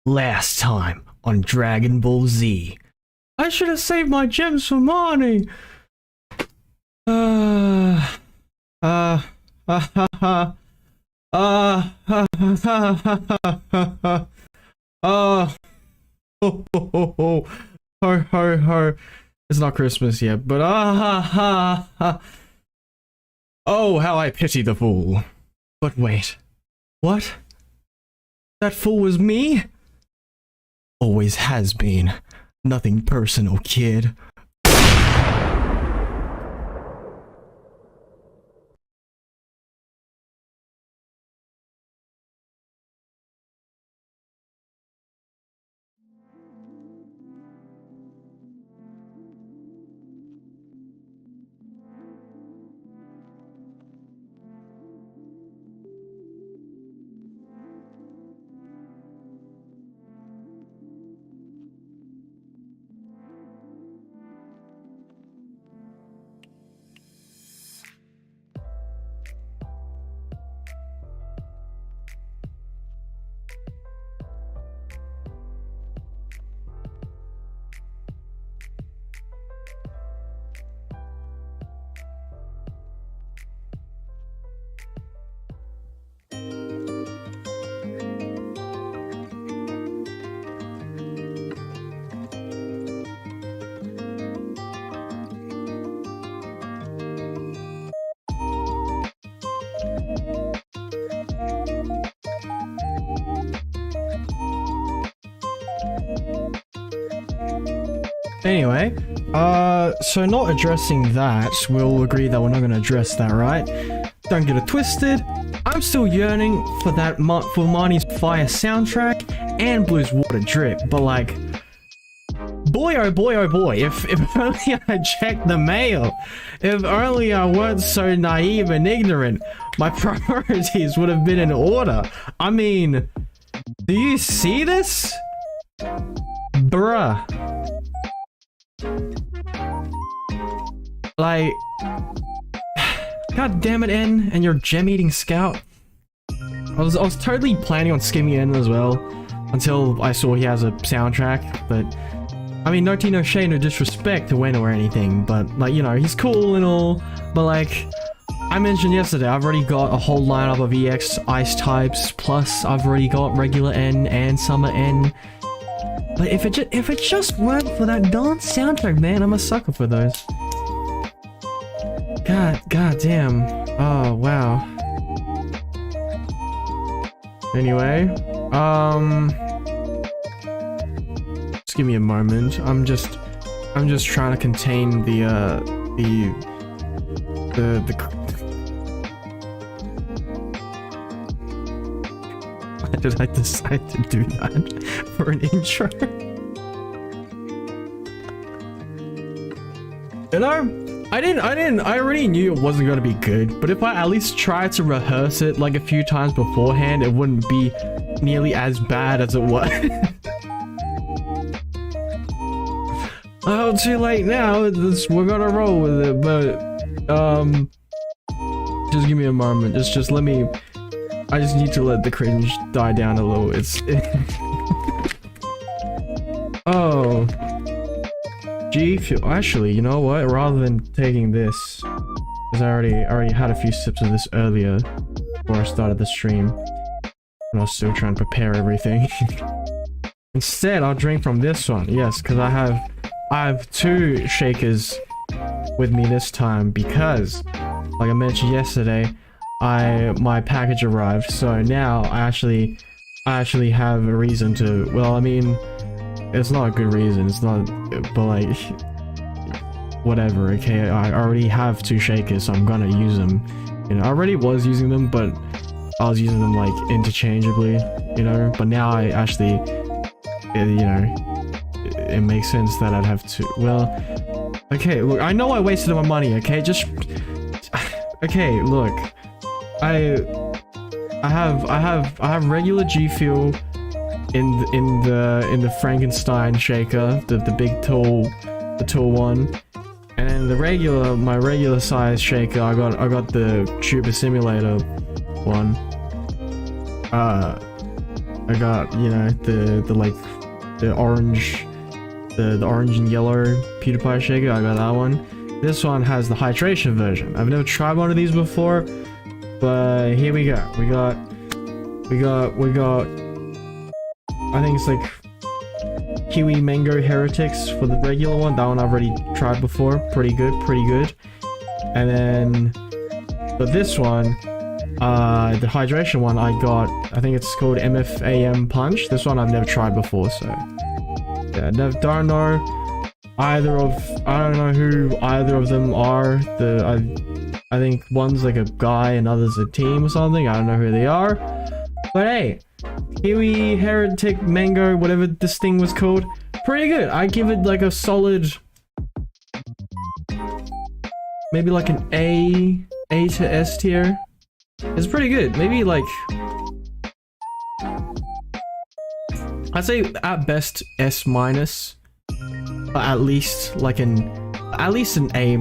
Last time on Dragon Ball Z. I should have saved my gems for Marnie. Ho ho ho. It's not Christmas yet, but oh, how I pity the fool. But wait, what? That fool was me? Always has been. Nothing personal, kid. Anyway, so not addressing that, we'll agree that we're not gonna address that, right? Don't get it twisted. I'm still yearning for that for Marnie's Fire soundtrack and Blue's Water Drip, but like, boy oh boy, if only I checked the mail, if only I weren't so naive and ignorant, my priorities would have been in order. I mean, do you see this? Bruh. Like, god damn it, N, and your gem-eating scout. I was totally planning on skimming N as well, until I saw he has a soundtrack, but I mean, no tea, no shade, no disrespect to N or anything, but like, you know, he's cool and all, but like, I mentioned yesterday, I've already got a whole lineup of EX ice types, plus I've already got regular N and summer N. But if it just weren't for that darn soundtrack, man, I'm a sucker for those. God damn. Oh, wow. Anyway, just give me a moment. I'm just trying to contain the why did I decide to do that for an intro? You know, I already knew it wasn't gonna be good, but if I at least tried to rehearse it like a few times beforehand, it wouldn't be nearly as bad as it was. Oh, too late now, we're gonna roll with it, but, just give me a moment, just let me, I just need to let the cringe die down a little, oh. Actually, you know what? Rather than taking this, because I already had a few sips of this earlier before I started the stream, and I was still trying to prepare everything. Instead, I'll drink from this one. Yes, because I have two shakers with me this time because, like I mentioned yesterday, my package arrived. So now I actually have a reason to. Well, I mean, it's not a good reason, it's not, but like, whatever, okay? I already have two shakers, so I'm gonna use them. You know, I already was using them, but I was using them like interchangeably, you know? But now I actually, you know, it makes sense that I'd have to, well, okay, look, I know I wasted my money, okay? Just, okay, look, I have regular G Fuel in the Frankenstein shaker, the big tall one, and the my regular size shaker, I got the Tuber Simulator one. I got, you know, the like the orange and yellow PewDiePie shaker. I got that one. This one has the hydration version. I've never tried one of these before, but here we go. We got I think it's like Kiwi Mango Heretics for the regular one. That one I've already tried before. Pretty good. And then for this one, the hydration one I got, I think it's called MFAM Punch. This one I've never tried before, so yeah, don't know I don't know who either of them are. I think one's like a guy and other's a team or something. I don't know who they are, but hey, Kiwi Heretic Mango, whatever this thing was called, pretty good. I give it like a solid, maybe like an A to S tier. It's pretty good. Maybe like, I'd say at best S minus, but at least like an A.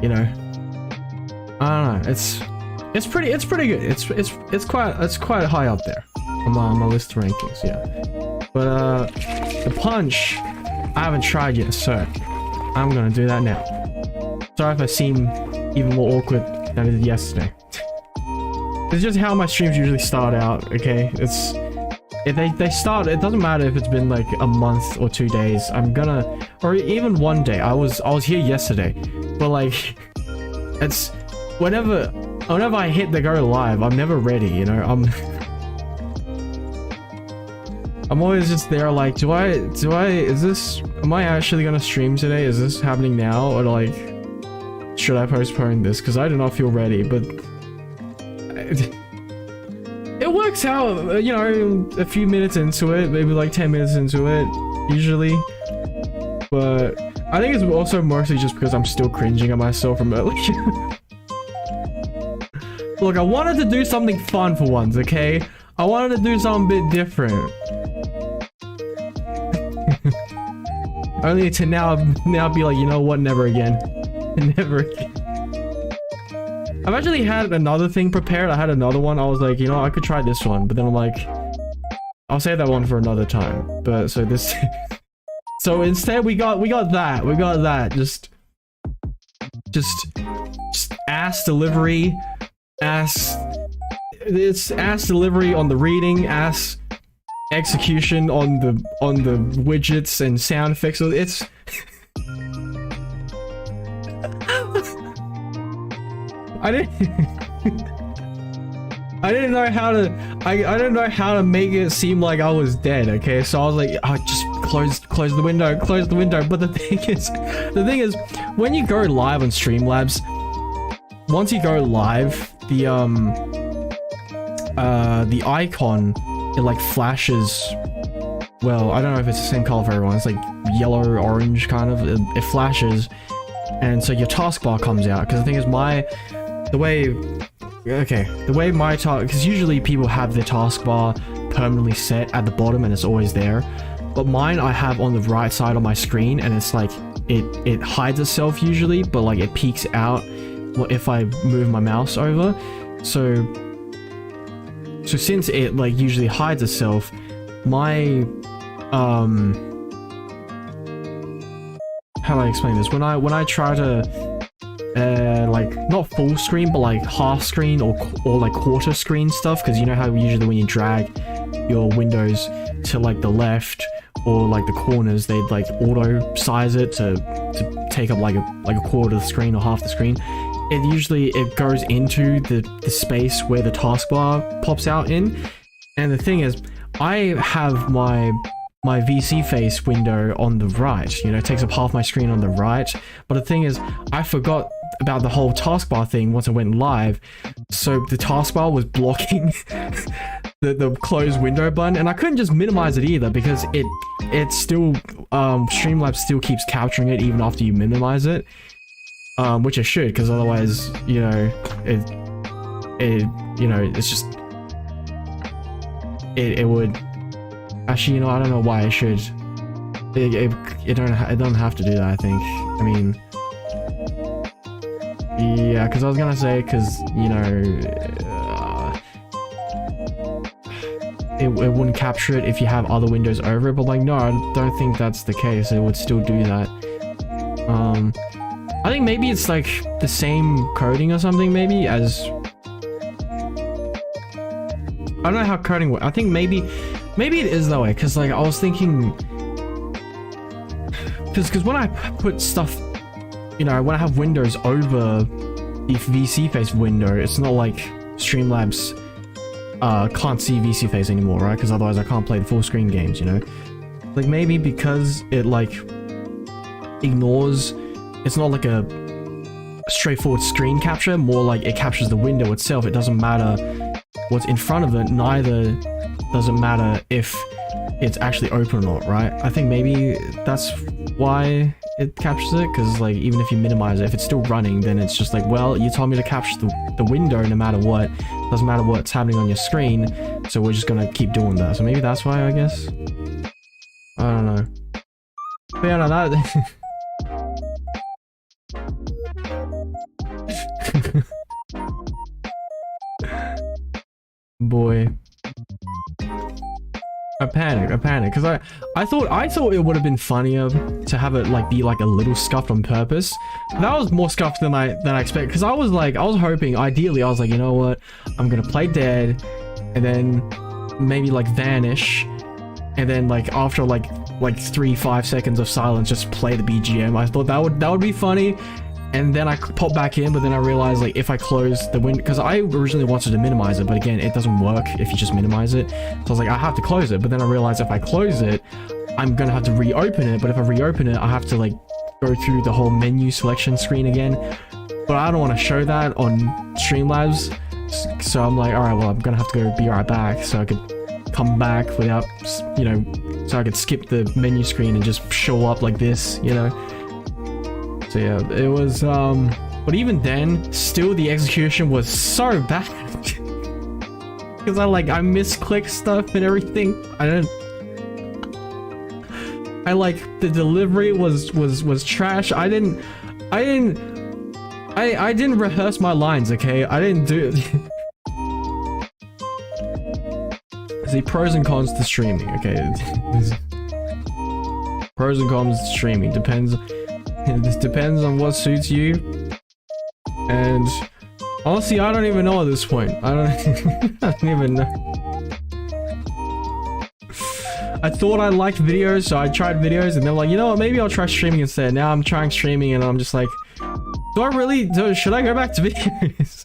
You know, I don't know. It's pretty good. It's quite high up there on my list of rankings. Yeah, but the punch I haven't tried yet, so I'm gonna do that now. Sorry if I seem even more awkward than I did yesterday. It's just how my streams usually start out, okay? They start, it doesn't matter if it's been like a month or 2 days. Or even one day. I was here yesterday, but like, it's whenever I hit the go live, I'm never ready, you know? I'm always just there like, am I actually gonna stream today? Is this happening now? Or like, should I postpone this? Because I do not feel ready, but it works out, you know, a few minutes into it, maybe like 10 minutes into it, usually. But I think it's also mostly just because I'm still cringing at myself from earlier. Look, I wanted to do something fun for once, okay? I wanted to do something a bit different. Only to now be like, you know what, never again. Never again. I've actually had another thing prepared. I had another one. I was like, you know, I could try this one, but then I'm like, I'll save that one for another time. But so this, so instead we got that. Just ass delivery, it's ass delivery on the reading, ass execution on the widgets and sound effects. So it's I didn't know how to make it seem like I was dead, okay? So I was like, oh, just close the window. But the thing is, when you go live on Streamlabs, once you go live, the icon, it like flashes. Well, I don't know if it's the same color for everyone. It's like yellow, orange kind of. It flashes, and so your taskbar comes out. Because the thing is, the way my task, because usually people have their taskbar permanently set at the bottom and it's always there, but mine I have on the right side of my screen, and it's like it hides itself usually, but like it peeks out if I move my mouse over. So since it like usually hides itself, my how do I explain this? When I try to like not full screen but like half screen or like quarter screen stuff, because you know how usually when you drag your windows to like the left or like the corners, they'd like auto size it to take up like a quarter of the screen or half the screen. It goes into the space where the taskbar pops out in. And the thing is, I have my VC face window on the right, you know, it takes up half my screen on the right. But the thing is, I forgot about the whole taskbar thing once I went live, so the taskbar was blocking the close window button, and I couldn't just minimize it either, because it still Streamlabs still keeps capturing it even after you minimize it, which it should, because otherwise, you know, it's just it would actually, you know, I don't know why it should. It don't have to do that, I think. I mean, yeah, because I was gonna say, because, you know, it wouldn't capture it if you have other windows over it, but like, no, I don't think that's the case. It would still do that. I think maybe it's like the same coding or something, maybe, as... I don't know how coding works. I think maybe it is that way, because like I was thinking, because when I put stuff, you know, when I have windows over the VC face window, it's not like Streamlabs can't see VC face anymore, right? Because otherwise I can't play the full screen games, you know? Like maybe because it like ignores, it's not like a straightforward screen capture, more like it captures the window itself. It doesn't matter what's in front of it, neither does it matter if it's actually open or not, right? I think maybe that's why it captures it, because like even if you minimize it, if it's still running, then it's just like, well, you told me to capture the window no matter what. Doesn't matter what's happening on your screen, so we're just gonna keep doing that. So maybe that's why, I guess. I don't know. But yeah, no, that... Boy. I panicked, because I thought it would have been funnier to have it like be like a little scuffed on purpose. That was more scuffed than I expected, because I was hoping, ideally, I was like, you know what, I'm gonna play dead, and then maybe like vanish, and then like after like 3-5 seconds of silence, just play the BGM. I thought that would be funny. And then I pop back in, but then I realized like if I close the window, because I originally wanted to minimize it, but again, it doesn't work if you just minimize it. So I was like, I have to close it, but then I realized if I close it, I'm gonna have to reopen it. But if I reopen it, I have to like go through the whole menu selection screen again. But I don't want to show that on Streamlabs, so I'm like, all right, well, I'm gonna have to go be right back, so I could come back without, you know, so I could skip the menu screen and just show up like this, you know. So yeah, it was, but even then, still the execution was so bad. Because I misclick stuff and everything. The delivery was trash. I didn't rehearse my lines, okay? I didn't do it. See, pros and cons to streaming, okay? Pros and cons to streaming, this depends on what suits you, and honestly, I don't even know at this point. I don't even know. I thought I liked videos, so I tried videos, and they're like, you know what, maybe I'll try streaming instead. Now I'm trying streaming, and I'm just like, should I go back to videos?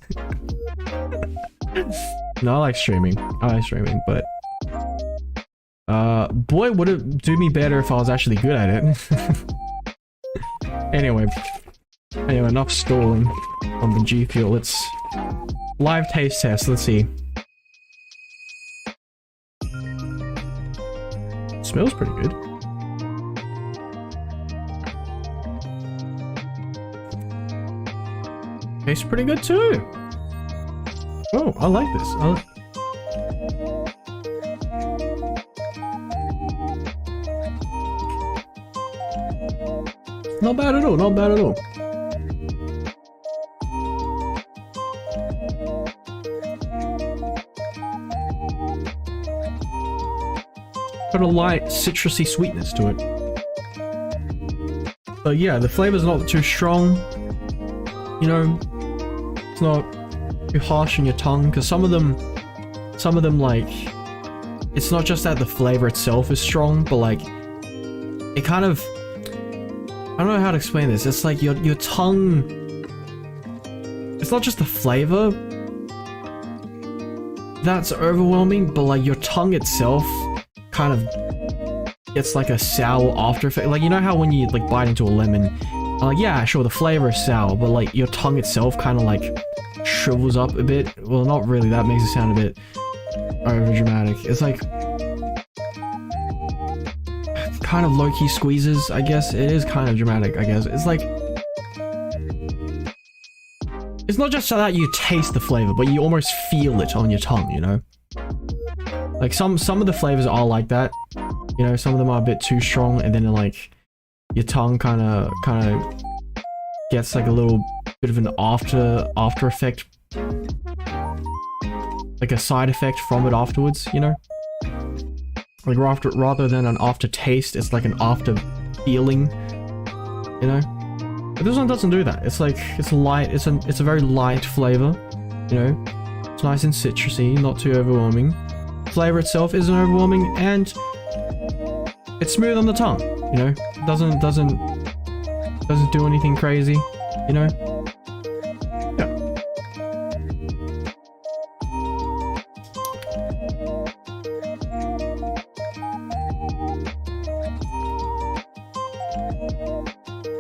No, I like streaming, but boy, would it do me better if I was actually good at it. Anyway, enough stalling on the G Fuel. Let's live taste test. Let's see. Smells pretty good. Tastes pretty good too. Oh, I like this. Not bad at all, not bad at all. Got a light citrusy sweetness to it. But yeah, the flavor's not too strong. You know, it's not too harsh on your tongue, because some of them like, it's not just that the flavor itself is strong, but like, it kind of, I don't know how to explain this. It's like your tongue, it's not just the flavor that's overwhelming, but like your tongue itself kind of gets like a sour after effect. Like, you know how when you like bite into a lemon, like, yeah, sure, the flavor is sour, but like your tongue itself kind of like shrivels up a bit. Well, not really, that makes it sound a bit over dramatic. It's like kind of low-key squeezes, I guess. It is kind of dramatic, I guess. It's like, it's not just so that you taste the flavor, but you almost feel it on your tongue, you know? Like some of the flavors are like that, you know, some of them are a bit too strong, and then like your tongue kind of gets like a little bit of an after effect, like a side effect from it afterwards, you know? Like rather than an aftertaste, it's like an after feeling, you know? But this one doesn't do that. It's like, it's light, it's a very light flavor, you know? It's nice and citrusy, not too overwhelming. Flavor itself isn't overwhelming, and it's smooth on the tongue, you know? It doesn't do anything crazy, you know? Yeah.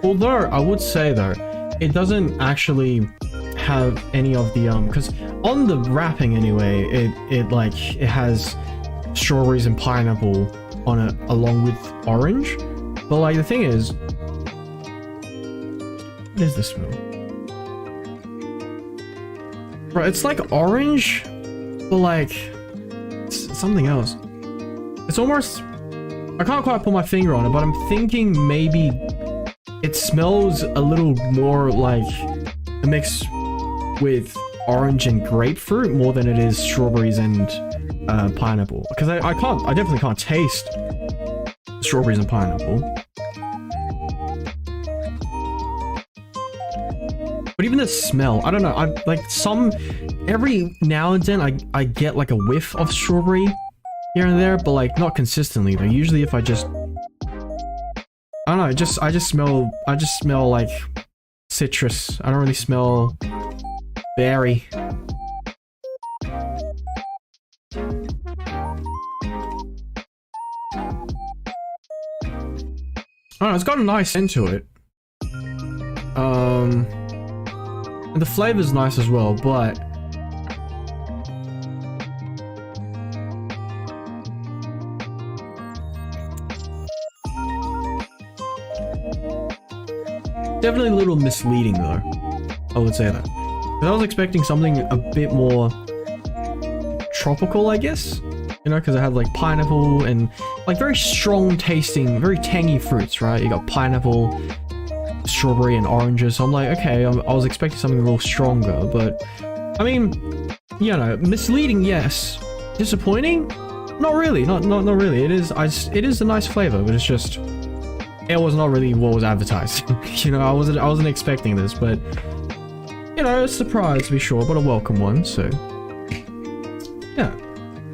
Although, I would say though, it doesn't actually have any of the, because on the wrapping anyway, it has strawberries and pineapple on it along with orange. But like, the thing is, what is this smell? Bro, it's like orange, but like, it's something else. It's almost, I can't quite put my finger on it, but I'm thinking maybe it smells a little more like a mix with orange and grapefruit more than it is strawberries and pineapple. Because I definitely can't taste strawberries and pineapple. But even the smell, I don't know, I'm like every now and then I get like a whiff of strawberry here and there, but like not consistently though. Usually if I just, I don't know, I just smell like citrus. I don't really smell berry. I don't know, it's got a nice scent to it. And the flavor's nice as well, but definitely a little misleading though, I would say that. Because I was expecting something a bit more tropical, I guess. You know, because it had like pineapple and like very strong tasting, very tangy fruits, right? You got pineapple, strawberry, and oranges. So I'm like, okay, I was expecting something a little stronger, but I mean, you know, misleading, yes. Disappointing? Not really, not really. It is a nice flavor, but it's just, it was not really what was advertised. You know, I wasn't expecting this, but you know, a surprise to be sure, but a welcome one. So yeah,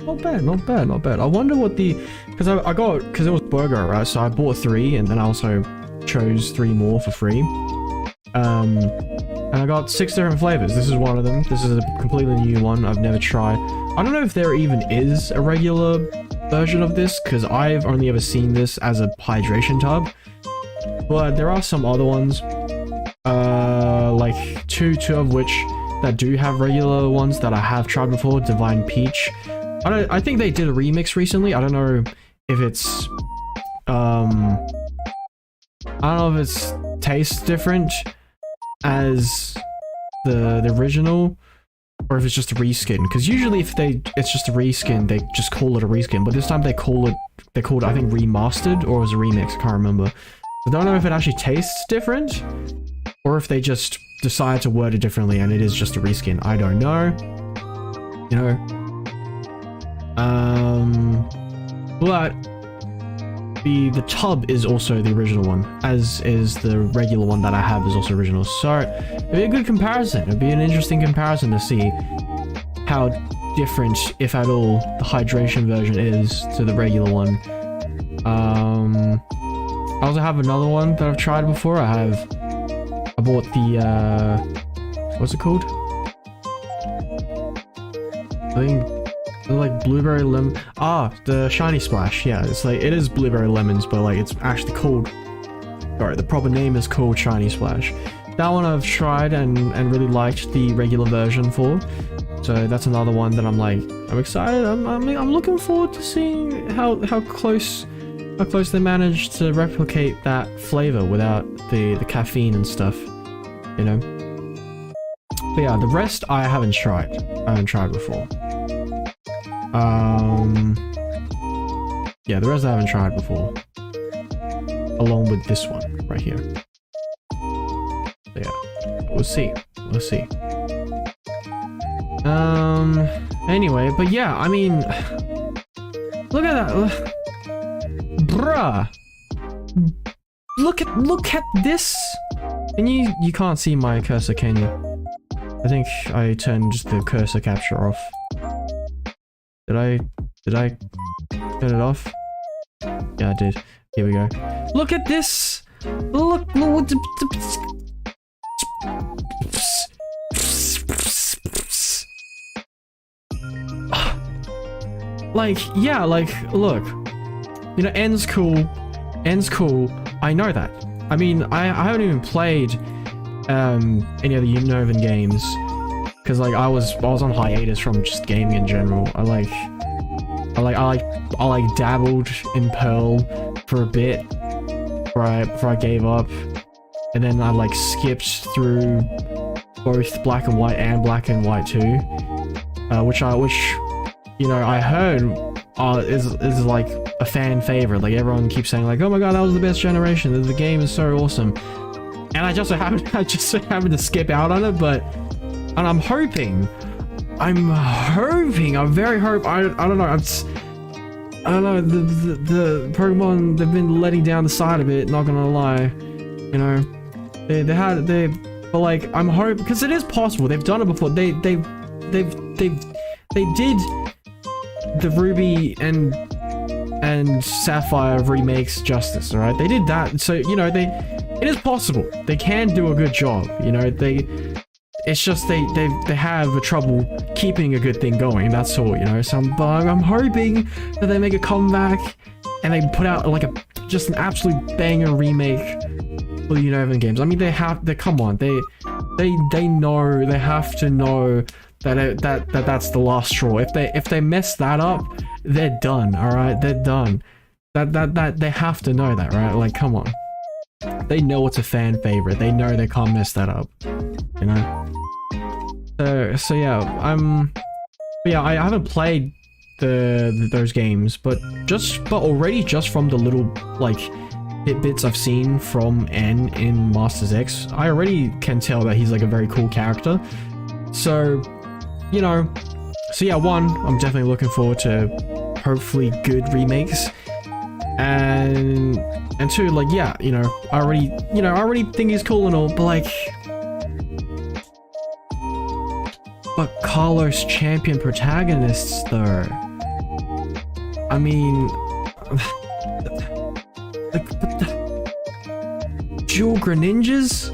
not bad, not bad, not bad. I wonder what the, because it was burger, right? So I bought 3, and then I also chose 3 more for free. And I got 6 different flavors. This is one of them. This is a completely new one I've never tried. I don't know if there even is a regular version of this, because I've only ever seen this as a hydration tub. But there are some other ones, like two of which that do have regular ones that I have tried before. Divine Peach. I think they did a remix recently. I don't know if it's I don't know if it's tastes different as the original, or if it's just a reskin. Because usually if it's just a reskin, they just call it a reskin. But this time they called it, I think, remastered, or it was a remix. I can't remember. I don't know if it actually tastes different, or if they just decided to word it differently and it is just a reskin. I don't know. You know. But the tub is also the original one, as is the regular one that I have is also original. So it'd be a good comparison. It'd be an interesting comparison to see how different, if at all, the hydration version is to the regular one. I also have another one that I've tried before. I bought the what's it called? I think like blueberry lemon. Ah, the shiny splash. Yeah, it's like, it is blueberry lemons, but like it's actually called, sorry, the proper name is called shiny splash. That one I've tried and really liked the regular version for. So that's another one that I'm like, I'm excited. I'm looking forward to seeing how close they managed to replicate that flavor without the caffeine and stuff, you know. But yeah, the rest I haven't tried. I haven't tried before. Yeah, the rest I haven't tried before. Along with this one right here. So yeah, we'll see. We'll see. Anyway, but yeah, I mean, look at that. Bruh! Look at this! And you can't see my cursor, can you? I think I turned the cursor capture off. Did I turn it off? Yeah, I did. Here we go. Look at this! Look! Like, yeah, like, look. You know, end's cool. End's cool. I know that. I mean, I haven't even played any of the Unova games. Because, like, I was on hiatus from just gaming in general. I dabbled in Pearl for a bit before I gave up. And then I, like, skipped through both Black and White 2. Which, you know, I heard is like a fan favorite. Like, everyone keeps saying, like, oh my god, that was the best generation. The game is so awesome. And I just happened to skip out on it, but... And I'm hoping, I very hope, I don't know, I don't know, the Pokemon, they've been letting down the side a bit, not gonna lie, you know, but like, I'm hoping, because it is possible, they've done it before, they did the Ruby and Sapphire remakes justice, alright, they did that, so, you know, it is possible, they can do a good job, you know, it's just they have a trouble keeping a good thing going, that's all, you know, so I'm hoping that they make a comeback and they put out like just an absolute banger remake for the Unova games. I mean, come on, they know, they have to know that that's the last straw. If they mess that up, they're done, alright, they're done. That they have to know that, right? Like, come on. They know it's a fan favorite. They know they can't mess that up, you know? So yeah, I haven't played those games, but already just from the little, like, bits I've seen from N in Masters X, I already can tell that he's, like, a very cool character. So, you know, so yeah, one, I'm definitely looking forward to hopefully good remakes. And two, like, yeah, you know, I already think he's cool and all, but like, but Carlos champion protagonists though, I mean, dual Greninjas?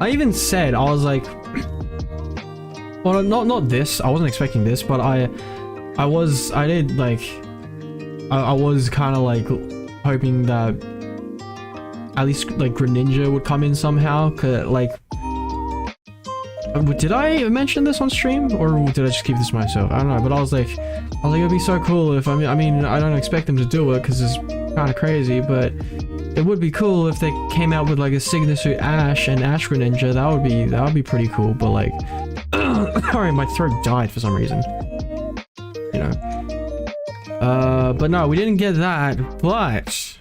I even said, I was like, well, not this, I wasn't expecting this, but I was kind of like hoping that at least like Greninja would come in somehow, cause like, did I mention this on stream or did I just keep this to myself? I don't know, but I was like it'd be so cool if, I mean I don't expect them to do it because it's kind of crazy, but it would be cool if they came out with like a Signature Ash and Ash Greninja. That would be pretty cool, but like, sorry, my throat died for some reason, you know. But no, we didn't get that, but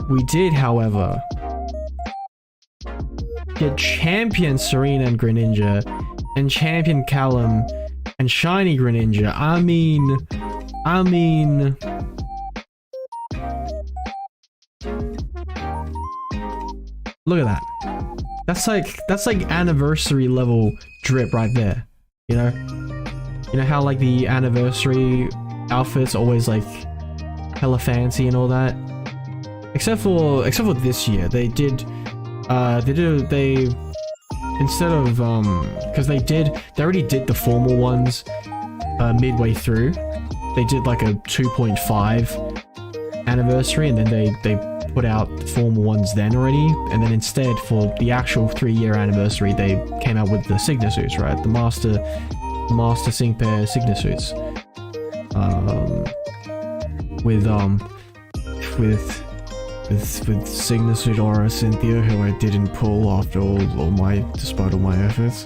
we did, however, get Champion Serena and Greninja, and Champion Callum and Shiny Greninja. I mean, look at that. That's like anniversary level drip right there. You know how like the anniversary outfits always like hella fancy and all that. Except for this year, they instead of because they already did the formal ones midway through. They did like a 2.5 anniversary, and then they put out the formal ones then already, and then instead for the actual 3-year anniversary they came out with the Signa suits, right? The Master Sync Pair Signa suits. With Signa Suit Aura Cynthia, who I didn't pull after despite all my efforts.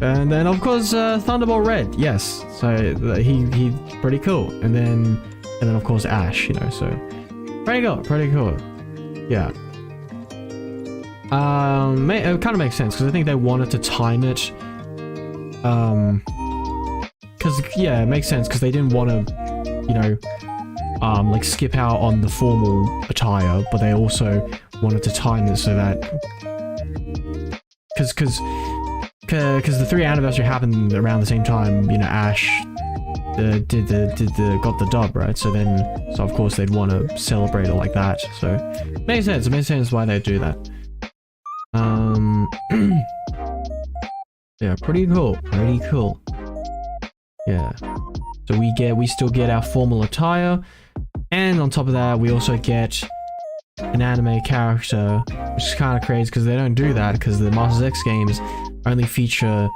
And then of course Thunderbolt Red, yes. So he's pretty cool. And then of course Ash, you know, so pretty cool. Yeah. It kind of makes sense because I think they wanted to time it Because, yeah, it makes sense, because they didn't want to, you know, like skip out on the formal attire, but they also wanted to time it so that, because the 3 anniversary happened around the same time, you know, Ash got the dub, right? So of course they'd want to celebrate it like that. So it makes sense why they'd do that. Yeah, pretty cool. Yeah. So we still get our formal attire, and on top of that, we also get an anime character, which is kind of crazy because they don't do that because the Masters X games only feature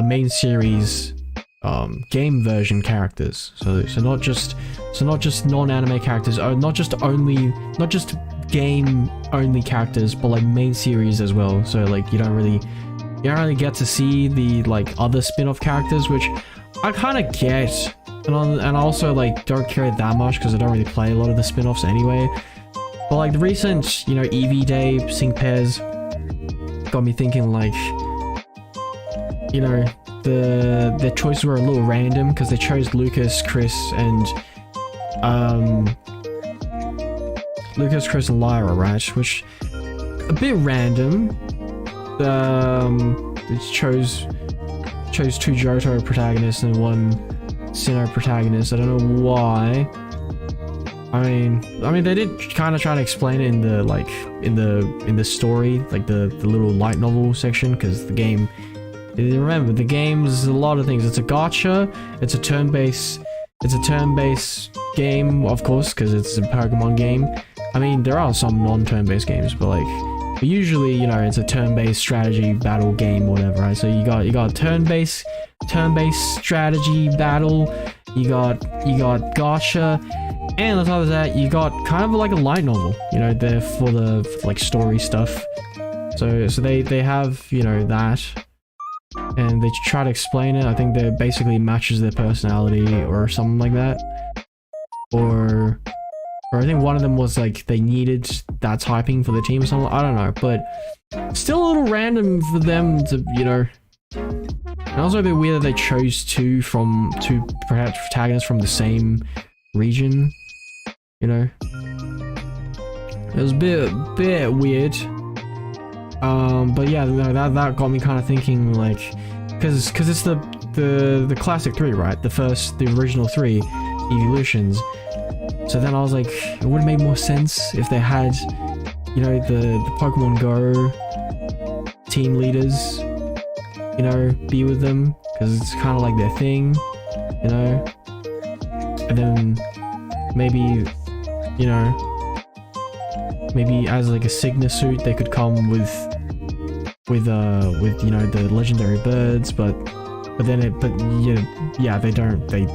main series game version characters. So not just non-anime characters, not just game only characters, but like main series as well. So like you don't really get to see the like other spin-off characters, which I kind of get, and I also like don't care that much because I don't really play a lot of the spin-offs anyway. But like the recent, you know, EV Day sync pairs got me thinking, like, you know, their choices were a little random because they chose Lucas, Chris, and Lyra, right? Which a bit random. They chose 2 Johto protagonists and 1 Sinnoh protagonist. I don't know why. I mean, they did kind of try to explain it in the in the story, like the little light novel section, because the game. Remember, the game is a lot of things. It's a gacha. It's a turn-based game, of course, because it's a Pokemon game. I mean, there are some non-turn-based games, but like, usually, you know, it's a turn-based strategy battle game, whatever, right? So you got turn-based strategy battle. You got gacha. And on top of that, you got kind of like a light novel, you know, there for the like story stuff. So they have, you know, that, and they try to explain it. I think that basically matches their personality or something like that. Or I think one of them was like they needed that typing for the team or something. I don't know, but still a little random for them to, you know. And also a bit weird that they chose two perhaps protagonists from the same region, you know. It was a bit weird. But yeah, no, that got me kind of thinking, like, because it's the classic 3, right? The original 3 evolutions. So then I was like, it would have made more sense if they had, you know, the Pokemon Go team leaders, you know, be with them, because it's kind of like their thing, you know. And then maybe, you know, maybe as like a Signa suit, they could come with you know, the legendary birds, but yeah, they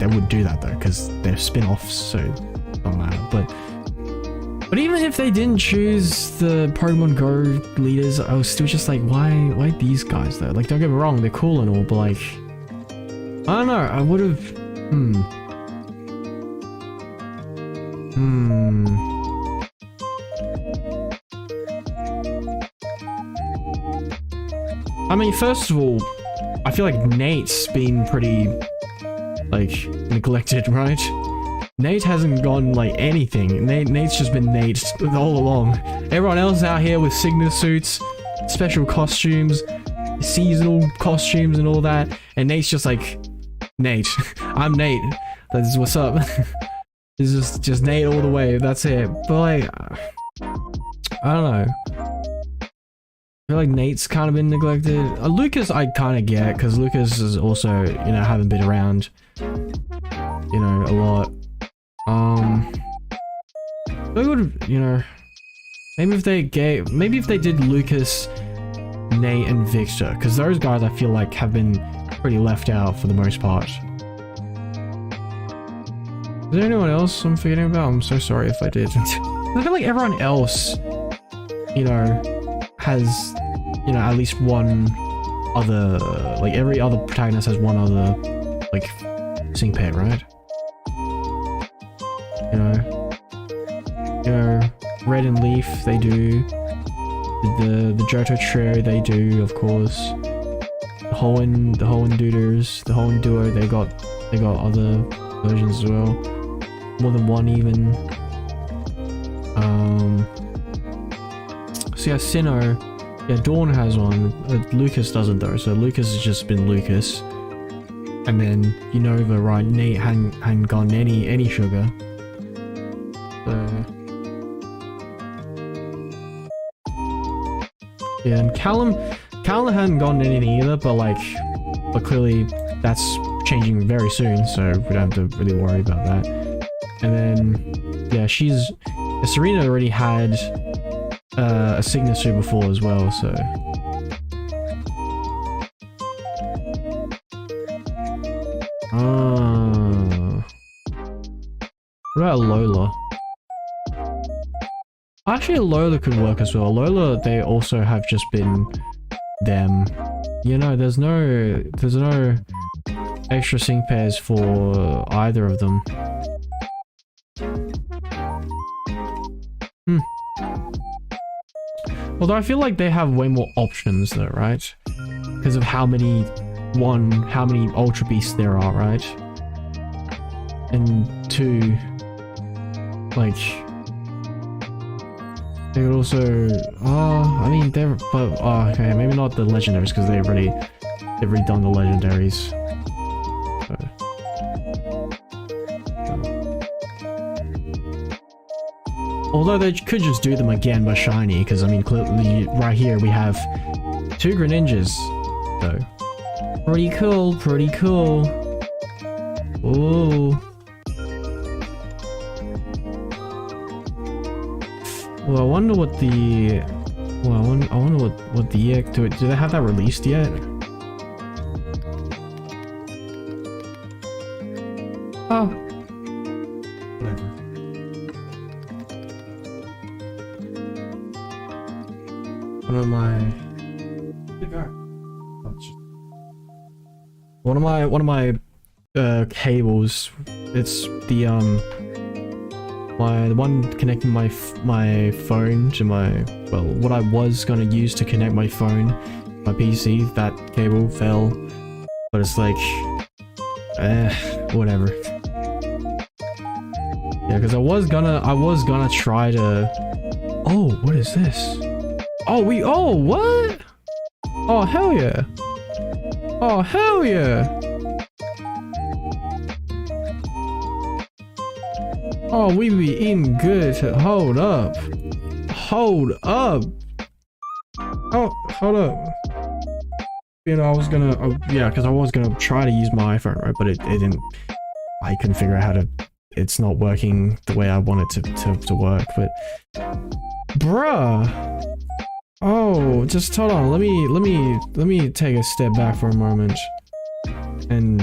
wouldn't do that though, because they're spin-offs, so it don't matter. But even if they didn't choose the Pokemon Go leaders, I was still just like, why these guys though? Like, don't get me wrong, they're cool and all, but like, I don't know, I would have, I mean, first of all, I feel like Nate's been pretty, like, neglected, right? Nate hasn't gone, like, anything. Nate's just been Nate all along. Everyone else out here with Signa suits, special costumes, seasonal costumes and all that, and Nate's just like, Nate. I'm Nate. That's what's up. It's just Nate all the way, that's it. But, like, I don't know. I feel like Nate's kind of been neglected. Lucas I kind of get, because Lucas is also, you know, haven't been around, you know, a lot. They would, you know, maybe if they did Lucas, Nate, and Victor, because those guys I feel like have been pretty left out for the most part. Is there anyone else I'm forgetting about? I'm so sorry if I did. I feel like everyone else, you know, has, you know, at least one other, like every other protagonist has one other, like, sync pair, right? You know, Red and Leaf, they do. The Johto trio, they do, of course. The Hoenn Duders, the Hoenn duo, they got other versions as well. More than one even. So yeah, Sinnoh, yeah, Dawn has one. Lucas doesn't though, so Lucas has just been Lucas. And then Unova, right? Nate hadn't gotten any sugar. So yeah, and Callum hadn't gotten anything either, but clearly that's changing very soon, so we don't have to really worry about that. And then yeah, Serena already had a signature before as well, so what about Lola? Actually, Lola could work as well. Lola, they also have just been them. You know, there's no extra sync pairs for either of them. Although I feel like they have way more options though, right? Because of how many Ultra Beasts there are, right? And two, like, they could also, I mean, okay, maybe not the legendaries because they've already done the legendaries. Although they could just do them again but shiny, because I mean, clearly right here we have 2 Greninjas, so pretty cool, pretty cool. Ooh. Well, I wonder what the... Well, I wonder what the EX... Do they have that released yet? Oh. Whatever. One of my cables, it's the the one connecting my phone to well, what I was gonna use to connect my phone, my PC, that cable fell, but it's like, whatever. Yeah, because I was gonna try to. Oh, what is this? Oh, what? Oh, hell yeah. Oh, hell yeah. Oh, we be eating good. Hold up. Hold up. Oh, hold up. You know, I was gonna, yeah, because I was gonna try to use my iPhone, right? But it didn't, I couldn't figure out how to, it's not working the way I want it to work, but. Bruh. Oh, just hold on. Let me take a step back for a moment. And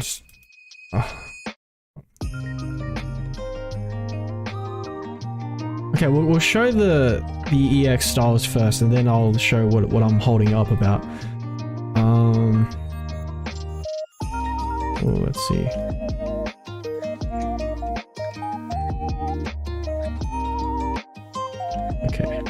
okay, we'll show the EX styles first, and then I'll show what I'm holding up about. Oh, let's see. Okay.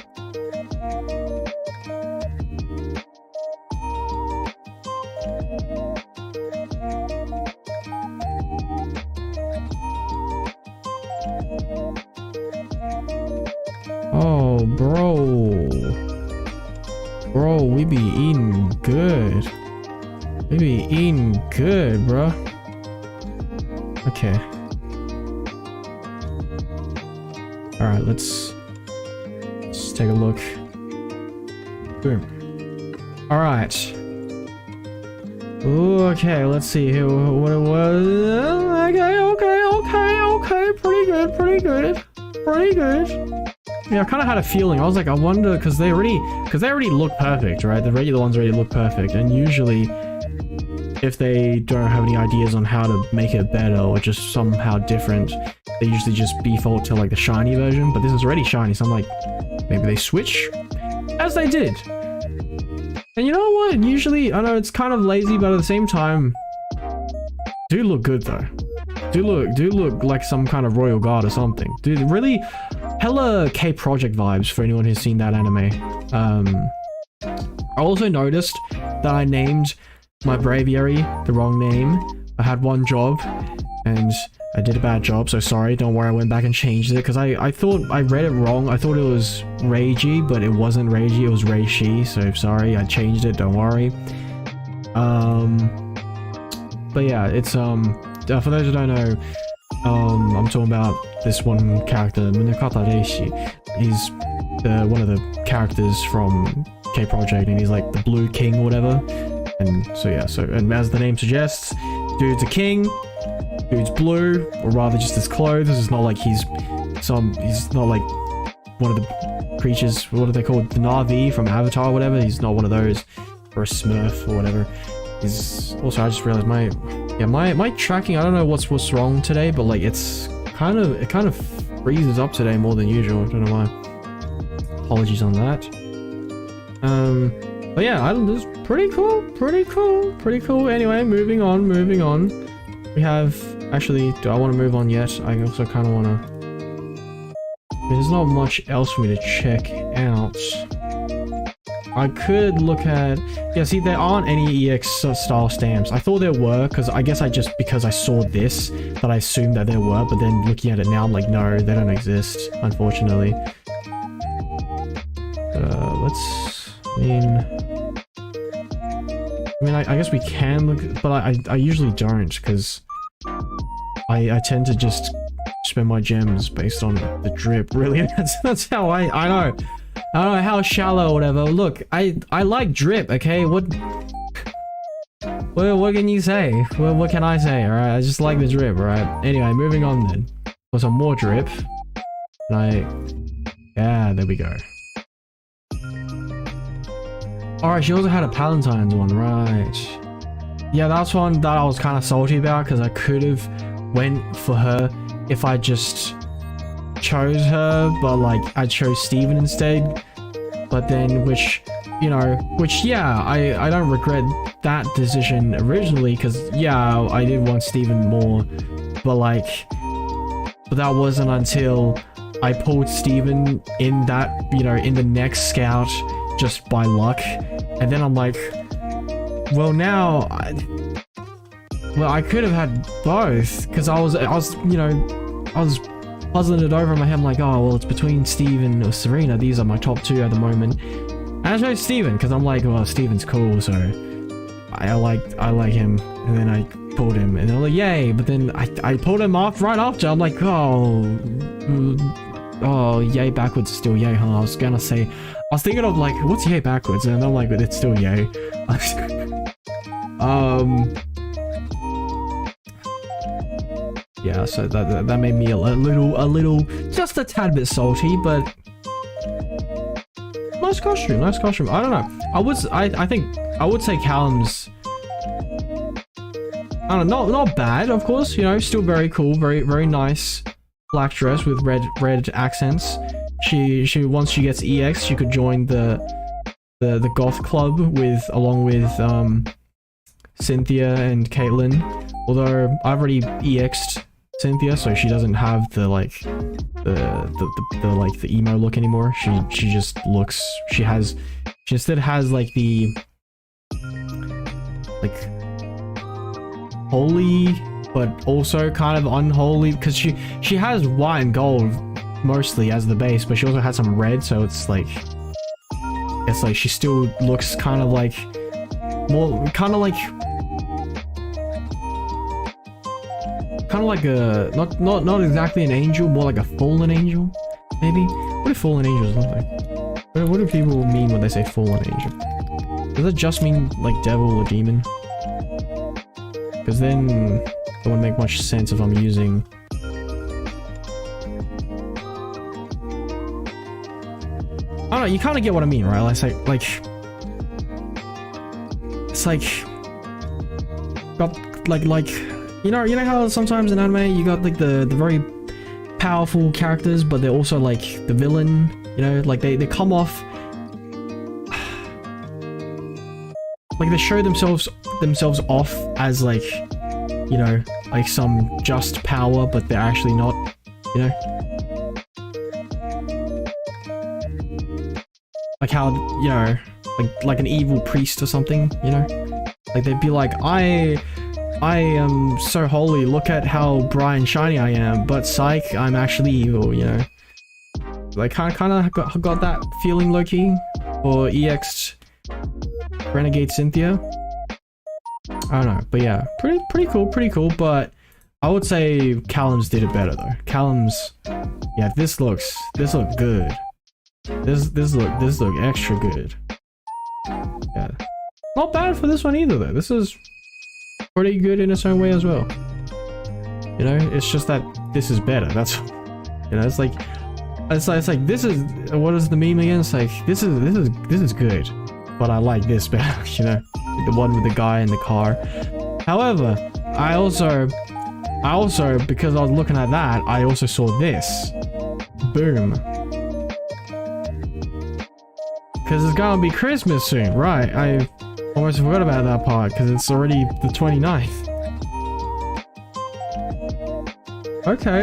Oh, bro, we be eating good. We be eating good, bro. Okay. All right, let's take a look. Boom. All right. Ooh, okay, let's see here what it was. Okay. Pretty good. Yeah, I kind of had a feeling. I was like, I wonder, because they already look perfect, right? The regular ones already look perfect, and usually, if they don't have any ideas on how to make it better or just somehow different, they usually just default to like the shiny version. But this is already shiny, so I'm like, maybe they switch, as they did. And you know what? Usually, I know it's kind of lazy, but at the same time, do look good though. Do look like some kind of royal guard or something. Dude, really. Hella K-Project vibes for anyone who's seen that anime. I also noticed that I named my breviary the wrong name. I had one job and I did a bad job, so sorry. Don't worry, I went back and changed it because I thought I read it wrong. I thought it was Reiji, but it wasn't Reiji, it was Reishi, so sorry, I changed it, don't worry. But yeah, it's for those who don't know, I'm talking about this one character, Munekata Reishi. He's one of the characters from K-Project, and he's like the Blue King or whatever. And so yeah, and as the name suggests, dude's a king, dude's blue, or rather just his clothes. It's not like he's not like one of the creatures, what are they called? The Na'vi from Avatar or whatever. He's not one of those, or a Smurf or whatever. He's also, I just realized my tracking, I don't know what's wrong today, but like it kind of freezes up today more than usual. I don't know why. Apologies on that. But yeah, this is pretty cool. Anyway, moving on. We have, actually, do I want to move on yet? I also kind of want to, there's not much else for me to check out. I could look at, yeah, see, there aren't any EX style stamps. I thought there were, because I guess because I saw this, that I assumed that there were, but then looking at it now, I'm like, no, they don't exist, unfortunately. I guess we can look, but I usually don't, because I tend to just spend my gems based on the drip, really. That's how I don't know how shallow or whatever. Look, I like drip, okay? What can you say? What can I say, alright? I just like the drip, alright? Anyway, moving on then. For some more drip. Yeah, there we go. Alright, she also had a Palentine's one, right? Yeah, that's one that I was kind of salty about, because I could have went for her if I just chose her, but like I chose Steven instead. But then, yeah, I don't regret that decision originally, because yeah, I did want Steven more, but that wasn't until I pulled Steven in that, in the next scout just by luck, and then I'm like, well, now I could have had both, because I was puzzling it over in my head. I'm like, oh well, it's between Steven or Serena. These are my top two at the moment. And I chose Steven because I'm like, well, Steven's cool, so I like him. And then I pulled him, and I'm like, yay! But then I pulled him off right after. I'm like, oh, yay backwards is still yay, huh? I was thinking of like, what's yay backwards? And I'm like, it's still yay. Yeah, so that made me a little, just a tad bit salty, but nice costume. I don't know. I think I would say Callum's, I don't know, not bad, of course. Still very cool, very nice black dress with red accents. She once she gets EX, she could join the goth club along with Cynthia and Caitlyn. Although I've already EX'd Cynthia, so she doesn't have the emo look anymore. She just looks, she instead has like the holy but also kind of unholy, because she has white and gold mostly as the base, but she also has some red, so it's like she still looks kind of like a not exactly an angel, more like a fallen angel, maybe. What do fallen angels look like? What do people mean when they say fallen angel? Does that just mean like devil or demon? Because then it wouldn't make much sense if I'm using. I don't know, you kind of get what I mean, right? It's like got like you know how sometimes in anime you got like the very powerful characters, but they're also like the villain, like they come off like they show themselves off as like like some just power, but they're actually not, like how like an evil priest or something, Like they'd be like, I am so holy, look at how bright and shiny I am, but psych, I'm actually evil, you know? Like kind of got that feeling low-key for EX Renegade Cynthia. I don't know, but yeah, pretty cool, but I would say Callum's did it better though. Callum's, yeah, this look good. This look extra good. Yeah. Not bad for this one either though. This is pretty good in its own way as well. You know, it's just that this is better. That's, you know, it's like this is, what is the meme again? It's like this is good, but I like this better. You know, the one with the guy in the car. However, I also because I was looking at that, I also saw this. Boom. Because it's gonna be Christmas soon, right? I almost forgot about that part because it's already the 29th. Okay.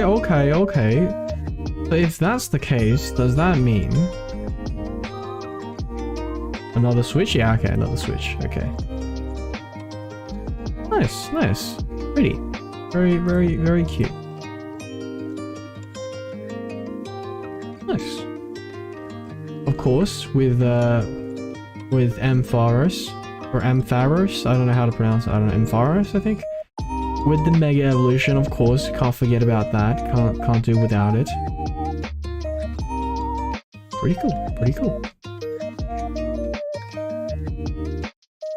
So if that's the case, does that mean another Switch? Yeah, okay, another Switch. Okay. Nice. Pretty. Very cute. Nice. Of course, with Ampharos or Ampharos, I don't know how to pronounce it. I don't know, Ampharos, I think. With the Mega Evolution, of course, can't forget about that. Can't do without it. Pretty cool.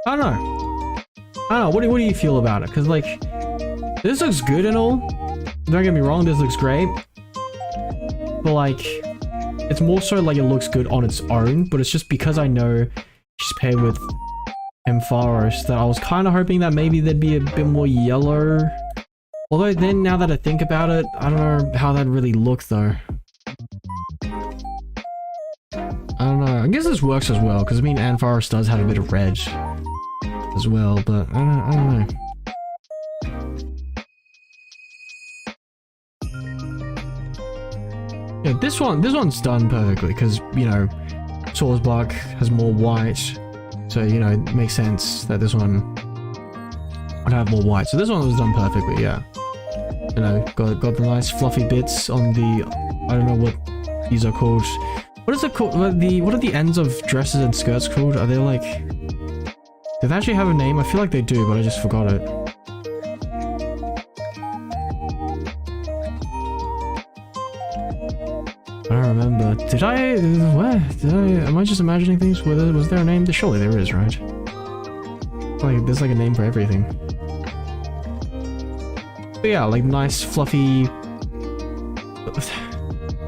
I don't know. What do you feel about it? Because like, this looks good and all. Don't get me wrong, this looks great. But like, it's more so like it looks good on its own, but it's just because I know she's paired with Ampharos that I was kind of hoping that maybe there'd be a bit more yellow. Although then, now that I think about it, I don't know how that really looks though. I don't know. I guess this works as well, because I mean Ampharos does have a bit of red as well, but I don't know. Yeah, this one's done perfectly because, you know, Soulsbark has more white, so, you know, it makes sense that this one would have more white. So this one was done perfectly, yeah. You know, got the nice fluffy bits on the, I don't know what these are called. What is it called? What are the ends of dresses and skirts called? Are they like, do they actually have a name? I feel like they do, but I just forgot it. I don't remember. Am I just imagining things? Was there a name? Surely there is, right? Like, there's like a name for everything. But yeah, like nice fluffy,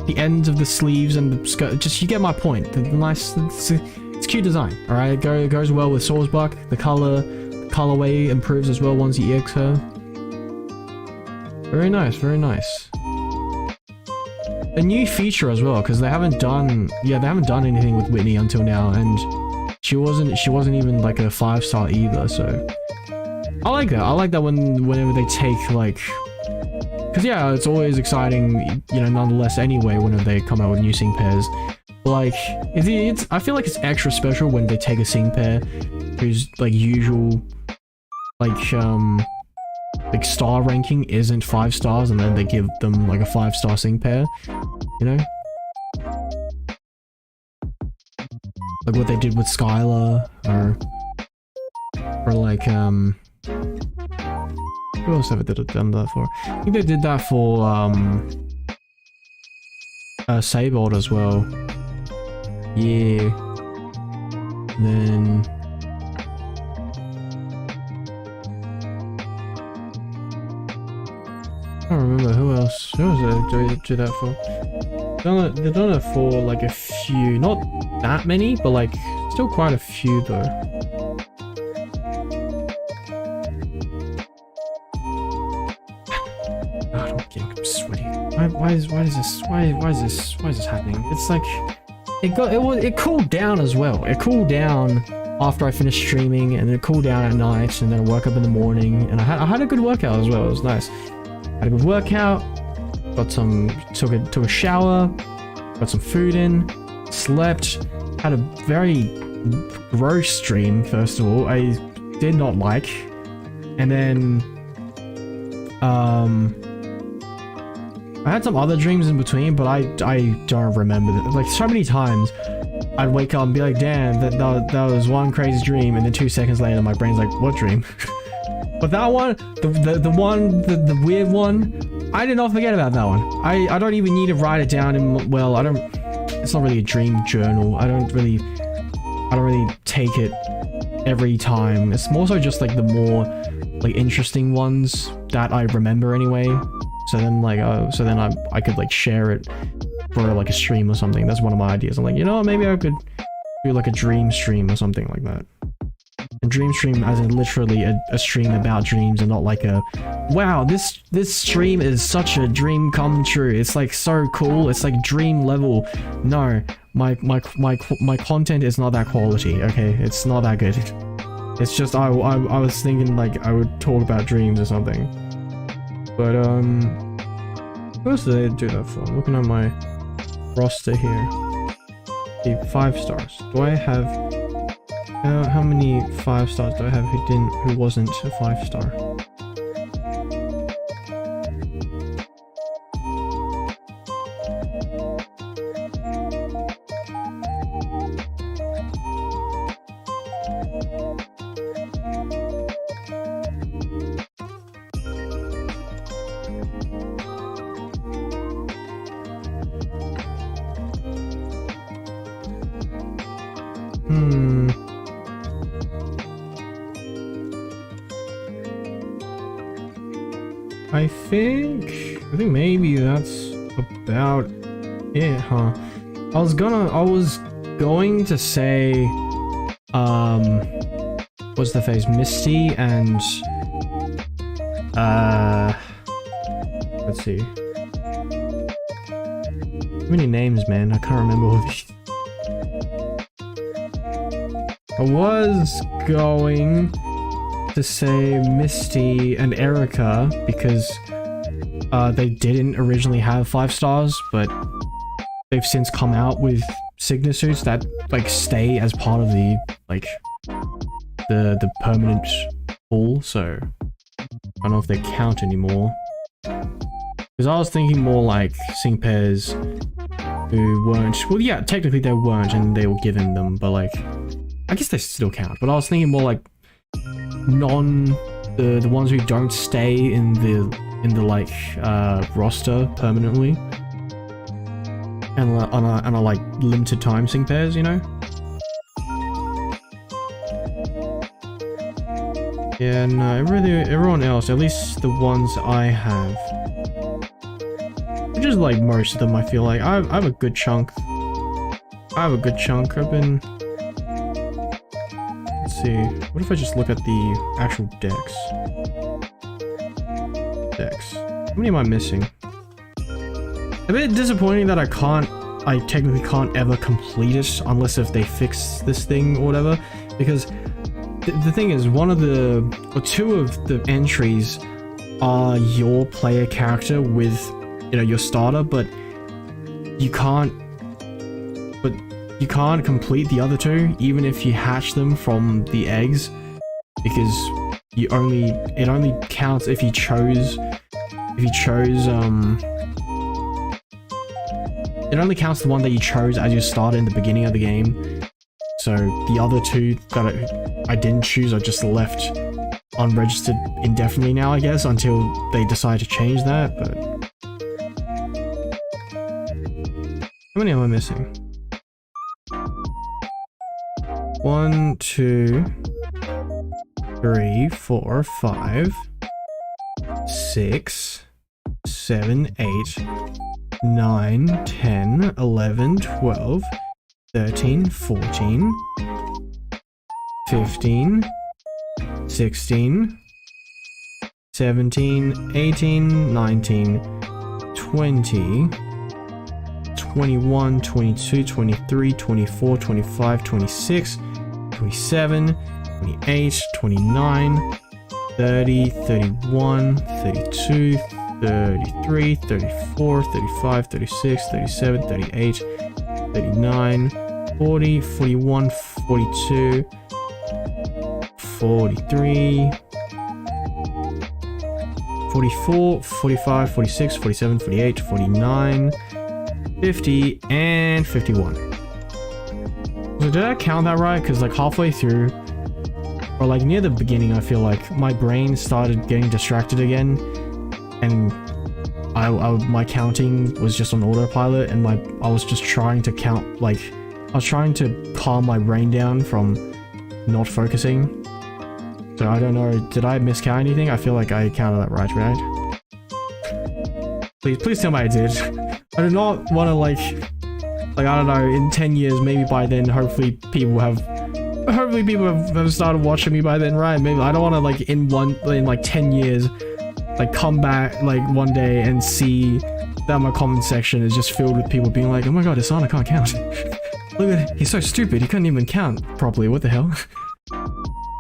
the ends of the sleeves and the skirt, just, you get my point. The nice, it's cute design, alright? It goes well with Soulsbark. The colorway improves as well once you EX her. Very nice. A new feature as well, because they haven't done anything with Whitney until now, and she wasn't even like a 5-star either, so I like that. I like that whenever they take like, because yeah, it's always exciting, you know, nonetheless anyway, whenever they come out with new sync pairs. But like, I feel like it's extra special when they take a sync pair whose like usual like star ranking isn't 5 stars, and then they give them like a 5-star sync pair, you know? Like what they did with Skylar, or like, who else have they done that for? I think they did that for, Sabold as well. Yeah. Then... I don't remember who else did they do that for. They've done it for like a few, not that many, but like still quite a few though. God, I'm sweaty. Why is this happening? It's like it cooled down as well. It cooled down after I finished streaming, and it cooled down at night, and then I woke up in the morning, and I had a good workout as well. It was nice. Had a good workout, took a shower, got some food in, slept, had a very gross stream. First of all, I did not like. And then I had some other dreams in between, but I don't remember that. Like, so many times I'd wake up and be like, damn, that was one crazy dream, and then 2 seconds later my brain's like, what dream? But that one, the weird one, I did not forget about that one. I don't even need to write it down in, well, it's not really a dream journal. I don't really take it every time. It's more so just like the more like interesting ones that I remember anyway. So then like, I could like share it for like a stream or something. That's one of my ideas. I'm like, you know, maybe I could do like a dream stream or something like that. A dream stream as in literally a stream about dreams, and not like a, wow, this stream is such a dream come true. It's like so cool. It's like dream level. No, my content is not that quality. Okay, it's not that good. It's just I was thinking like I would talk about dreams or something. But what else did I do that for? I'm looking at my roster here. Okay, 5 stars. Do I have how many 5 stars do I have who wasn't a 5-star? I think maybe that's about it, huh? I was going to say, what's the face? Misty and, let's see. Too many names, man. I can't remember all these. I was going to say Misty and Erica because they didn't originally have 5 stars, but they've since come out with signature suits that like stay as part of the like the permanent pool, so I don't know if they count anymore. Because I was thinking more like sync pairs who weren't, well yeah, technically they weren't and they were given them, but like I guess they still count. But I was thinking more like the ones who don't stay in the like roster permanently, and on a like limited time sync pairs, you know. Yeah, no, everyone else, at least the ones I have, which is like most of them, I feel like I have a good chunk. I've been. Let's see. What if I just look at the actual decks? How many am I missing? A bit disappointing that I technically can't ever complete it unless if they fix this thing or whatever, because the thing is, two of the entries are your player character with, you know, your starter, but you can't complete the other 2 even if you hatch them from the eggs, because it only counts if you chose it only counts the one that you chose as your starter in the beginning of the game. So the other 2 that I didn't choose are just left unregistered indefinitely now, I guess, until they decide to change that. But how many am I missing? 1, 2, 3, 4, 5, 6, 7, 8, 9, 10, 11, 12, 13, 14, 15, 16, 17, 18, 19, 20, 21, 22, 23, 24, 25, 26, 27, 28, 29, 30, 31, 32, 33, 34, 35, 36, 37, 38, 39, 40, 41, 42, 43, 44, 45, 46, 47, 48, 49, 50, and 51. So did I count that right? Because like halfway through, or like near the beginning, I feel like my brain started getting distracted again, and my counting was just on autopilot, and I was just trying to count, like I was trying to calm my brain down from not focusing. So I don't know, did I miscount anything? I feel like I counted that right? Please tell me I did. I do not want to like I don't know, in 10 years, maybe by then, hopefully people have started watching me by then, right? Maybe I don't want to like in like 10 years, like come back like one day and see that my comment section is just filled with people being like, oh my god, Isana can't count. Look at it, he's so stupid, he couldn't even count properly, what the hell?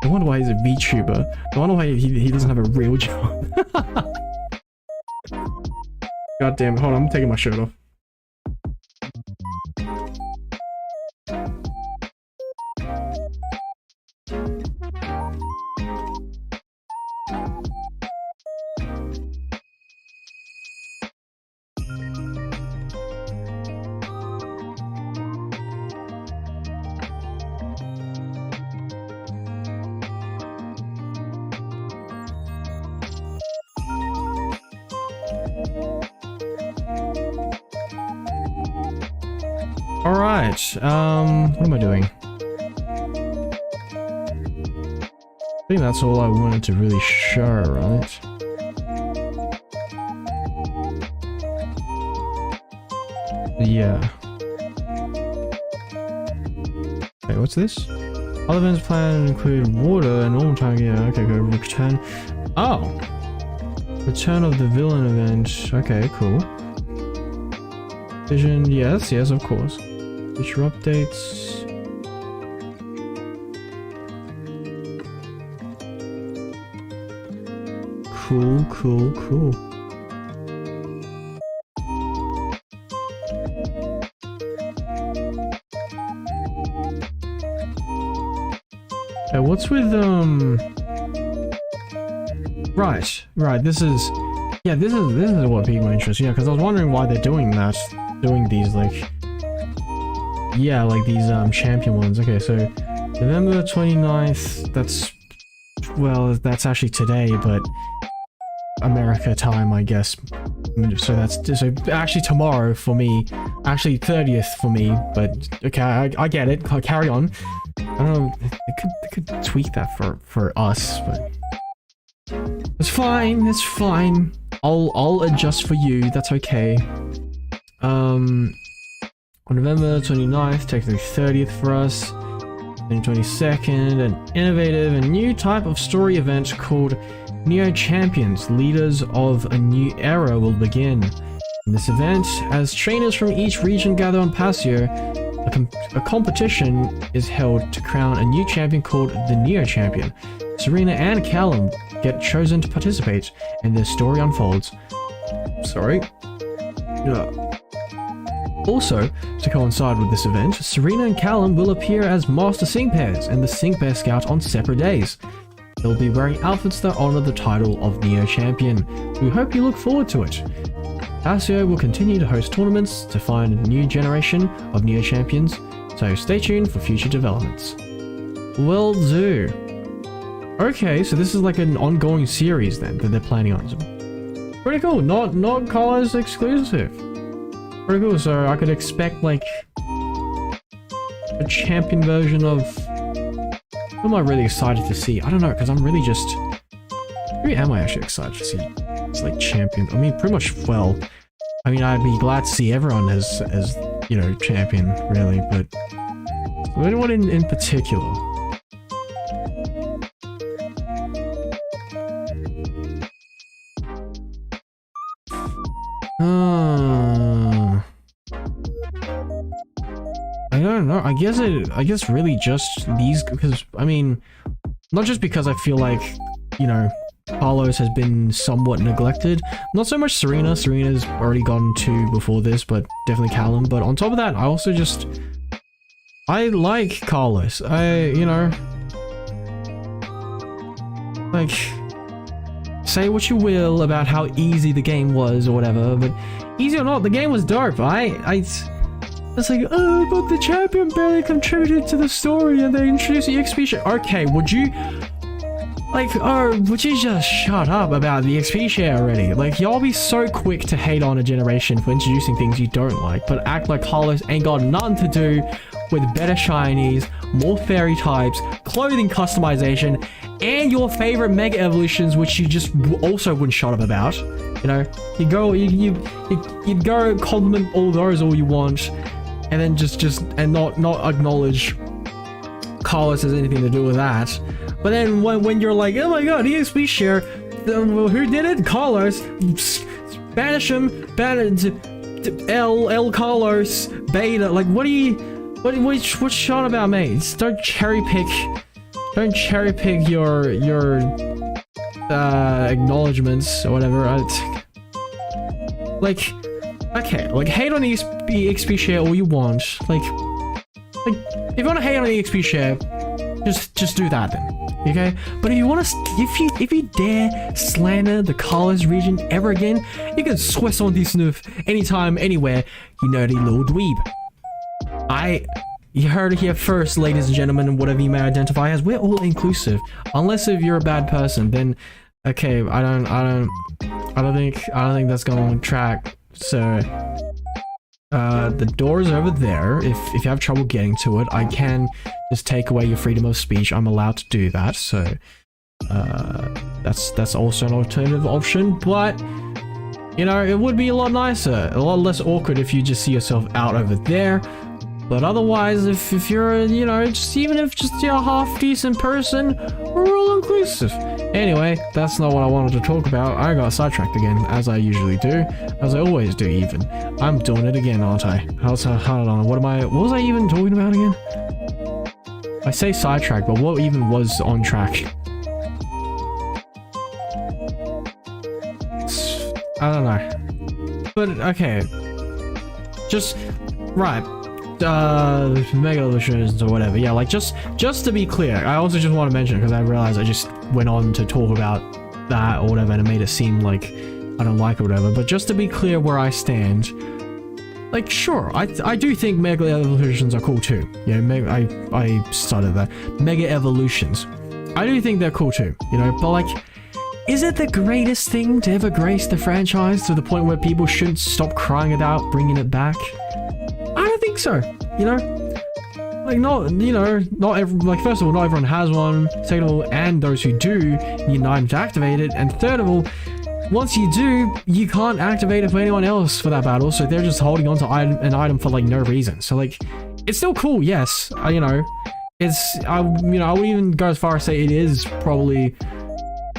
I wonder why he's a VTuber. I wonder why he doesn't have a real job. God damn it, hold on, I'm taking my shirt off. Alright, what am I doing? I think that's all I wanted to really show, right? Yeah. Wait, what's this? Other events planned include water and normal time, yeah, okay, go return. Oh! Return of the villain event, okay, cool. Vision, yes, of course. Future updates. Cool. Okay, what's with, Right, this is what piqued my interest, yeah, because I was wondering why they're doing that. Doing these, like... Yeah, like these, champion ones. Okay, so... November 29th, that's... Well, that's actually today, but... America time, I guess. So that's... So actually tomorrow for me. Actually 30th for me, but... Okay, I get it. Carry on. I don't know, they could tweak that for us, but... It's fine. I'll adjust for you, that's okay. On November 29th, technically 30th for us, then 22nd, an innovative and new type of story event called Neo Champions, Leaders of a New Era will begin. In this event, as trainers from each region gather on Paseo, a competition is held to crown a new champion called the Neo Champion. Serena and Callum get chosen to participate, and their story unfolds. Sorry. Also, to coincide with this event, Serena and Callum will appear as Master Sync Pairs and the Sync Pair Scout on separate days. They'll be wearing outfits that honor the title of Neo Champion. We hope you look forward to it. Paseo will continue to host tournaments to find a new generation of Neo Champions, so stay tuned for future developments. Will do. Okay, so this is like an ongoing series then that they're planning on. Pretty cool, not Carlos exclusive. Pretty cool, so I could expect like a champion version of... What am I really excited to see? I don't know, because I'm really just... Who am I actually excited to see? It's like champion. I mean, pretty much, well... I mean, I'd be glad to see everyone as you know, champion, really, but... Anyone in particular? I don't know. I guess really just these, because I mean, not just because I feel like, you know, Carlos has been somewhat neglected. Not so much Serena. Serena's already gotten two before this, but definitely Callum. But on top of that, I also just, I like Carlos. You know, Like, say what you will about how easy the game was or whatever, but easy or not, the game was dope. It's like, oh, but the champion barely contributed to the story and they introduced the XP share. Okay, would you... Like, oh, would you just shut up about the XP share already? Like, y'all be so quick to hate on a generation for introducing things you don't like, but act like Carlos ain't got nothing to do with better shinies, more fairy types, clothing customization, and your favorite Mega Evolutions, which you just also wouldn't shut up about. You know, you'd go compliment all those all you want, and then and not acknowledge Carlos has anything to do with that. But then when you're like, oh my god, EXP share, well, who did it? Carlos. Banish him. Banish L Carlos Beta. Like, what's shot about, mate? Don't cherry pick your acknowledgements or whatever. Like, okay, like, hate on the EXP share all you want. Like if you want to hate on the EXP share, just do that then. Okay, but if you want to, if you dare slander the Carlos region ever again, you can Swiss on this snoof anytime, anywhere, you nerdy little dweeb. You heard it here first, ladies and gentlemen, and whatever you may identify as. We're all inclusive, unless if you're a bad person. Then, okay, I don't think that's going on track. So, the door is over there. If you have trouble getting to it, I can just take away your freedom of speech. I'm allowed to do that, so that's also an alternative option. But you know, it would be a lot nicer, a lot less awkward if you just see yourself out over there. But otherwise, if you're, you know, even if you're a half decent person, we're all inclusive. Anyway, that's not what I wanted to talk about. I got sidetracked again, as I usually do, as I always do. Even I'm doing it again, aren't I? Hold on. What was I even talking about again? I say sidetrack, but what even was on track? I don't know. But okay, just right. Mega Evolutions or whatever. Yeah, like just to be clear, I also just want to mention, because I realized I just went on to talk about that or whatever, and it made it seem like I don't like it or whatever. But just to be clear where I stand, like, sure, I do think Mega Evolutions are cool too. You know, I started that. Mega Evolutions, I do think they're cool too. You know, but like, is it the greatest thing to ever grace the franchise to the point where people shouldn't stop crying about bringing it back? I don't think so, you know? Like, like, first of all, not everyone has one. Second of all, and those who do, need an item to activate it. And third of all, once you do, you can't activate it for anyone else for that battle, so they're just holding on to an item for, like, no reason. So, like, it's still cool, yes. You know, I would even go as far as say it is probably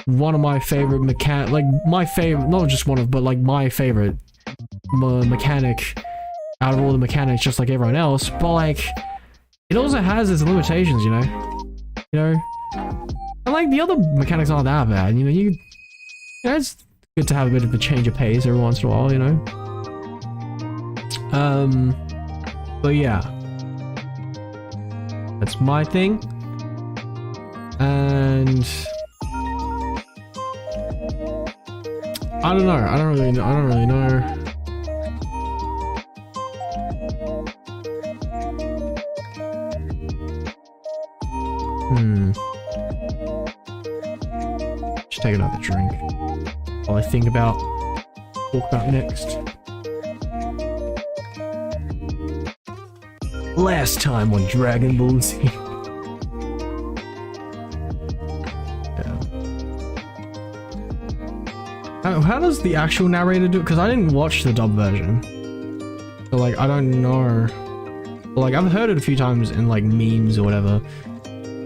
one of my favorite not just one of, but, like, my favorite mechanic out of all the mechanics, just like everyone else. But like, it also has its limitations, you know, and like the other mechanics aren't that bad. You know, it's good to have a bit of a change of pace every once in a while, you know. But yeah, that's my thing. And I don't know. I don't really know. Just take another drink while I think about talk about next. Last time on Dragon Ball Z. How does the actual narrator do it? Because I didn't watch the dub version, so like I don't know. Like, I've heard it a few times in like memes or whatever.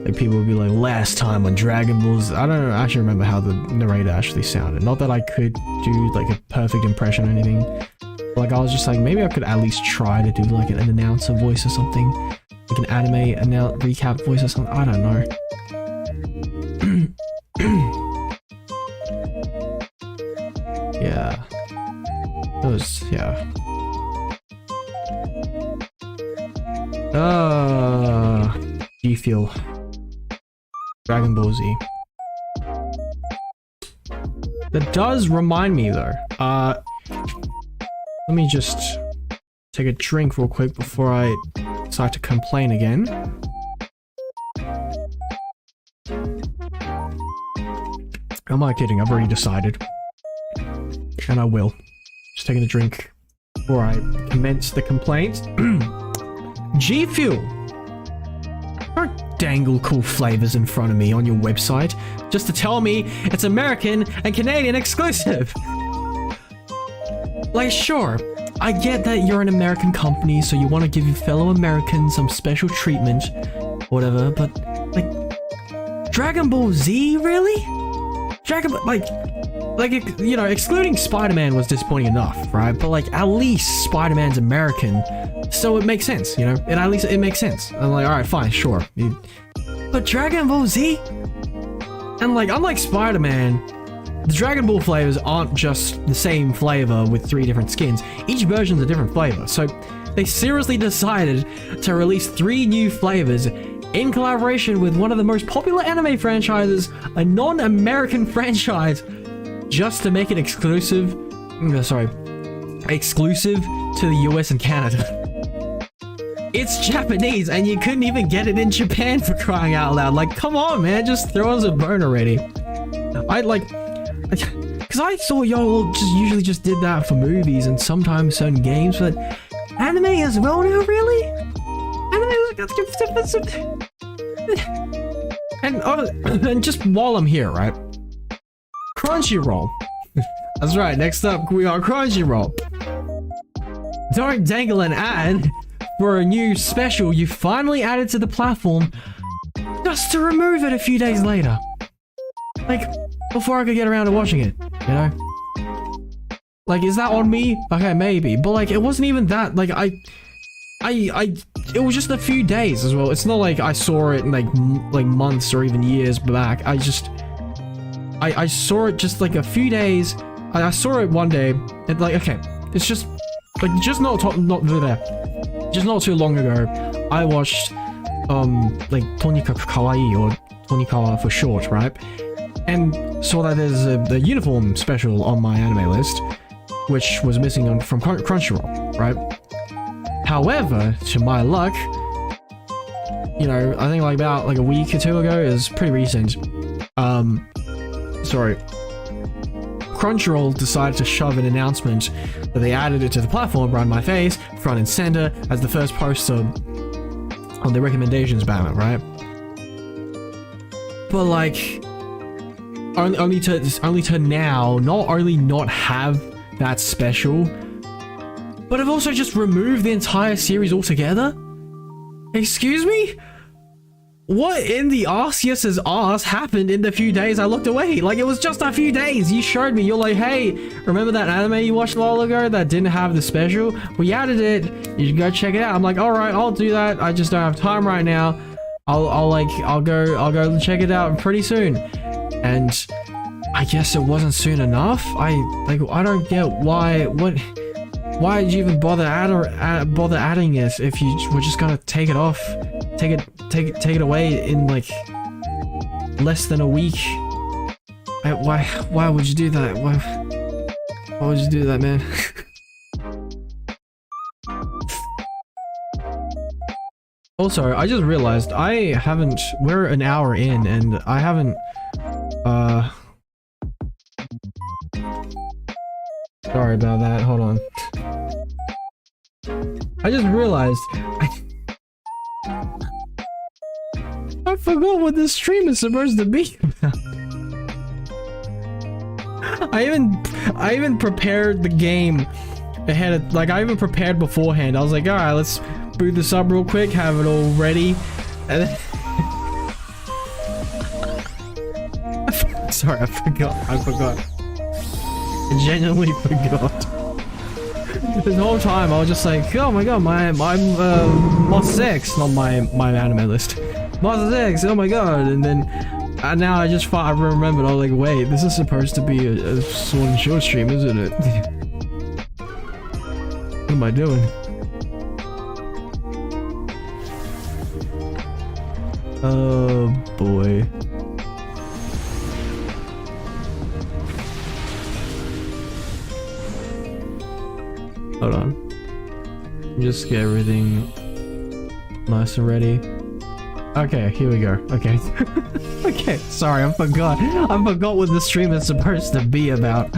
Like, people would be like, last time on Dragon Balls. I don't actually remember how the narrator actually sounded. Not that I could do like a perfect impression or anything. But, like, I was just like, maybe I could at least try to do like an announcer voice or something. Like an anime recap voice or something. I don't know. Yeah. Yeah. Do you feel Dragon Ball Z? That does remind me though. Let me just take a drink real quick before I decide to complain again. I'm not kidding, I've already decided. And I will. Just taking a drink before I commence the complaint. G Fuel. Don't dangle cool flavors in front of me on your website just to tell me it's American and Canadian exclusive. Like, sure, I get that you're an American company, so you want to give your fellow Americans some special treatment, whatever, but, like, Dragon Ball Z, really? Dragon Ball, like, you know, excluding Spider-Man was disappointing enough, right? But, like, at least Spider-Man's American, so it makes sense, you know? At least it makes sense. I'm like, alright, fine, sure. But Dragon Ball Z? And, like, unlike Spider-Man, the Dragon Ball flavors aren't just the same flavor with 3 different skins. Each version's a different flavor, so they seriously decided to release 3 new flavors in collaboration with one of the most popular anime franchises, a non-American franchise, just to make it exclusive to the US and Canada. It's Japanese, and you couldn't even get it in Japan, for crying out loud. Like, come on, man, just throw us a bone already. Because I thought y'all usually just did that for movies and sometimes certain games, but anime as well now, really? And just while I'm here, right? Crunchyroll. That's right, next up we got Crunchyroll. Don't dangle an ad for a new special you finally added to the platform just to remove it a few days later. Like, before I could get around to watching it, you know? Like, is that on me? Okay, maybe, but like, it wasn't even that, like, it was just a few days as well. It's not like I saw it in like months or even years back. I saw it just like a few days. I saw it one day, and like, okay, it's just like, just not too long ago, I watched, like, Tonikaku Kawaii, or Tonikawa for short, right? And saw that there's a uniform special on my anime list, which was missing from Crunchyroll, right? However, to my luck, you know, I think like about like a week or 2 ago, it was pretty recent, Crunchyroll decided to shove an announcement that they added it to the platform right in my face, front and center, as the first poster on the recommendations banner, right? But like, only to now not only not have that special, but I've also just removed the entire series altogether? Excuse me? What in the arse arse happened in the few days I looked away? Like, it was just a few days. You showed me, you're like, hey, remember that anime you watched a while ago that didn't have the special? We added it. You should go check it out. I'm like, all right, I'll do that. I just don't have time right now. I'll go check it out pretty soon. And I guess it wasn't soon enough. I don't get why did you even bother adding it if you were just gonna take it off, take it away in like less than a week? Why would you do that? Why would you do that, man? Also, I just realized we're an hour in and I haven't, sorry about that, hold on. I just realized, I forgot what this stream is supposed to be about. I even prepared the game ahead of, like, I even prepared beforehand. I was like, alright, let's boot this up real quick, have it all ready, and then sorry, I forgot. I genuinely forgot. This whole time I was just like, oh my god, I'm Monster X, not my anime list. Monster X, oh my god, and then now I remembered, I was like, wait, this is supposed to be a Sword and Shield stream, isn't it? What am I doing? Oh boy. Hold on. Just get everything nice and ready. Okay, here we go. Okay. Okay, sorry, I forgot what the stream is supposed to be about.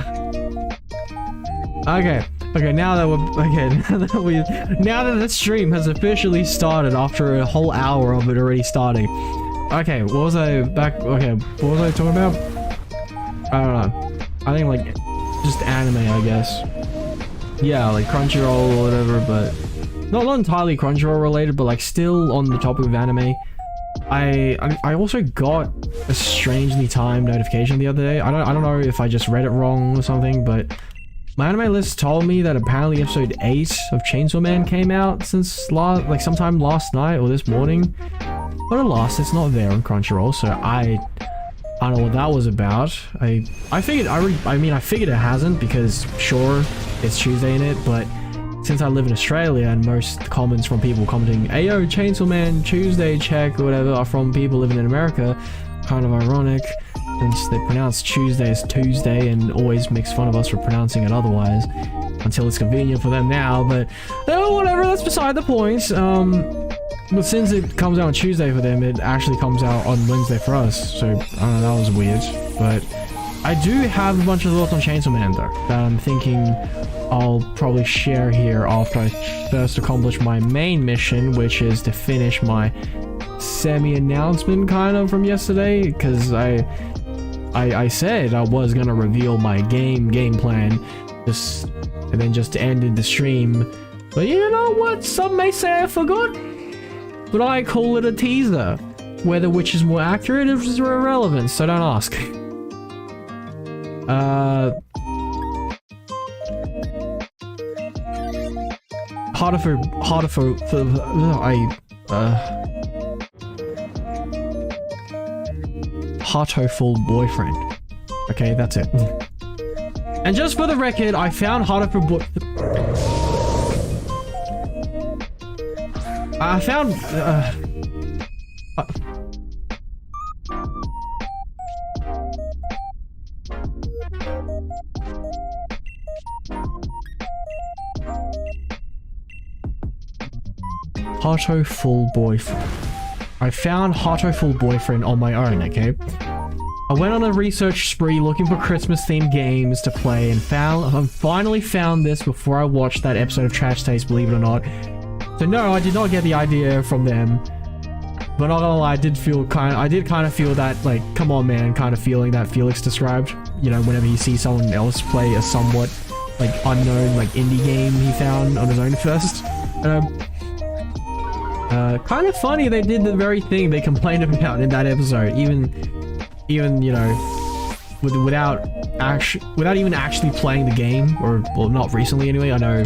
Okay. Okay, now that the stream has officially started after a whole hour of it already starting. Okay, what was I talking about? I don't know. I think like just anime, I guess. Yeah, like Crunchyroll or whatever, but not entirely Crunchyroll related, but like still on the topic of anime. I also got a strangely timed notification the other day. I don't know if I just read it wrong or something, but my anime list told me that apparently episode 8 of Chainsaw Man came out since sometime last night or this morning. But alas, it's not there on Crunchyroll, so I don't know what that was about. I figured it hasn't, because sure, it's Tuesday in it, but since I live in Australia and most comments from people commenting, "Ayo, Chainsaw Man Tuesday check" or whatever are from people living in America, kind of ironic, since they pronounce Tuesday as Tuesday and always makes fun of us for pronouncing it otherwise, until it's convenient for them now, but whatever, that's beside the point. But since it comes out on Tuesday for them, it actually comes out on Wednesday for us, so I don't know, that was weird. But I do have a bunch of thoughts on Chainsaw Man though, that I'm thinking I'll probably share here after I first accomplish my main mission, which is to finish my semi-announcement kind of from yesterday, because I said I was gonna reveal my game plan and then just ended the stream, but you know what, some may say I forgot, but I call it a teaser. Whether which is more accurate is irrelevant, so don't ask. Heartful boyfriend. Okay, that's it. And just for the record, I found Heartful boyfriend. I found Heartful boyfriend on my own, okay? I went on a research spree looking for Christmas-themed games to play and finally found this before I watched that episode of Trash Taste, believe it or not. So no, I did not get the idea from them. But not gonna lie, I did kind of feel that, like, come on man, kind of feeling that Felix described. You know, whenever you see someone else play a somewhat, like, unknown, like, indie game he found on his own first. Kind of funny they did the very thing they complained about in that episode, even you know, without even actually playing the game, or well, not recently anyway. I know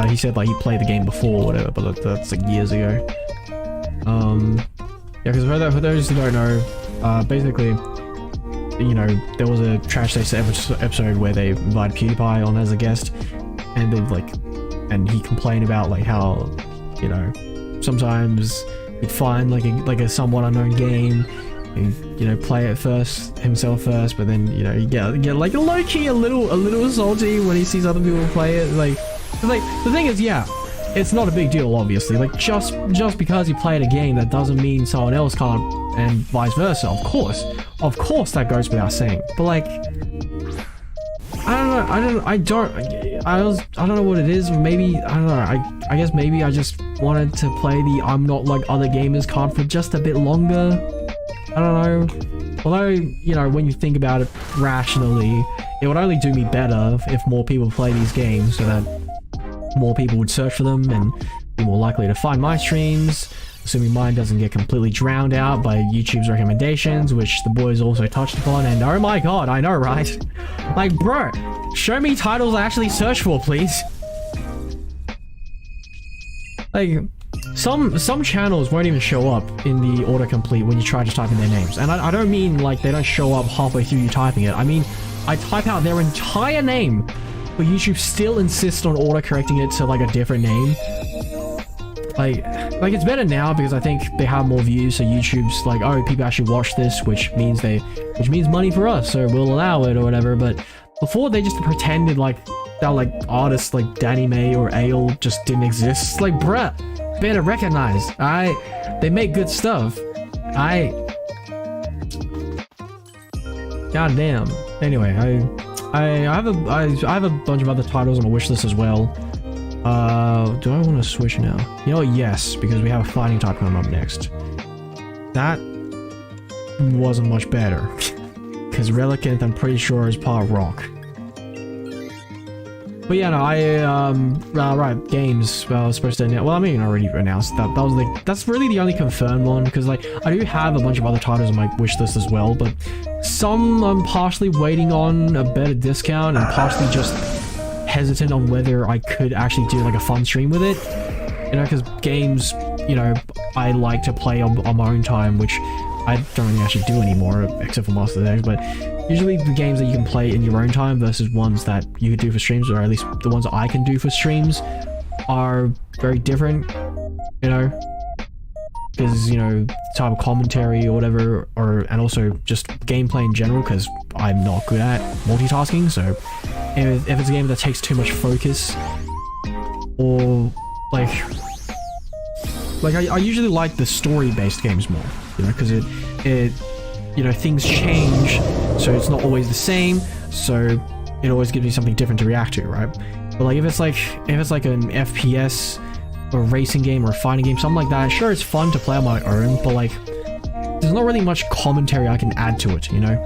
he said like he played the game before or whatever, but that's like years ago. Yeah, because for those who don't know, basically, you know, there was a Trash Taste episode where they invited PewDiePie on as a guest, and and he complained about like how, you know, sometimes he'd find like a somewhat unknown game, and, you know, play it himself first, but then, you know, you get like low-key a little salty when he sees other people play it. Like the thing is, yeah, it's not a big deal, obviously. Like just because you played a game, that doesn't mean someone else can't, and vice versa. Of course that goes without saying. But like, I don't know what it is. Maybe, I don't know, I guess maybe I just wanted to play the I'm not like other gamers card for just a bit longer. I don't know. Although, you know, when you think about it rationally, it would only do me better if more people play these games, so that more people would search for them and be more likely to find my streams, assuming mine doesn't get completely drowned out by YouTube's recommendations, which the boys also touched upon. And oh my god, I know, right? Like, bro, show me titles I actually search for, please. Like, some channels won't even show up in the autocomplete when you try to type in their names. And I don't mean like they don't show up halfway through you typing it. I mean, I type out their entire name, but YouTube still insists on autocorrecting it to like a different name. Like it's better now because I think they have more views, so YouTube's like, oh, people actually watch this, which means money for us, so we'll allow it or whatever. But before, they just pretended like that like artists like Danny May or Ale just didn't exist. It's like, bruh, better recognize. They make good stuff. God damn. Anyway, I have a bunch of other titles on my wish list as well. Do I want to switch now? You know what? Yes, because we have a fighting type coming up next. That wasn't much better. Because Relicanth, I'm pretty sure, is part rock. But yeah, no, right, games, I was supposed to announce, well, I mean, already announced that. That was like, that's really the only confirmed one, because like, I do have a bunch of other titles on my wish list as well, but some I'm partially waiting on a better discount, and partially just hesitant on whether I could actually do like a fun stream with it. You know, because games, you know, I like to play on my own time, which I don't really actually do anymore, except for Master of the Eggs, but usually the games that you can play in your own time versus ones that you could do for streams, or at least the ones that I can do for streams, are very different, you know? Because, you know, type of commentary or whatever, and also just gameplay in general, because I'm not good at multitasking, so if it's a game that takes too much focus, or like I usually like the story-based games more, you know, because it you know, things change, so it's not always the same, so it always gives me something different to react to, right? But like if it's like an FPS or a racing game or a fighting game, something like that, sure, it's fun to play on my own, but like there's not really much commentary I can add to it, you know?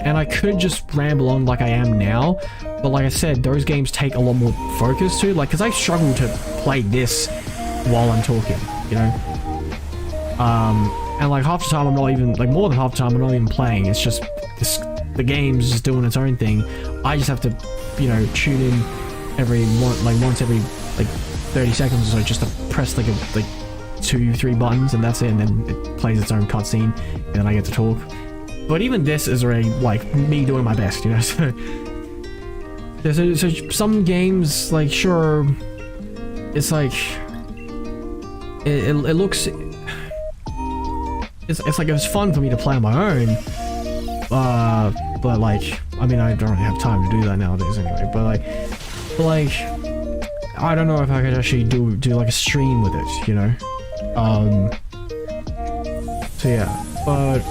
And I could just ramble on like I am now, but like I said, those games take a lot more focus to, like, because I struggle to play this while I'm talking, you know? And like half the time I'm not even, like more than half the time I'm not even playing, it's just, the game's just doing its own thing. I just have to, you know, tune in once every like 30 seconds or so, just to press like 2-3 buttons, and that's it, and then it plays its own cutscene, and then I get to talk. But even this is already like me doing my best, you know. So some games, like, sure, it's like it looks, it's like, it was fun for me to play on my own, but like, I mean, I don't really have time to do that nowadays anyway, but like I don't know if I could actually do like a stream with it, you know. So yeah, but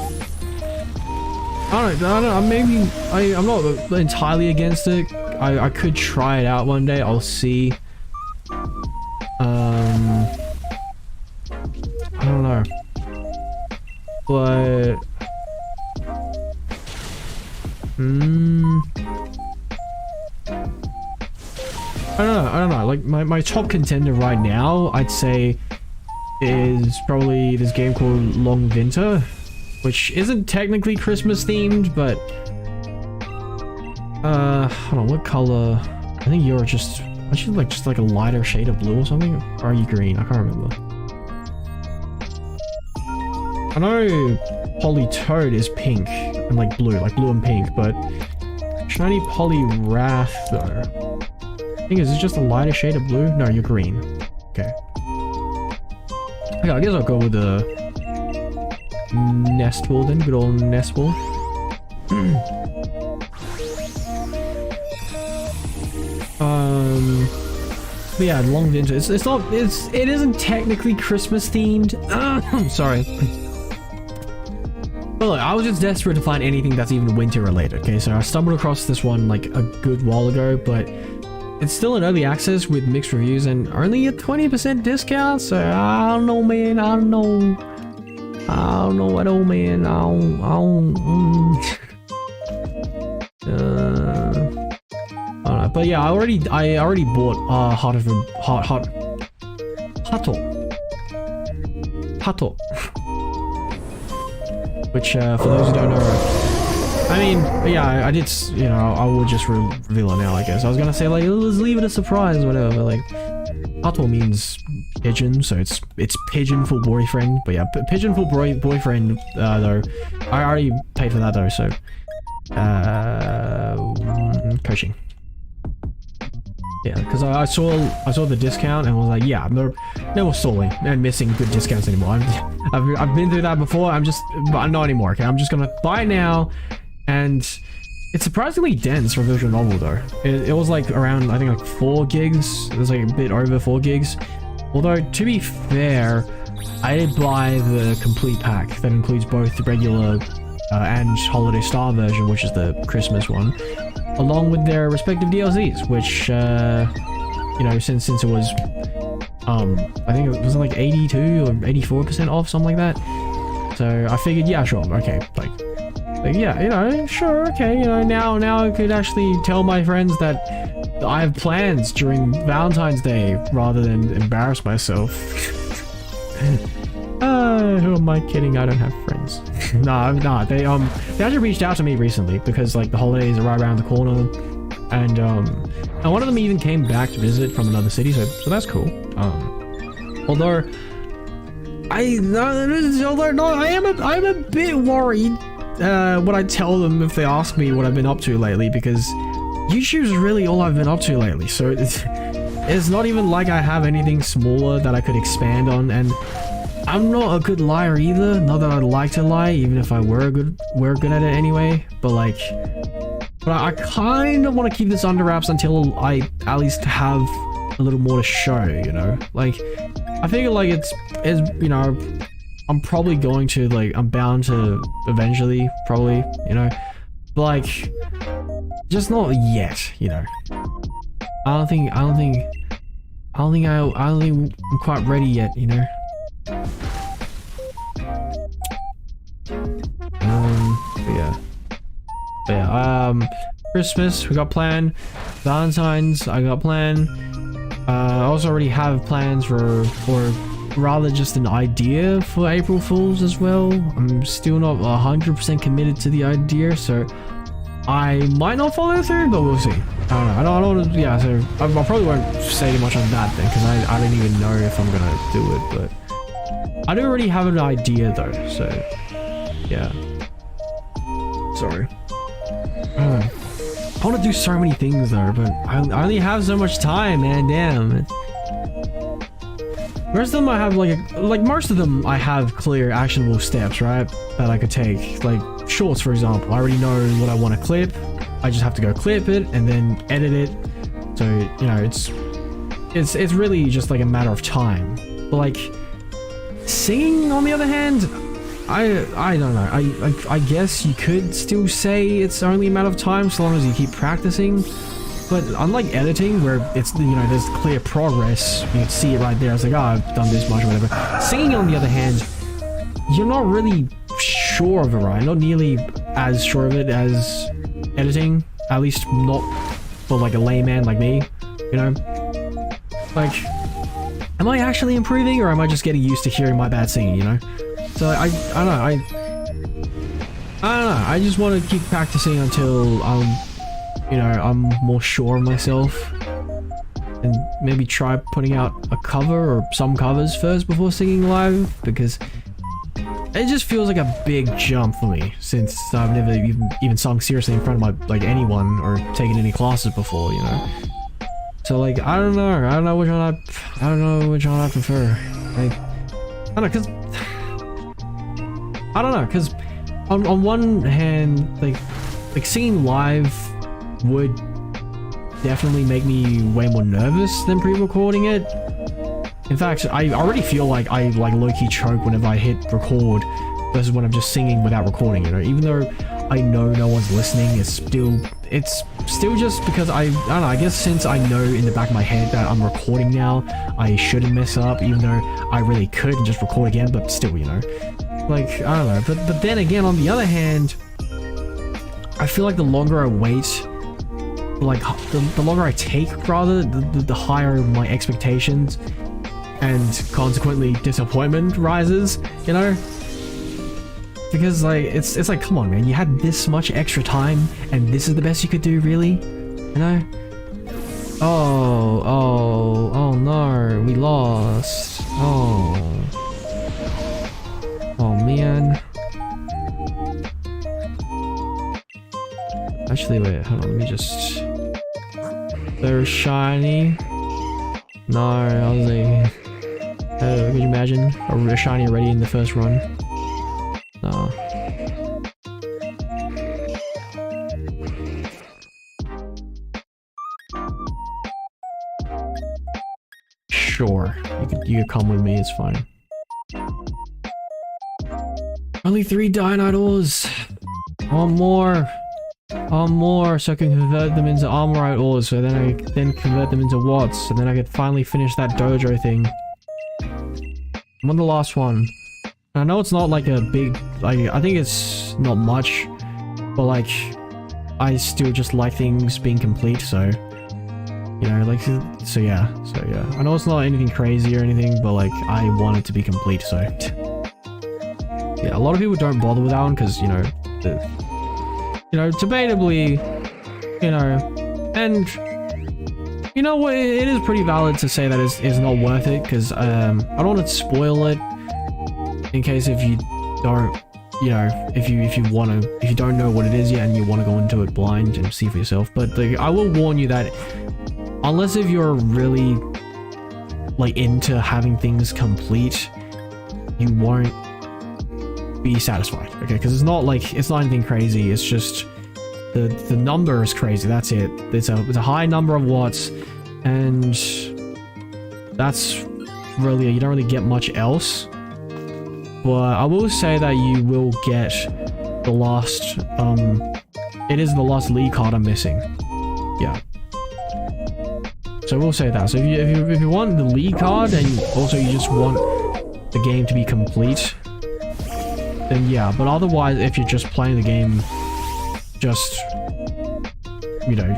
I don't know, maybe I'm not entirely against it. I could try it out one day, I'll see. I don't know, but I don't know, like my top contender right now, I'd say, is probably this game called Long Winter, which isn't technically Christmas themed, but hold on, what color? I think you're just, aren't you like just like a lighter shade of blue or something? Or are you green? I can't remember. I know Politoed is pink and like blue and pink, but Shiny Poliwrath though, I think, is it just a lighter shade of blue? No, you're green. Okay. Okay, I guess I'll go with the Nestball then, good old Nestball. But yeah, Long Winter. It isn't technically Christmas themed. I'm sorry. But look, I was just desperate to find anything that's even winter related. Okay, so I stumbled across this one like a good while ago, but it's still in early access with mixed reviews and only a 20% discount. So I don't know, man. I don't know at all, man. But yeah, I already bought Hato. Which for those who don't know, I mean, yeah, I did, you know, I will just reveal it now, I guess. I was gonna say like, let's leave it a surprise or whatever, but like, Hato means pigeon, so it's pigeon for boyfriend. But yeah, pigeon for boyfriend though, I already paid for that though, so coaching. Yeah, because I saw the discount and was like, yeah, no more stalling and missing good discounts anymore. I've been through that before. But not anymore. Okay, I'm just gonna buy it now, and It's surprisingly dense for a visual novel though. It was like around, I think like 4 gigs. It was like a bit over 4 gigs. Although, to be fair, I did buy the complete pack that includes both the regular and Holiday Star version, which is the Christmas one, along with their respective DLCs, which, you know, since it was, I think it was like 82 or 84% off, something like that. So I figured, yeah, sure, okay, like yeah, you know, sure, okay, you know, now I could actually tell my friends that I have plans during Valentine's Day rather than embarrass myself. Who am I kidding? I don't have friends. Nah, they actually reached out to me recently because like the holidays are right around the corner, and one of them even came back to visit from another city, so that's cool. Although I am a bit worried when I tell them if they ask me what I've been up to lately, because YouTube's really all I've been up to lately, so it's not even like I have anything smaller that I could expand on, and I'm not a good liar either. Not that I'd like to lie, even if I were good at it anyway. But like, I kind of want to keep this under wraps until I at least have a little more to show. You know, like I figure like it's you know, I'm probably going to like I'm bound to eventually, probably, you know, but like just not yet. You know, I don't think I'm quite ready yet. You know. Christmas we got planned, Valentine's I got planned. I also already have plans for, or rather just an idea for April Fools as well. I'm still not 100% committed to the idea, so I might not follow through, but we'll see. I don't know, yeah, so I probably won't say too much on that then, because I don't even know if I'm gonna do it, but I do already have an idea though, so yeah. Sorry. I want to do so many things though, but I only have so much time, man, damn. Most of them I have like most of them I have clear actionable steps, right, that I could take. Like shorts, for example, I already know what I want to clip. I just have to go clip it and then edit it. So, you know, it's really just like a matter of time. But like singing, on the other hand, I don't know. I guess you could still say it's only a matter of time so long as you keep practicing. But unlike editing, where it's, you know, there's clear progress, you can see it right there. It's like, oh, I've done this much or whatever. Singing, on the other hand, you're not really sure of it, right? Not nearly as sure of it as editing. At least not for like a layman like me, you know? Like, am I actually improving, or am I just getting used to hearing my bad singing, you know? So I don't know, I don't know, I just want to keep practicing until I'm more sure of myself, and maybe try putting out a cover or some covers first before singing live, because it just feels like a big jump for me, since I've never even sung seriously in front of anyone or taken any classes before, you know. So like, I don't know which one I prefer. Like, I don't know, cause on one hand, like singing live would definitely make me way more nervous than pre-recording it. In fact, I already feel like I low-key choke whenever I hit record versus when I'm just singing without recording, you know. Even though I know no one's listening, it's still just because I don't know, I guess since I know in the back of my head that I'm recording now, I shouldn't mess up, even though I really could and just record again, but still, you know. Like, I don't know, but then again, on the other hand, I feel like the longer I wait, like the longer I take, rather, the higher my expectations and consequently disappointment rises, you know? Because like it's like, come on man, you had this much extra time and this is the best you could do, really? You know? Oh no, we lost. Oh man. Actually, wait, hold on, let me just... They're shiny. No, I was like... could you imagine? A shiny already in the first run? No. You could come with me, it's fine. Only 3 Dionite ores! One more! One more, so I can convert them into Armorite ores, so then I then convert them into watts, so then I could finally finish that dojo thing. I'm on the last one. I know it's not like a big, like, I think it's not much, but like, I still just like things being complete, so, you know, like, so yeah. I know it's not anything crazy or anything, but like, I want it to be complete, so. Yeah, a lot of people don't bother with that one, because, you know, debatably, you know, and, you know what, it is pretty valid to say that it's not worth it, because, I don't want to spoil it, in case if you don't, you know, if you don't know what it is yet and you want to go into it blind and see for yourself. But like, I will warn you that unless if you're really like into having things complete, you won't be satisfied. Okay, because it's not anything crazy. It's just the number is crazy. That's it. It's a high number of watts, and that's really, you don't really get much else. But I will say that you will get the last, it is the last Lee card I'm missing. Yeah. So we'll say that. So if you want the Lee card and also you just want the game to be complete, then yeah. But otherwise, if you're just playing the game, just, you know,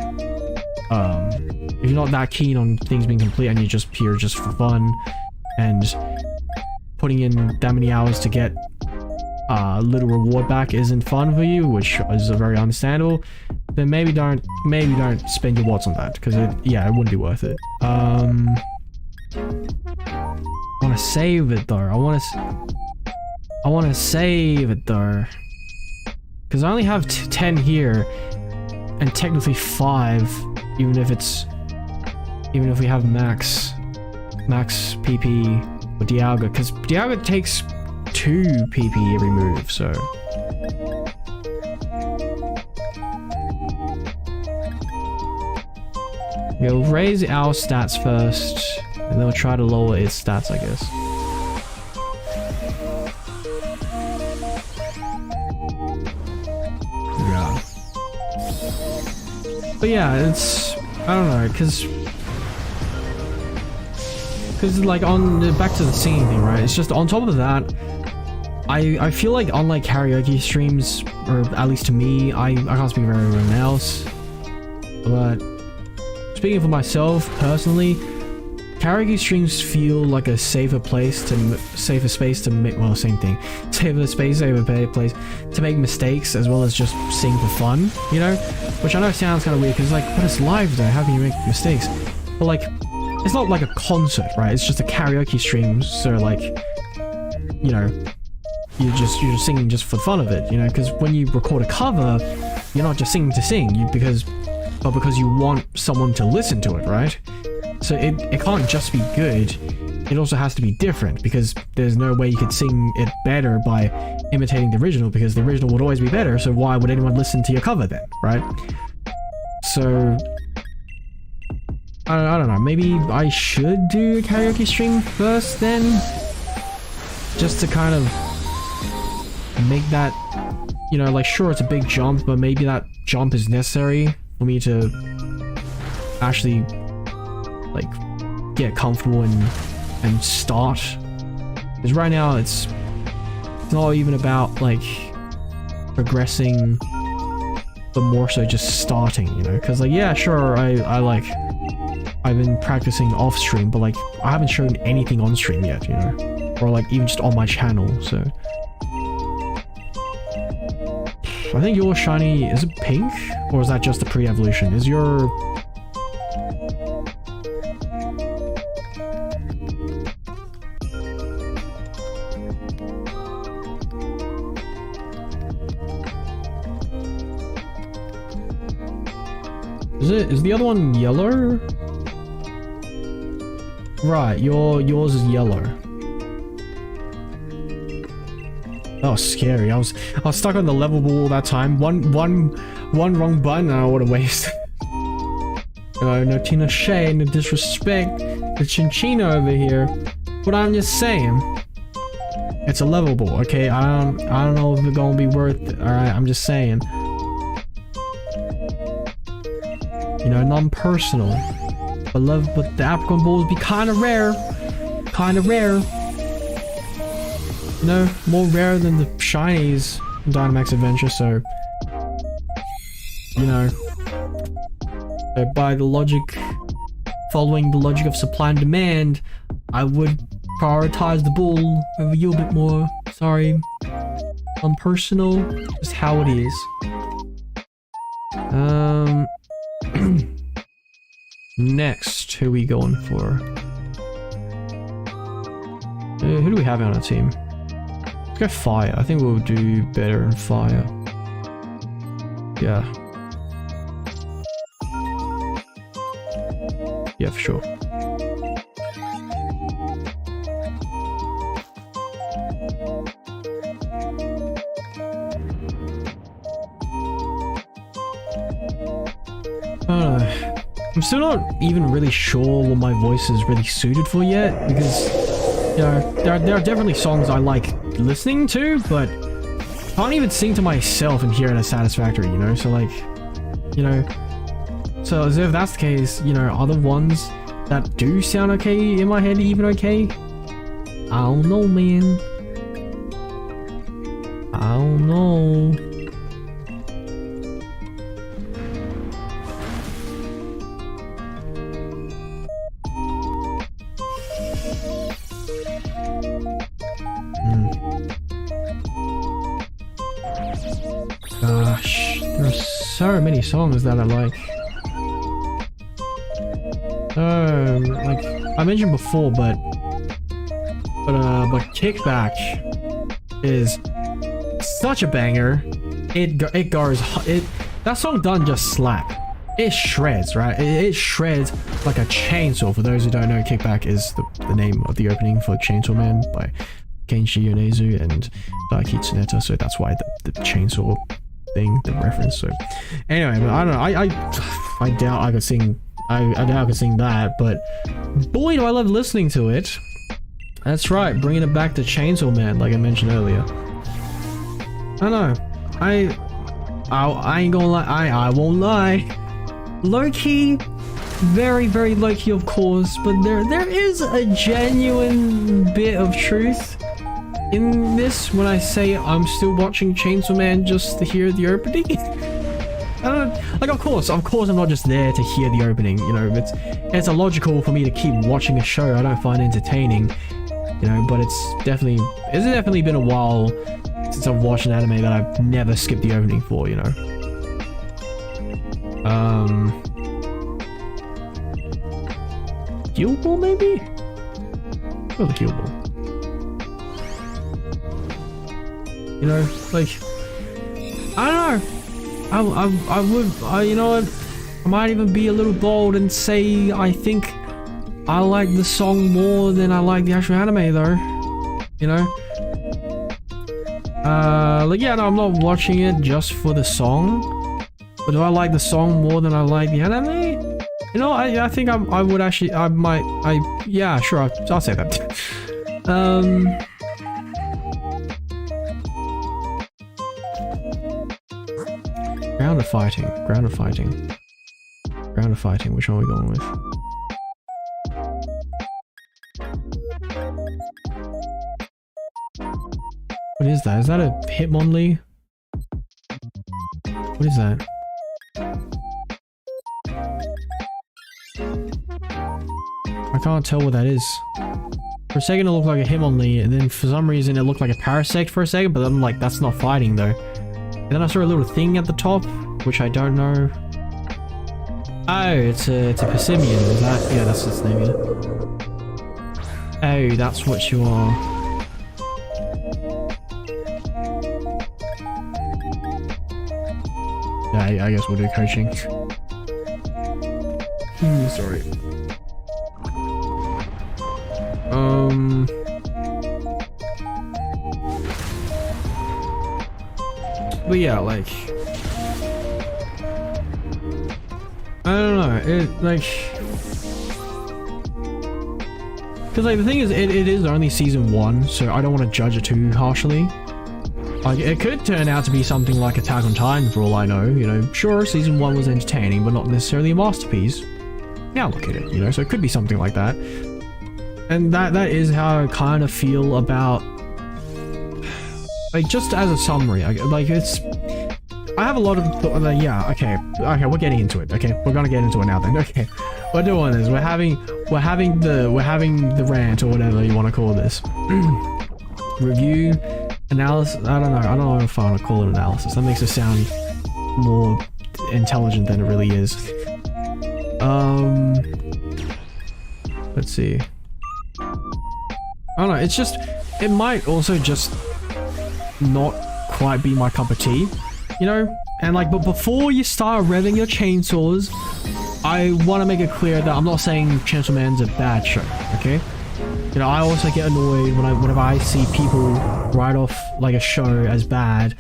if you're not that keen on things being complete and you're just here just for fun and putting in that many hours to get a little reward back isn't fun for you, which is very understandable, then maybe don't spend your watts on that, because it wouldn't be worth it. I want to save it though. I want to save it though, because I only have 10 here, and technically 5, even if we have max PP. With Dialga, because Dialga takes 2 PP every move, so. We'll raise our stats first, and then we'll try to lower its stats, I guess. Yeah. But yeah, it's, I don't know, because like back to the singing thing, right? It's just on top of that, I feel like unlike karaoke streams, or at least to me, I can't speak for everyone else, but speaking for myself personally, karaoke streams feel like a safer space to make, well, same thing, safer place to make mistakes as well as just sing for fun, you know? Which I know sounds kind of weird because like, but it's live though, how can you make mistakes? But like, it's not like a concert, right? It's just a karaoke stream, so like, you know, you're just singing just for the fun of it, you know? Because when you record a cover, you're not just singing to sing, because you want someone to listen to it, right? So it can't just be good, it also has to be different, because there's no way you could sing it better by imitating the original, because the original would always be better, so why would anyone listen to your cover then, right? So I don't know, maybe I should do a karaoke stream first then, just to kind of make that, you know, like, sure, it's a big jump, but maybe that jump is necessary for me to actually, like, get comfortable and start. Because right now it's not even about, like, progressing, but more so just starting, you know? Because, like, yeah, sure, I've been practicing off stream, but like, I haven't shown anything on stream yet, you know? Or like, even just on my channel, so. I think your shiny, is it pink? Or is that just the pre-evolution? Is your... Is the other one yellow? Right, yours is yellow. That was scary. I was stuck on the level ball all that time. One wrong button and I would have wasted. No Tina Shay, no disrespect. The Chinchino over here. But I'm just saying, it's a lovable, okay? I don't know if it's gonna be worth it, alright? I'm just saying. You know, non-personal. But the Apricot balls be kinda rare. Kinda rare. You know, more rare than the shinies in Dynamax Adventure, so... You know... So by the logic... Following the logic of supply and demand, I would prioritize the bull over you a bit more. Sorry. Unpersonal, just how it is. Next, who are we going for? Who do we have on our team? Let's go fire. I think we'll do better in fire. Yeah. Yeah, for sure. I'm still not even really sure what my voice is really suited for yet, because you know, there are definitely songs I like listening to, but I can't even sing to myself and hear it as satisfactory, you know? So like, you know, so as if that's the case, you know, other ones that do sound okay in my head even okay? I don't know, man. I don't know. Gosh, there are so many songs that I like. Like I mentioned before, but Kickback is such a banger. It goes, that song doesn't just slap. It shreds, right? It shreds like a chainsaw. For those who don't know, Kickback is the name of the opening for Chainsaw Man by Kenshi Yonezu and Daiki Tsuneta, so that's why the chainsaw thing, the reference. So anyway, but I don't know, I doubt I could sing, I doubt I could sing that, but boy do I love listening to it. That's right, bringing it back to Chainsaw Man, like I mentioned earlier. I don't know, I ain't gonna lie, I won't lie. Low-key, very, very low-key of course, but there is a genuine bit of truth in this when I say I'm still watching Chainsaw Man just to hear the opening. I don't know, like of course I'm not just there to hear the opening, you know, it's illogical for me to keep watching a show I don't find entertaining, you know, but it's definitely been a while since I've watched an anime that I've never skipped the opening for, you know. Heal Ball maybe? Oh, the Heal Ball. You know, like, I don't know. You know what? I might even be a little bold and say I think I like the song more than I like the actual anime, though. You know? Like, yeah, no, I'm not watching it just for the song. But do I like the song more than I like the anime? You know, I think I would actually, yeah, sure, I'll say that. Ground of fighting, which one are we going with? What is that? Is that a Hitmonlee? What is that? I can't tell what that is. For a second it looked like a Hitmonlee, and then for some reason it looked like a Parasect for a second, but I'm like, that's not fighting though. And then I saw a little thing at the top, which I don't know. Oh, it's a Persimmon, is that? Yeah, that's its name, yeah. Oh, that's what you are. Yeah, I guess we'll do coaching. Sorry. But yeah, like, I don't know, it, like, Because like the thing is, it is only season 1, so I don't want to judge it too harshly. Like it could turn out to be something like Attack on Titan for all I know, you know. Sure, season 1 was entertaining, but not necessarily a masterpiece. Now look at it, you know, so it could be something like that. And that is how I kind of feel about, like, just as a summary, like it's, I have a lot of, yeah, okay, we're getting into it, okay, we're gonna get into it now then, okay, we're doing this, we're having the rant, or whatever you want to call this. Review, analysis, I don't know if I want to call it analysis, that makes it sound more intelligent than it really is. Let's see. I don't know, it's just, it might also just not quite be my cup of tea, you know? And like, but before you start revving your chainsaws, I want to make it clear that I'm not saying Chainsaw Man's a bad show, okay? You know, I also get annoyed whenever I see people write off like a show as bad,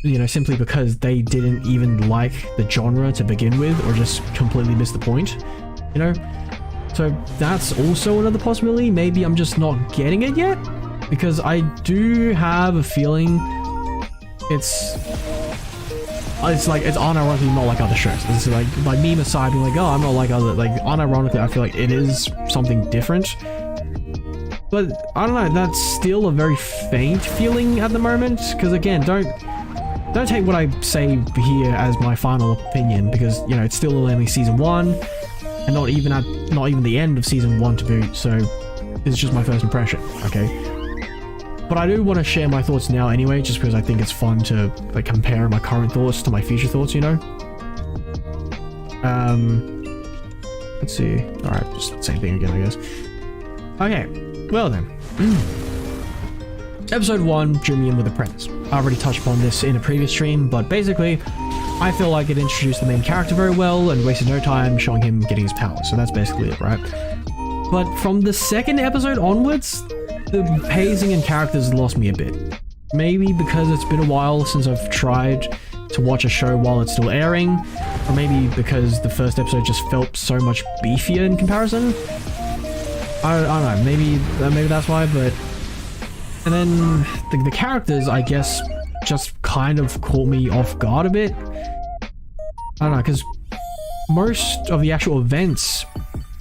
you know, simply because they didn't even like the genre to begin with, or just completely missed the point, you know? So that's also another possibility. Maybe I'm just not getting it yet, because I do have a feeling it's like, it's unironically not like other shows. It's like meme aside, being like, oh, I'm not like other, like unironically I feel like it is something different. But I don't know, that's still a very faint feeling at the moment, because again, don't take what I say here as my final opinion, because, you know, it's still only season 1, and not even the end of season 1 to boot, so it's just my first impression, okay? But I do want to share my thoughts now anyway, just because I think it's fun to like compare my current thoughts to my future thoughts, you know? Let's see. Alright, just the same thing again, I guess. Okay, well then. Episode 1 drew me in with a premise. I already touched upon this in a previous stream, but basically, I feel like it introduced the main character very well and wasted no time showing him getting his powers, so that's basically it, right? But from the second episode onwards, the pacing and characters lost me a bit. Maybe because it's been a while since I've tried to watch a show while it's still airing, or maybe because the first episode just felt so much beefier in comparison. I don't know, maybe that's why, but... And then the characters, I guess, just kind of caught me off guard a bit. I don't know, because most of the actual events,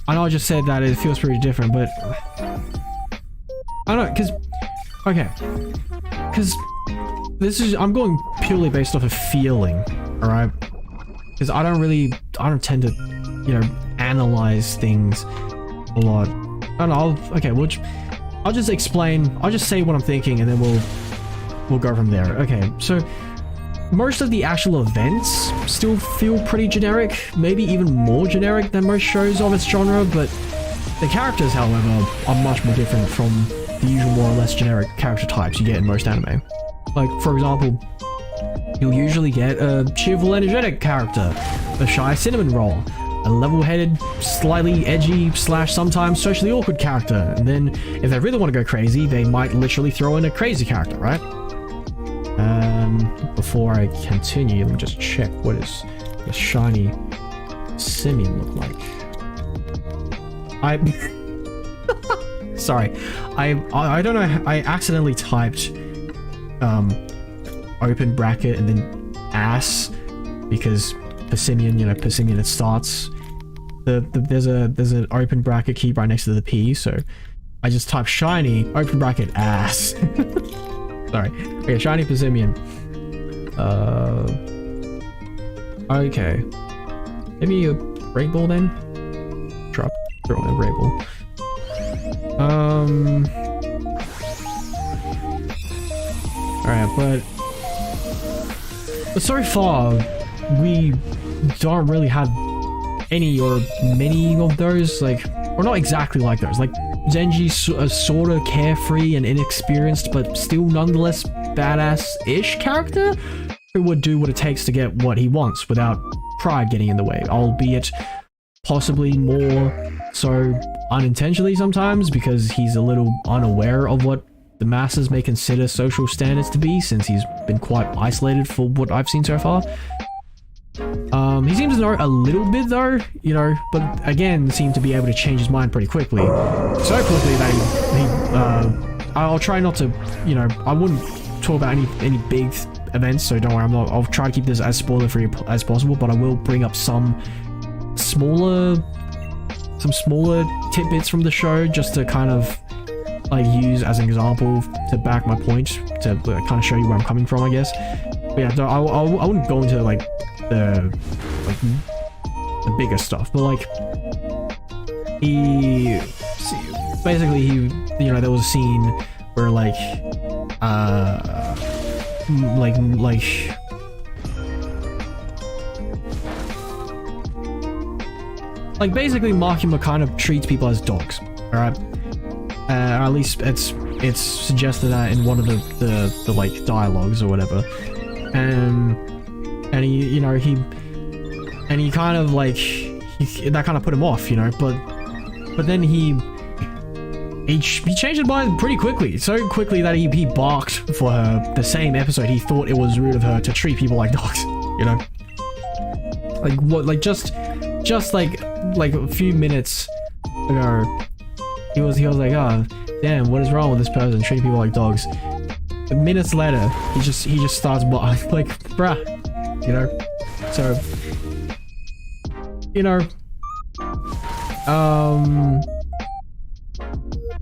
I know I just said that it feels pretty different, but I don't know, because, okay, because I'm going purely based off of feeling, alright? Because I don't tend to, you know, analyze things a lot. I don't know, I'll just explain, I'll just say what I'm thinking, and then we'll go from there. Okay, so most of the actual events still feel pretty generic, maybe even more generic than most shows of its genre, but the characters, however, are much more different from the usual more or less generic character types you get in most anime. Like, for example, you'll usually get a cheerful, energetic character, a shy cinnamon roll, a level-headed, slightly edgy / sometimes socially awkward character, and then if they really want to go crazy, they might literally throw in a crazy character, right? Before I continue, let me just check what does a shiny simian look like. Sorry, I don't know, I accidentally typed open bracket and then ass, because Persimmon, you know, Persimmon, it starts there's an open bracket key right next to the P, so I just typed shiny open bracket ass. Sorry. Okay, shiny Persimmon. Okay. Maybe a great ball then? Throw in a great ball. Alright, but so far we don't really have any or many of those, like, or not exactly like those. Like, Zenji's a sort of carefree and inexperienced, but still nonetheless badass-ish character who would do what it takes to get what he wants without pride getting in the way, albeit possibly more so unintentionally sometimes, because he's a little unaware of what the masses may consider social standards to be, since he's been quite isolated for what I've seen so far. He seems to know a little bit though, you know, but again, seemed to be able to change his mind pretty quickly. So quickly that I'll try not to, you know, I wouldn't talk about any big events, so don't worry, I'll try to keep this as spoiler-free as possible, but I will bring up some smaller tidbits from the show just to kind of like use as an example to back my point, to kind of show you where I'm coming from, I guess. But yeah, I wouldn't go into like the bigger stuff, but like basically you know, there was a scene where like basically Makima kind of treats people as dogs, alright? At least it's suggested that in one of the like dialogues or whatever. And he, you know, he kind of like that kind of put him off, you know, but then he changed his mind pretty quickly, so quickly that he barked for her the same episode. He thought it was rude of her to treat people like dogs, you know, like what, like just like a few minutes ago he was like, oh damn, what is wrong with this person treating people like dogs? Minutes later he just starts barking, like bruh, you know. So you know,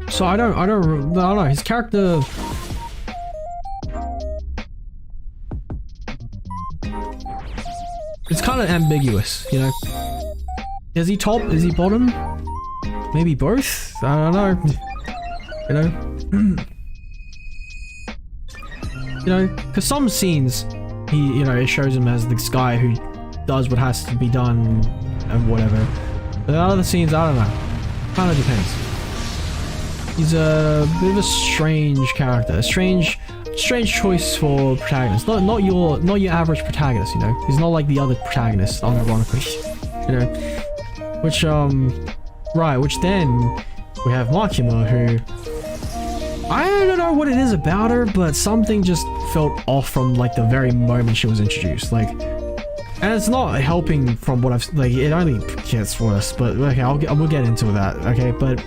so I don't know, his character, it's kind of ambiguous, you know. Is he top? Is he bottom? Maybe both? I don't know. You know? You know, because some scenes, you know, it shows him as this guy who does what has to be done and whatever. But in other scenes, I don't know. Kind of depends. He's a bit of a strange character. A strange choice for protagonist. Not your average protagonist, you know. He's not like the other protagonists, unironically. You know. Which which then we have Makima, who I don't know what it is about her, but something just felt off from like the very moment she was introduced. Like, and it's not helping from what I've like. It only gets worse. But okay, we'll get into that. Okay, but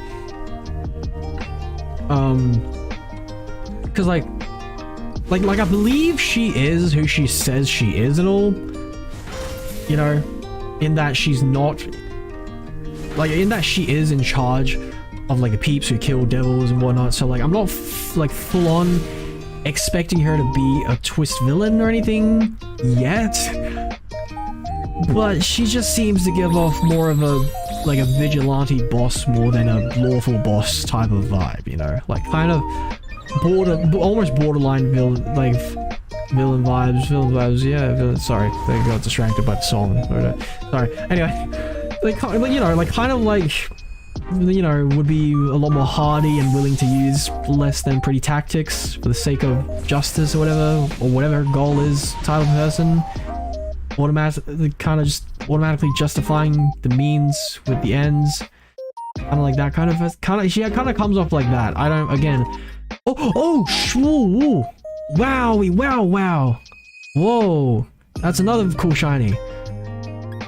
because like I believe she is who she says she is and all. You know, in that she's not. Like, in that she is in charge of, like, the peeps who kill devils and whatnot. So, like, I'm not, like, full-on expecting her to be a twist villain or anything yet. But she just seems to give off more of a, like, a vigilante boss more than a lawful boss type of vibe, you know? Like, kind of almost borderline villain, like, villain vibes, yeah, sorry. They got distracted by the song. Sorry. Anyway. Like, you know, like, kind of like, you know, would be a lot more hardy and willing to use less than pretty tactics for the sake of justice or whatever her goal is, type of person. Automatically justifying the means with the ends. Kind of like that she kind of comes off like that. I don't, again. Wow. Whoa. That's another cool shiny.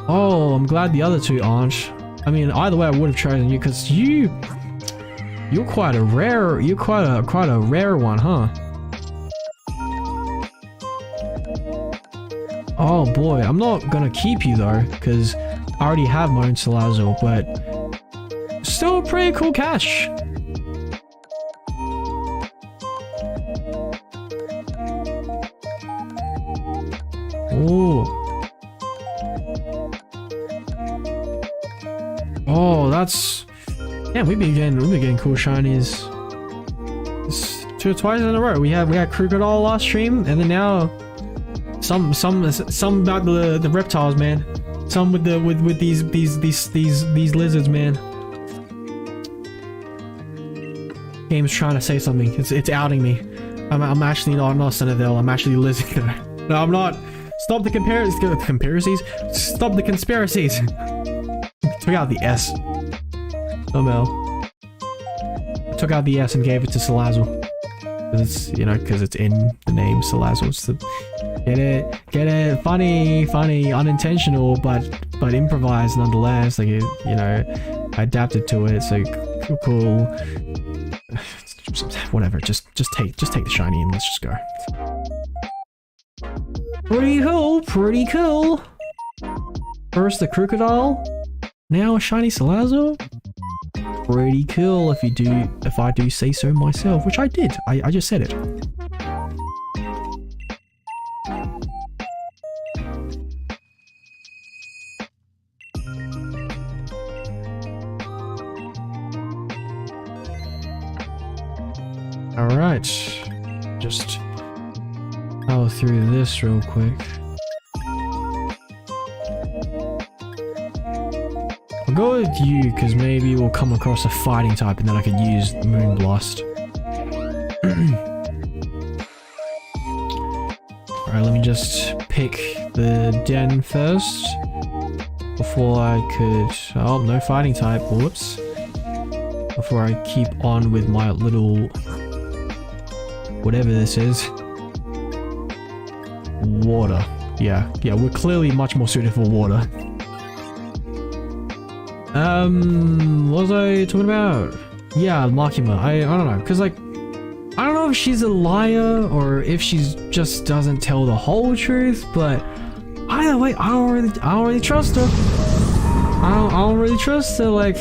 Oh, I'm glad the other two aren't. I mean, either way, I would have chosen you because you're quite a rare one, huh? Oh boy, I'm not gonna keep you though because I already have my own Salazzle, but still a pretty cool cache. Ooh. Oh, that's... Yeah, we've been getting cool shinies. Twice in a row. We had Crocodile last stream, and then now some about the reptiles, man. Some with these lizards, man. Game's trying to say something. It's outing me. I'm actually not Cyndaquil. I'm actually lizard. No, I'm not. Stop the conspiracies. Stop the conspiracies. Took out the S. Oh well. Took out the S and gave it to Salazzle. Because it's, you know, because it's in the name Salazzle. It's the Get it? Get it? Funny, funny, unintentional, but improvised nonetheless. Like it, you know, I adapted to it. So cool. Whatever. Just take the shiny and let's just go. Pretty cool. Pretty cool. First the crocodile, now a shiny Salazzle. Pretty cool if I do say so myself, which I did. I just said it. Alright, just power through this real quick. I'll go with you because maybe we'll come across a fighting type and then I could use Moonblast. Alright, let me just pick the den first before I could... Oh, no fighting type. Whoops. Before I keep on with my little... whatever this is. Water. Yeah, we're clearly much more suited for water. What was I talking about? Yeah, Makima. I don't know, because like, I don't know if she's a liar or if she just doesn't tell the whole truth, but either way, I don't really trust her. I don't really trust her. Like,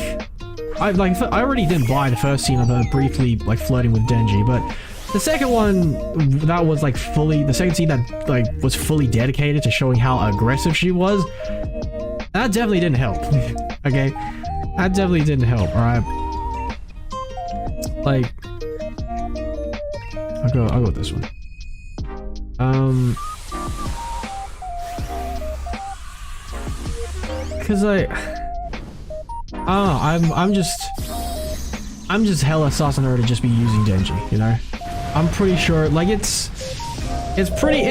I already didn't buy the first scene of her briefly like flirting with Denji, but the second one that was like the second scene that like was fully dedicated to showing how aggressive she was, that definitely didn't help. Okay, that definitely didn't help. All right, like I'll go with this one. Cause like, I'm just hella sus on her to just be using Denji, you know. I'm pretty sure, like it's pretty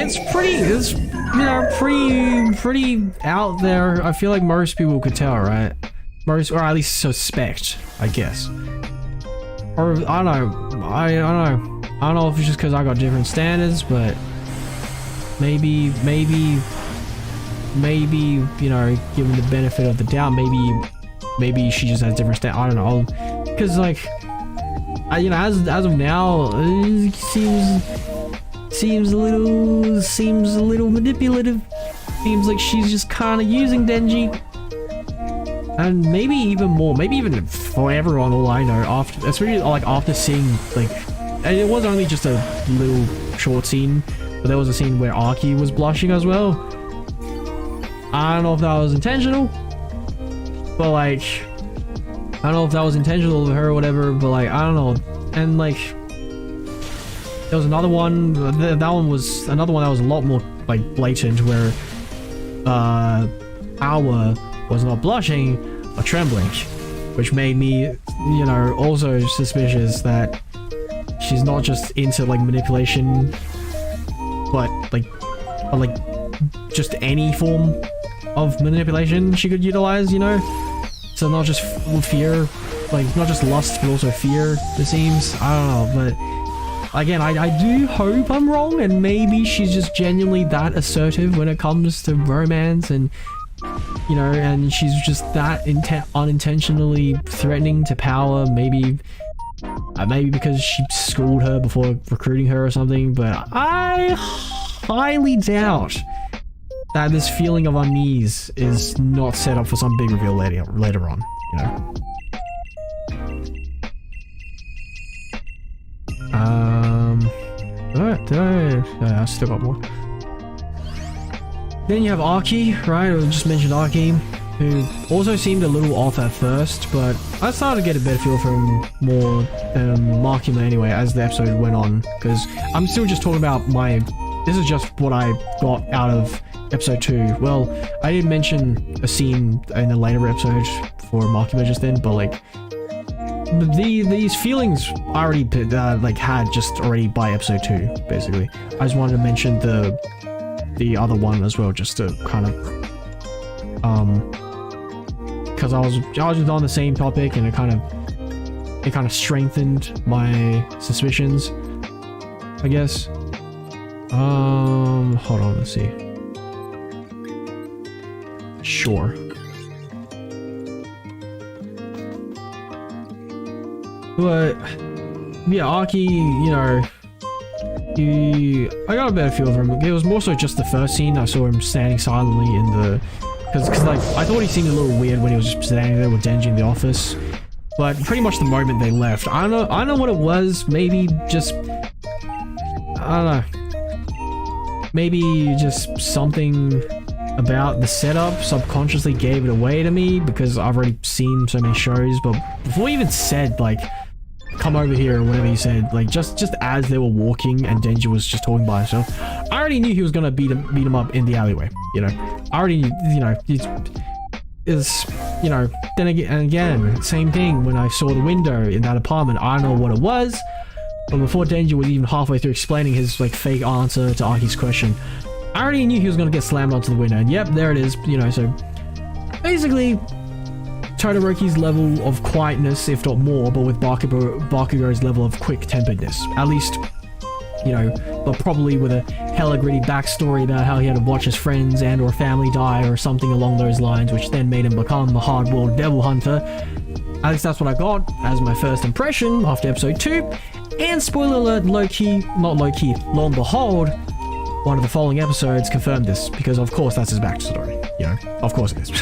out there. I feel like most people could tell, right? Or at least suspect, I guess. Or I don't know. I don't know if it's just because I got different standards, but maybe, you know, given the benefit of the doubt, maybe she just has different standards. I don't know, because like, you know, as of now, it seems a little manipulative. Seems like she's just kind of using Denji, and maybe even for everyone, all I know, after, especially like after seeing like, and it was only just a little short scene, but there was a scene where Aki was blushing as well. I don't know if that was intentional, but like, I don't know if that was intentional of her or whatever, but like, I don't know. And like, there was another one, that one was another one that was a lot more like blatant, where Awa was not blushing or trembling, which made me, you know, also suspicious that she's not just into like manipulation, but like just any form of manipulation she could utilize, you know? So not just fear, like not just lust, but also fear, it seems. I don't know, but again, I do hope I'm wrong, and maybe she's just genuinely that assertive when it comes to romance, and you know, and she's just that unintentionally threatening to power. Maybe because she schooled her before recruiting her or something, but I highly doubt that this feeling of unease is not set up for some big reveal later on, you know. I still got more. Then you have Aki, right? I just mentioned Aki, who also seemed a little off at first, but I started to get a better feel for him more Makima anyway as the episode went on, because I'm still just talking about this is just what I got out of episode 2. Well, I didn't mention a scene in a later episode for Makima just then, but like, these feelings I already like had just already by episode 2, basically. I just wanted to mention the other one as well, just to kind of because I was just on the same topic, and it kind of strengthened my suspicions, I guess. Hold on, let's see. Sure. But yeah, Aki, you know, I got a better feel of him. It was more so just the first scene. I saw him standing silently in the, because like I thought he seemed a little weird when he was just standing there with Denji in the office. But pretty much the moment they left, I don't know what it was. Maybe just, I don't know. Maybe just something about the setup subconsciously gave it away to me because I've already seen so many shows. But before he even said like, "Come over here" or whatever he said, like just as they were walking and Denji was just talking by himself, I already knew he was gonna beat him up in the alleyway. You know, I already, you know, you know. Then again, same thing when I saw the window in that apartment. I don't know what it was, but before Denji was even halfway through explaining his like fake answer to Aki's question, I already knew he was gonna get slammed onto the window. And yep, there it is. You know, so basically Todoroki's level of quietness, if not more, but with Bakugo's level of quick-temperedness. At least, you know, but probably with a hella gritty backstory about how he had to watch his friends and or family die or something along those lines, which then made him become a hard-boiled devil hunter. At least that's what I got as my first impression after episode 2. And spoiler alert, low-key, not low-key, lo and behold, one of the following episodes confirmed this, because of course that's his backstory, you know, of course it is.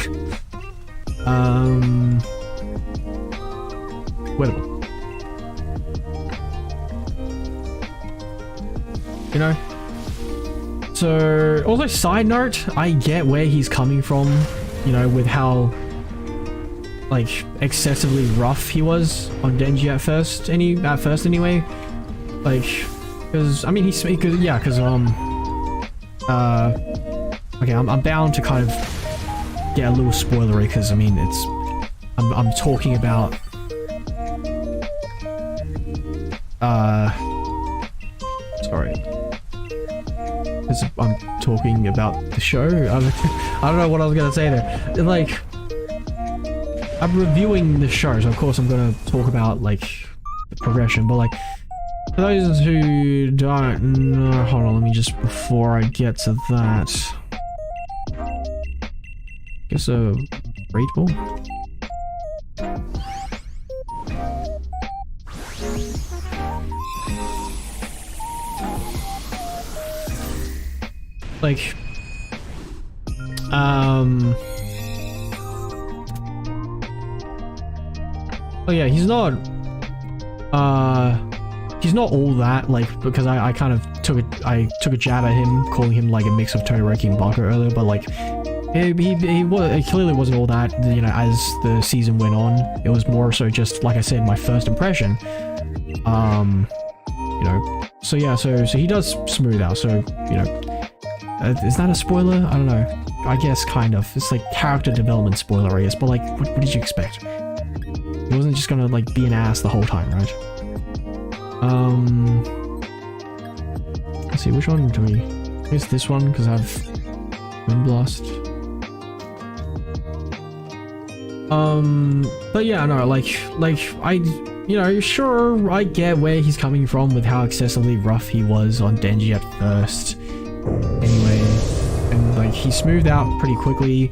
Winnable. You know? So, also side note, I get where he's coming from, you know, with how, like, excessively rough he was on Denji at first anyway. Like, because, I mean, okay, I'm bound to kind of get a little spoilery, because, I mean, I'm talking about, sorry. I'm talking about the show. I don't know what I was gonna say there. Like, I'm reviewing the show, so of course I'm gonna talk about like the progression. But like, for those who don't know, hold on, let me just before I get to that. Guess a great ball. Like, oh yeah, he's not all that, like, because I kind of took a jab at him, calling him like a mix of Todoroki and Baku earlier, but like, he clearly wasn't all that, you know, as the season went on. It was more so just, like I said, my first impression. You know, so yeah, so he does smooth out, so, you know, is that a spoiler? I don't know. I guess kind of. It's like character development spoiler, I guess. But like, what did you expect? He wasn't just gonna like be an ass the whole time, right? Let's see, which one do we? I guess this one, because I have Wind Blast. But yeah, no, like I, you know, sure, I get where he's coming from with how excessively rough he was on Denji at first. Anyway, and like he smoothed out pretty quickly.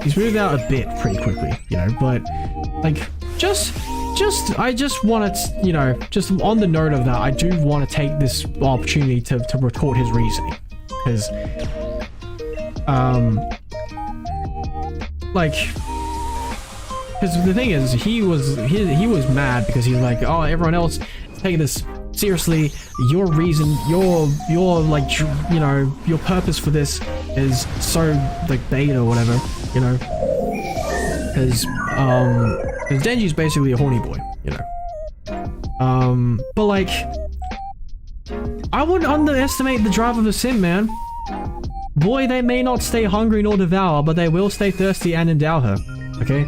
He smoothed out a bit pretty quickly, you know, but like I just want to, you know, just on the note of that, I do want to take this opportunity to retort his reasoning, because like, because the thing is, he was mad because he's like, oh, everyone else is taking this seriously. Your reason, your like, you know, your purpose for this is so like bait or whatever, you know, because Denji's basically a horny boy, you know. But like, I wouldn't underestimate the drive of a sim, man. Boy, they may not stay hungry nor devour, but they will stay thirsty and endow her. Okay.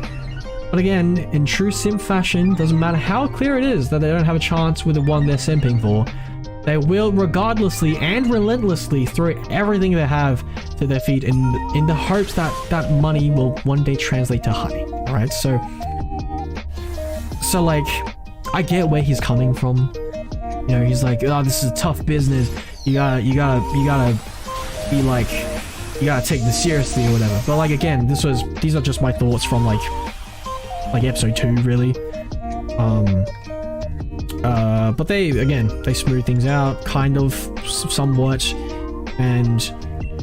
But again, in true simp fashion, doesn't matter how clear it is that they don't have a chance with the one they're simping for, they will regardlessly and relentlessly throw everything they have to their feet in the hopes that that money will one day translate to honey. Alright, so like, I get where he's coming from, You know, he's like, oh, this is a tough business. You gotta be like, you gotta take this seriously or whatever. But like, again, these are just my thoughts from like episode 2, really. But they smooth things out, kind of, somewhat, and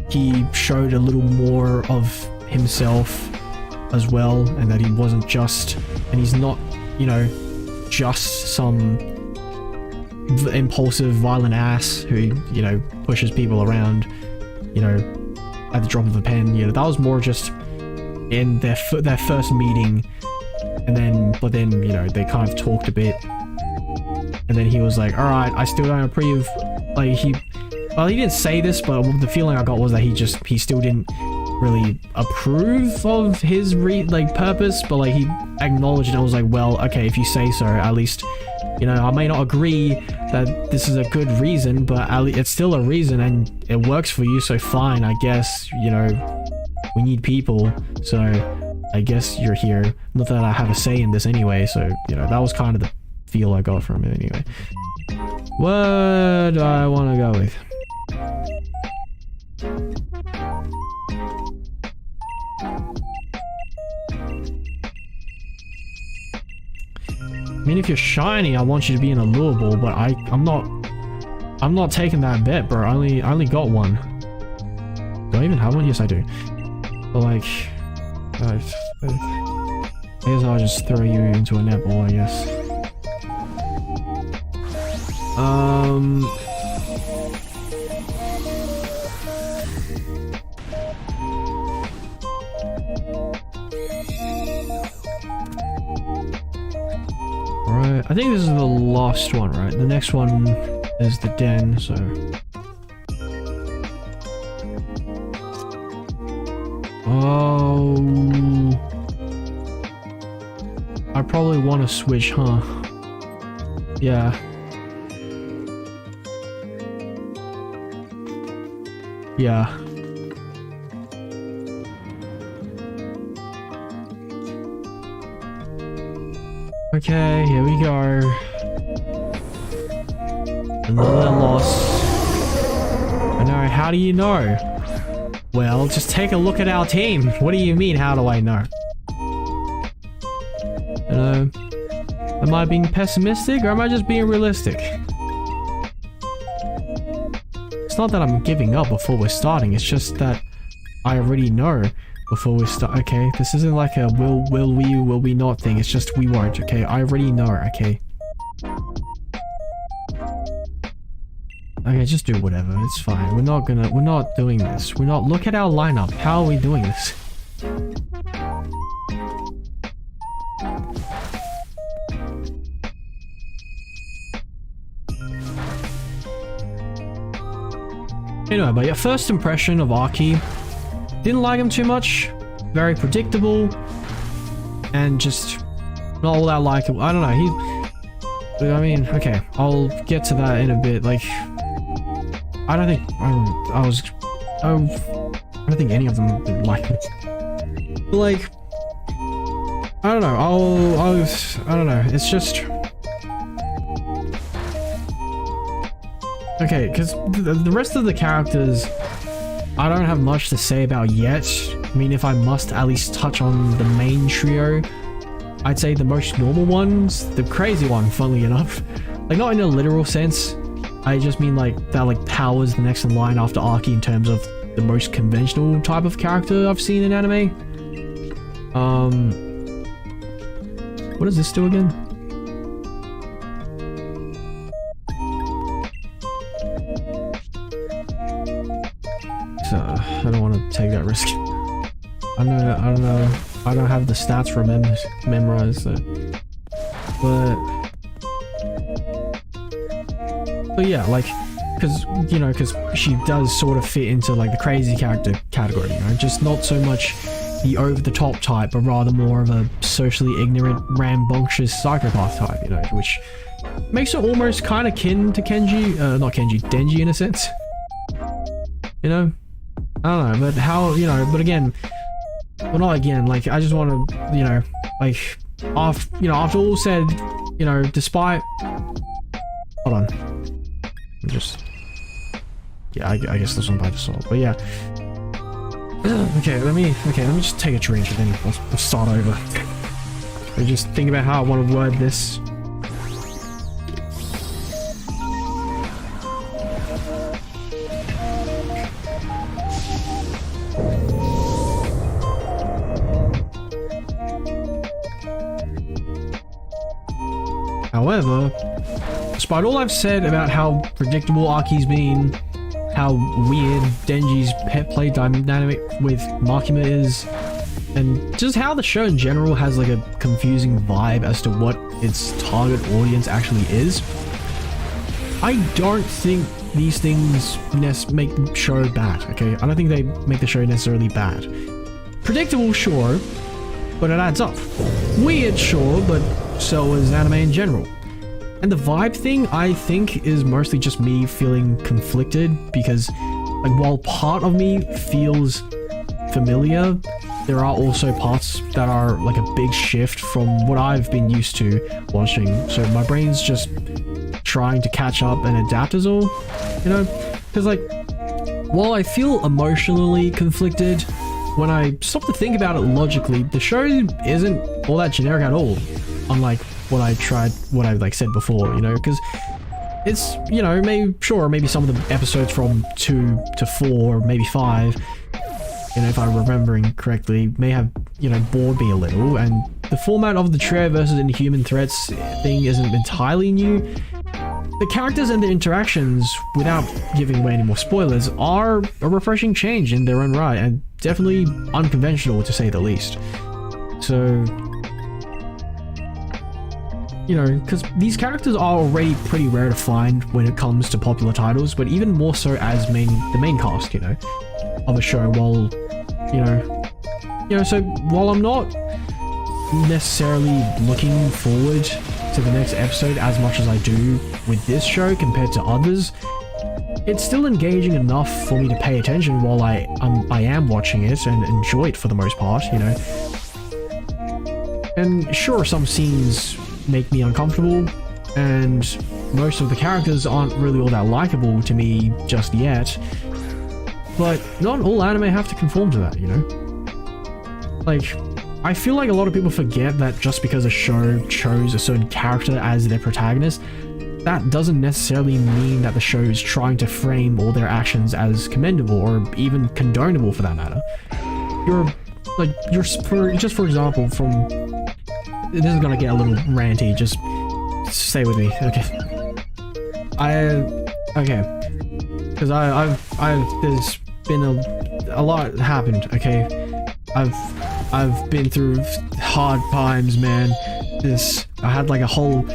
he showed a little more of himself as well, and that he wasn't just, and he's not, you know, just some impulsive, violent ass who, you know, pushes people around, you know, at the drop of a pen. You know, that was more just in their first meeting, but then, you know, they kind of talked a bit, and then he was like, all right, I still don't approve, like, he didn't say this, but the feeling I got was that he still didn't really approve of his purpose, but like he acknowledged it and was like, well, okay, if you say so, at least, you know, I may not agree that this is a good reason, but it's still a reason and it works for you, so fine, I guess, you know, we need people, so I guess you're here. Not that I have a say in this anyway, so, you know, that was kind of the feel I got from it anyway. What do I want to go with? I mean, if you're shiny, I want you to be in a lure ball, but I'm not taking that bet, bro. I only got one. Do I even have one? Yes, I do. But like, I guess I'll just throw you into a netball, I guess. Right, I think this is the last one, right? The next one is the den, so... Oh... I probably want to switch, huh? Yeah. Yeah. Okay, here we go. Another loss. I know, how do you know? Well, just take a look at our team. What do you mean, how do I know? You know, am I being pessimistic or am I just being realistic? It's not that I'm giving up before we're starting, it's just that I already know before we start. Okay, this isn't like a will we not thing, it's just we won't, okay? I already know, okay? Okay, just do whatever, it's fine. We're not doing this. Look at our lineup. How are we doing this? Anyway, but your first impression of Archie, didn't like him too much, very predictable, and just not all that likable. I don't know, I mean, okay, I'll get to that in a bit. Like, I don't think any of them like me. Like, I don't know, I don't know, it's just... Okay, because the rest of the characters, I don't have much to say about yet. I mean, if I must at least touch on the main trio, I'd say the most normal ones, the crazy one, funnily enough. Like, not in a literal sense, I just mean like, that like powers the next in line after Archie in terms of the most conventional type of character I've seen in anime. What does this do again? I don't want to take that risk. I don't know. I don't have the stats memorized, so. But yeah, like, because she does sort of fit into like the crazy character category, you know, just not so much the over-the-top type, but rather more of a socially ignorant, rambunctious psychopath type, you know, which makes her almost kind of kin to Denji in a sense, you know. I don't know, but how, you know, but again, well, not again, like, I just want to, you know, like, after all said, you know, despite, hold on. Just... Yeah, I guess this one by default, but yeah. Okay, let me just take a drink and then I'll start over. I just think about how I want to word this. However, despite all I've said about how predictable Aki's been, how weird Denji's pet play dynamic with Makima is, and just how the show in general has like a confusing vibe as to what its target audience actually is, I don't think these things make the show bad, okay? I don't think they make the show necessarily bad. Predictable, sure, but it adds up. Weird, sure, but so is anime in general. And the vibe thing, I think, is mostly just me feeling conflicted because, like, while part of me feels familiar, there are also parts that are like a big shift from what I've been used to watching. So my brain's just trying to catch up and adapt is all, you know? Because, like, while I feel emotionally conflicted, when I stop to think about it logically, the show isn't all that generic at all. Unlike what I like said before, you know, because it's, you know, maybe some of the episodes from 2 to 4, maybe 5, you know, if I'm remembering correctly, may have, you know, bored me a little, and the format of the trio versus inhuman threats thing isn't entirely new. The characters and the interactions, without giving away any more spoilers, are a refreshing change in their own right, and definitely unconventional to say the least. So, you know, because these characters are already pretty rare to find when it comes to popular titles, but even more so as the main cast, you know, of a show. While, so while I'm not necessarily looking forward to the next episode as much as I do with this show compared to others, it's still engaging enough for me to pay attention while I am watching it and enjoy it for the most part, you know. And sure, some scenes make me uncomfortable, and most of the characters aren't really all that likable to me just yet, but not all anime have to conform to that, you know? Like, I feel like a lot of people forget that just because a show chose a certain character as their protagonist, that doesn't necessarily mean that the show is trying to frame all their actions as commendable or even condonable for that matter. Just for example, this is gonna get a little ranty, just stay with me, okay? Because there's been a lot happened, okay? I've been through hard times, man. I had like a whole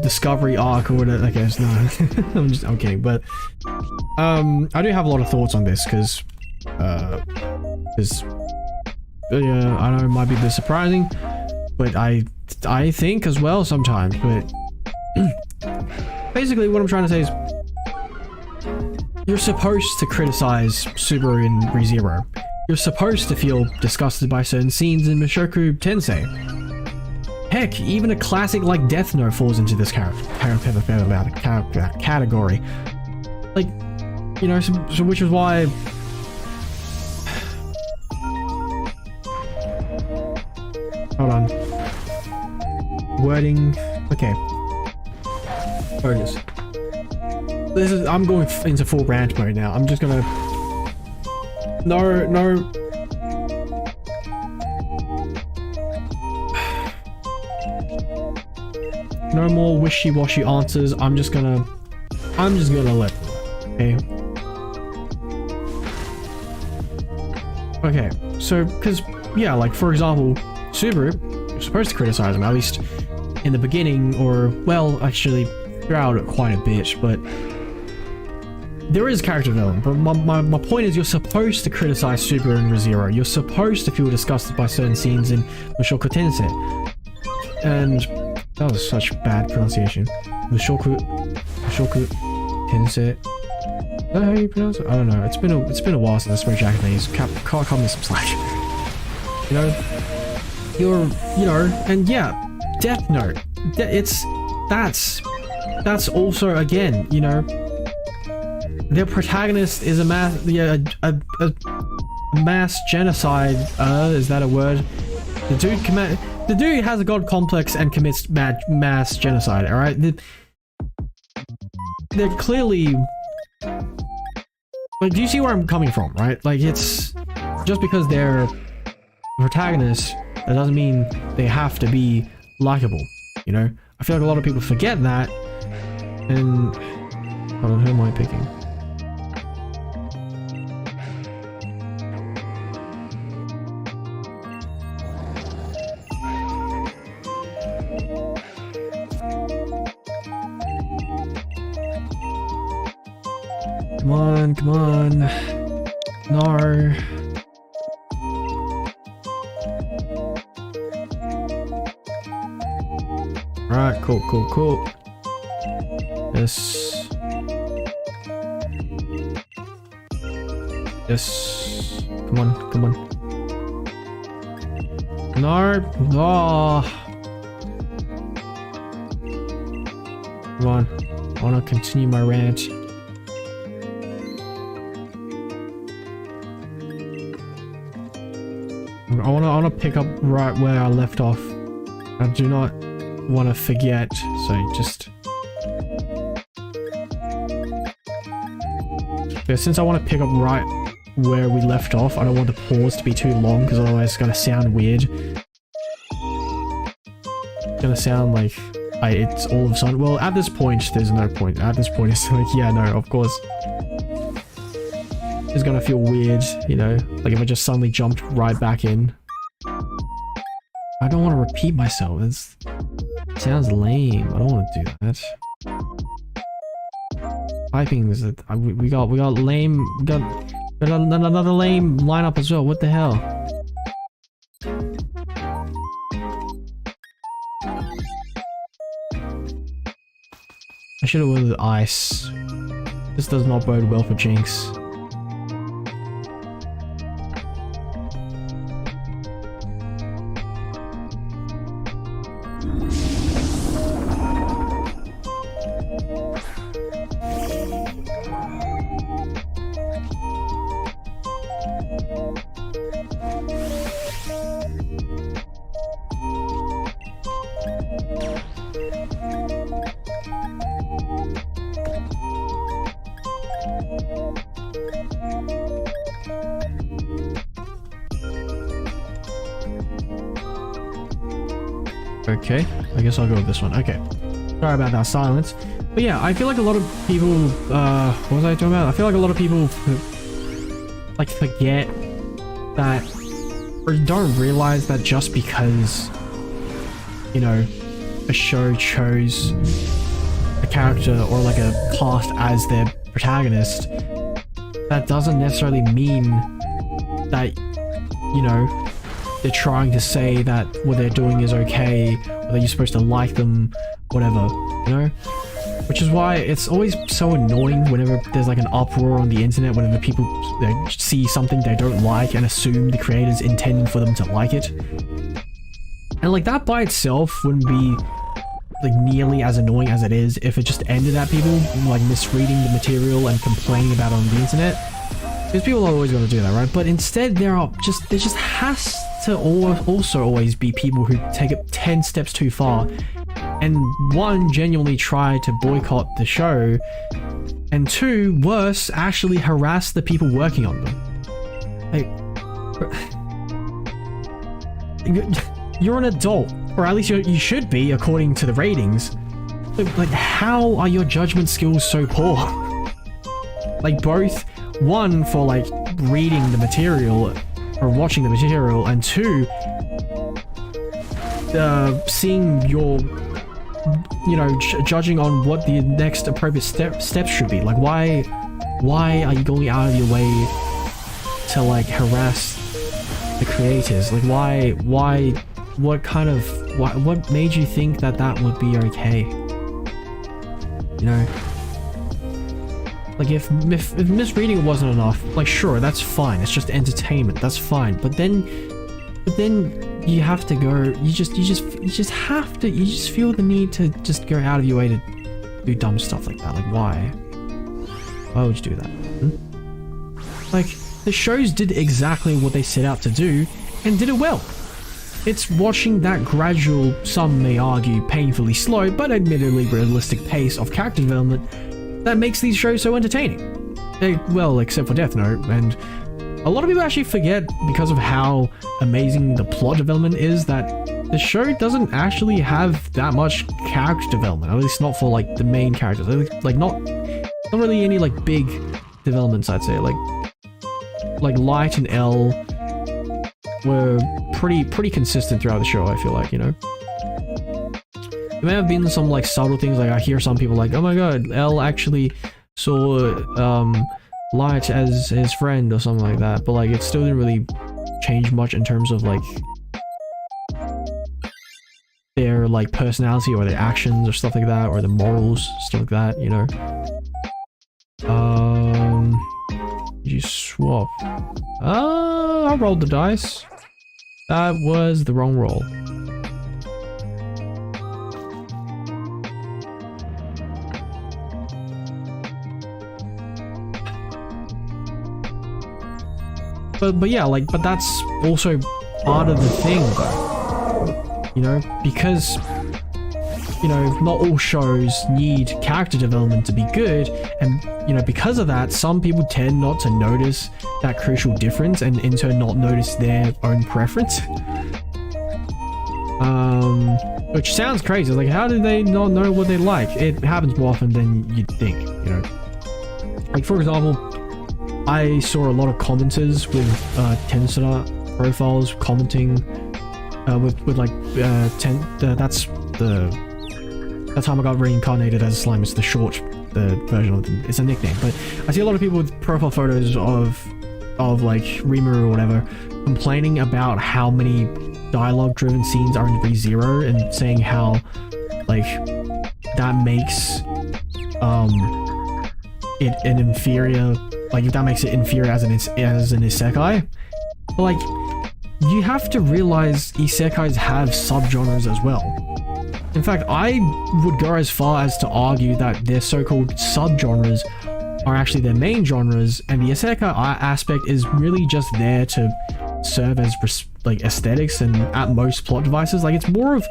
discovery arc or whatever. Okay, it's not. I'm kidding, but I do have a lot of thoughts on this because I know it might be a bit surprising, but I think as well sometimes. But basically, what I'm trying to say is, you're supposed to criticize Subaru in ReZero. You're supposed to feel disgusted by certain scenes in Mushoku Tensei. Heck, even a classic like Death Note falls into this category. Like, you know, so which is why... Hold on. Wording... Okay. Focus. I'm going into full rant mode now. I'm just gonna... No. No more wishy-washy answers. I'm just gonna let them, okay? Okay, so, because, yeah, like, for example, Subaru, you're supposed to criticize him, at least in the beginning, or, well, actually, throughout it quite a bit, but there is character development. But my point is, you're supposed to criticize Subaru in ReZero. You're supposed to feel disgusted by certain scenes in Mushoku Tensei. And that was such bad pronunciation. Mushoku Tensei. Is that how you pronounce it? I don't know. It's been a while since I spoke Japanese. Can't call me some slack. You know, and yeah, Death Note. That's also, again, you know, their protagonist is a mass genocide. Is that a word? The dude has a god complex and commits mass genocide. All right, they're clearly like. Do you see where I'm coming from? Right? Like, it's just because they're protagonists, that doesn't mean they have to be likable. You know, I feel like a lot of people forget that. And hold on, who am I picking? Come on, come on. No. Alright, cool, cool, cool. Yes. Yes. Come on, come on. No. Oh. Come on. I want to continue my rant. I want to pick up right where I left off. I do not want to forget, so just... Yeah, since I want to pick up right where we left off, I don't want the pause to be too long, because otherwise it's going to sound weird. It's going to sound like it's all of a sudden... Well, at this point, there's no point. At this point, it's like, yeah, no, of course. It's going to feel weird, you know? Like if I just suddenly jumped right back in. I don't want to repeat myself. It sounds lame. I don't want to do that. Typing is that we got lame. We got another lame lineup as well. What the hell? I should have went with ice. This does not bode well for Jinx. Okay, I guess I'll go with this one. Okay. Sorry about that silence. But yeah, I feel like a lot of people, what was I talking about? I feel like a lot of people, like, forget that, or don't realize that just because, you know, a show chose a character or like a cast as their protagonist, that doesn't necessarily mean that, you know, they're trying to say that what they're doing is okay, or that you're supposed to like them, whatever, you know? Which is why it's always so annoying whenever there's like an uproar on the internet, whenever people see something they don't like and assume the creators intended for them to like it. And like that by itself wouldn't be like nearly as annoying as it is if it just ended at people like misreading the material and complaining about it on the internet. Because people are always going to do that, right? But instead there just has to also always be people who take it 10 steps too far and one, genuinely try to boycott the show, and two, worse, actually harass the people working on them. Like, you're an adult, or at least you should be according to the ratings. Like, how are your judgment skills so poor? Like, both, one, for like reading the material or watching the material, and two, seeing your, you know, judging on what the next appropriate steps should be. Like, why are you going out of your way to like harass the creators? Like, what made you think that that would be okay? You know, like if misreading wasn't enough, like sure, that's fine, it's just entertainment, that's fine, but then you have to go, you just feel the need to just go out of your way to do dumb stuff like that. Like, why? Why would you do that? Like, the shows did exactly what they set out to do and did it well. It's watching that gradual, some may argue painfully slow, but admittedly realistic pace of character development that makes these shows so entertaining. Well, except for Death Note, and a lot of people actually forget, because of how amazing the plot development is, that the show doesn't actually have that much character development, at least not for like the main characters. Like not really any like big developments, I'd say. Like Light and L were pretty consistent throughout the show, I feel like, you know. There may have been some like subtle things, like I hear some people like, oh my god, L actually saw Light as his friend or something like that, but like it still didn't really change much in terms of like their like personality or their actions or stuff like that, or the morals, stuff like that, you know. You swap. I rolled the dice. That was the wrong roll. But yeah, like, but that's also part of the thing, though. You know, because, you know, not all shows need character development to be good, and, you know, because of that, some people tend not to notice that crucial difference, and in turn not notice their own preference. Which sounds crazy. Like, how do they not know what they like? It happens more often than you'd think, you know. Like, for example, I saw a lot of commenters with Tensora profiles commenting with like that's how I got reincarnated as a slime. It's the short version of it. It's a nickname, but I see a lot of people with profile photos of like Rimuru or whatever complaining about how many dialogue driven scenes are in ReZero, and saying how like that makes it an inferior, like if that makes it inferior as an isekai. But like, you have to realize isekais have subgenres as well. In fact, I would go as far as to argue that their so-called subgenres are actually their main genres, and the isekai aspect is really just there to serve as like aesthetics and at most plot devices. Like, it's more of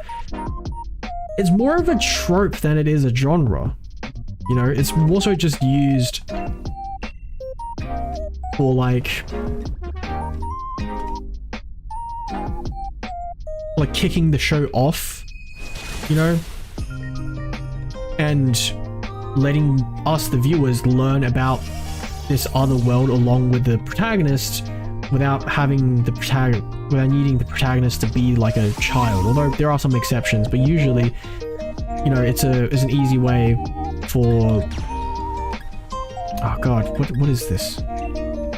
a trope than it is a genre. You know, it's also just used for like kicking the show off, you know, and letting us, the viewers, learn about this other world along with the protagonist without needing the protagonist to be like a child. Although there are some exceptions, but usually, you know, it's an easy way for, oh god, what is this?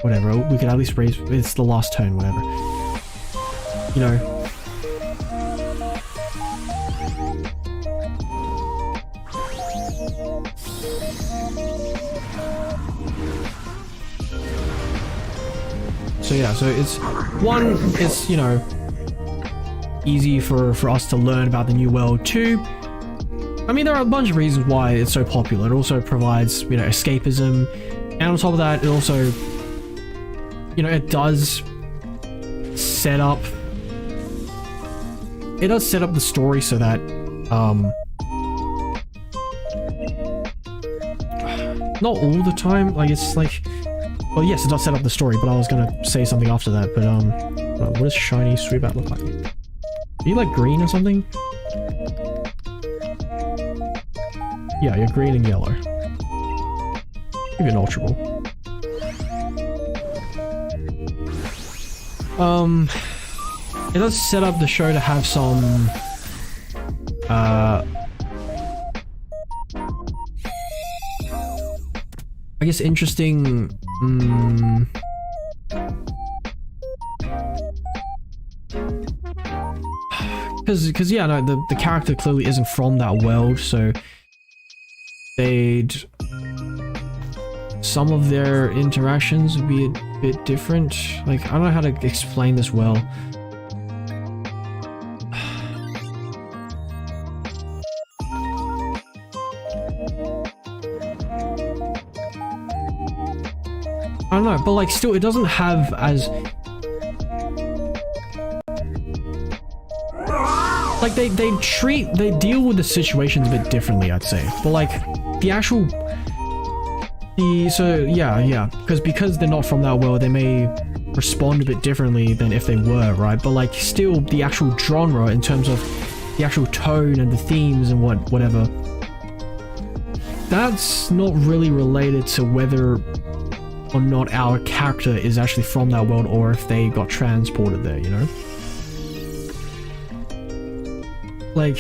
Whatever, we could at least raise, it's the last turn, whatever, you know. So yeah, so it's, you know, easy for us to learn about the new world. Two, I mean, there are a bunch of reasons why it's so popular. It also provides, you know, escapism, and on top of that, it also, you know, it does set up the story so that, not all the time, like, it's like, well, yes, it does set up the story, but I was gonna say something after that, but, what does shiny Sweetbat look like? Are you, like, green or something? Yeah, you're green and yellow. Maybe an Ultra Ball. It does set up the show to have some, I guess interesting, because yeah, no, the character clearly isn't from that world, so some of their interactions would be a bit different. Like, I don't know how to explain this well. I don't know, but like still it doesn't have as like they deal with the situations a bit differently, I'd say. But like the actual because they're not from that world, they may respond a bit differently than if they were, right? But like still the actual genre in terms of the actual tone and the themes and whatever, that's not really related to whether or not our character is actually from that world or if they got transported there, you know? Like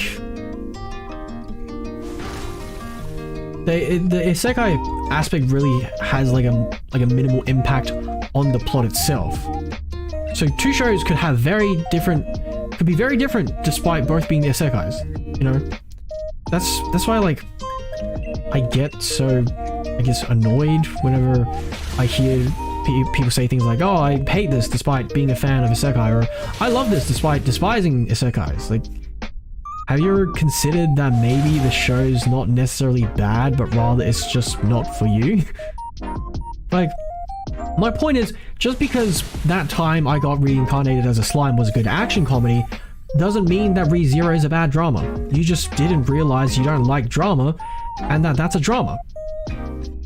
the isekai aspect really has like a minimal impact on the plot itself. So two shows could be very different despite both being isekais, you know? That's why like I get so, I guess, annoyed whenever I hear people say things like, oh, I hate this despite being a fan of isekai, or I love this despite despising isekais. Like, have you ever considered that maybe the show's not necessarily bad, but rather it's just not for you? Like, my point is, just because that time I got reincarnated as a slime was a good action comedy, doesn't mean that ReZero is a bad drama. You just didn't realize you don't like drama, and that's a drama.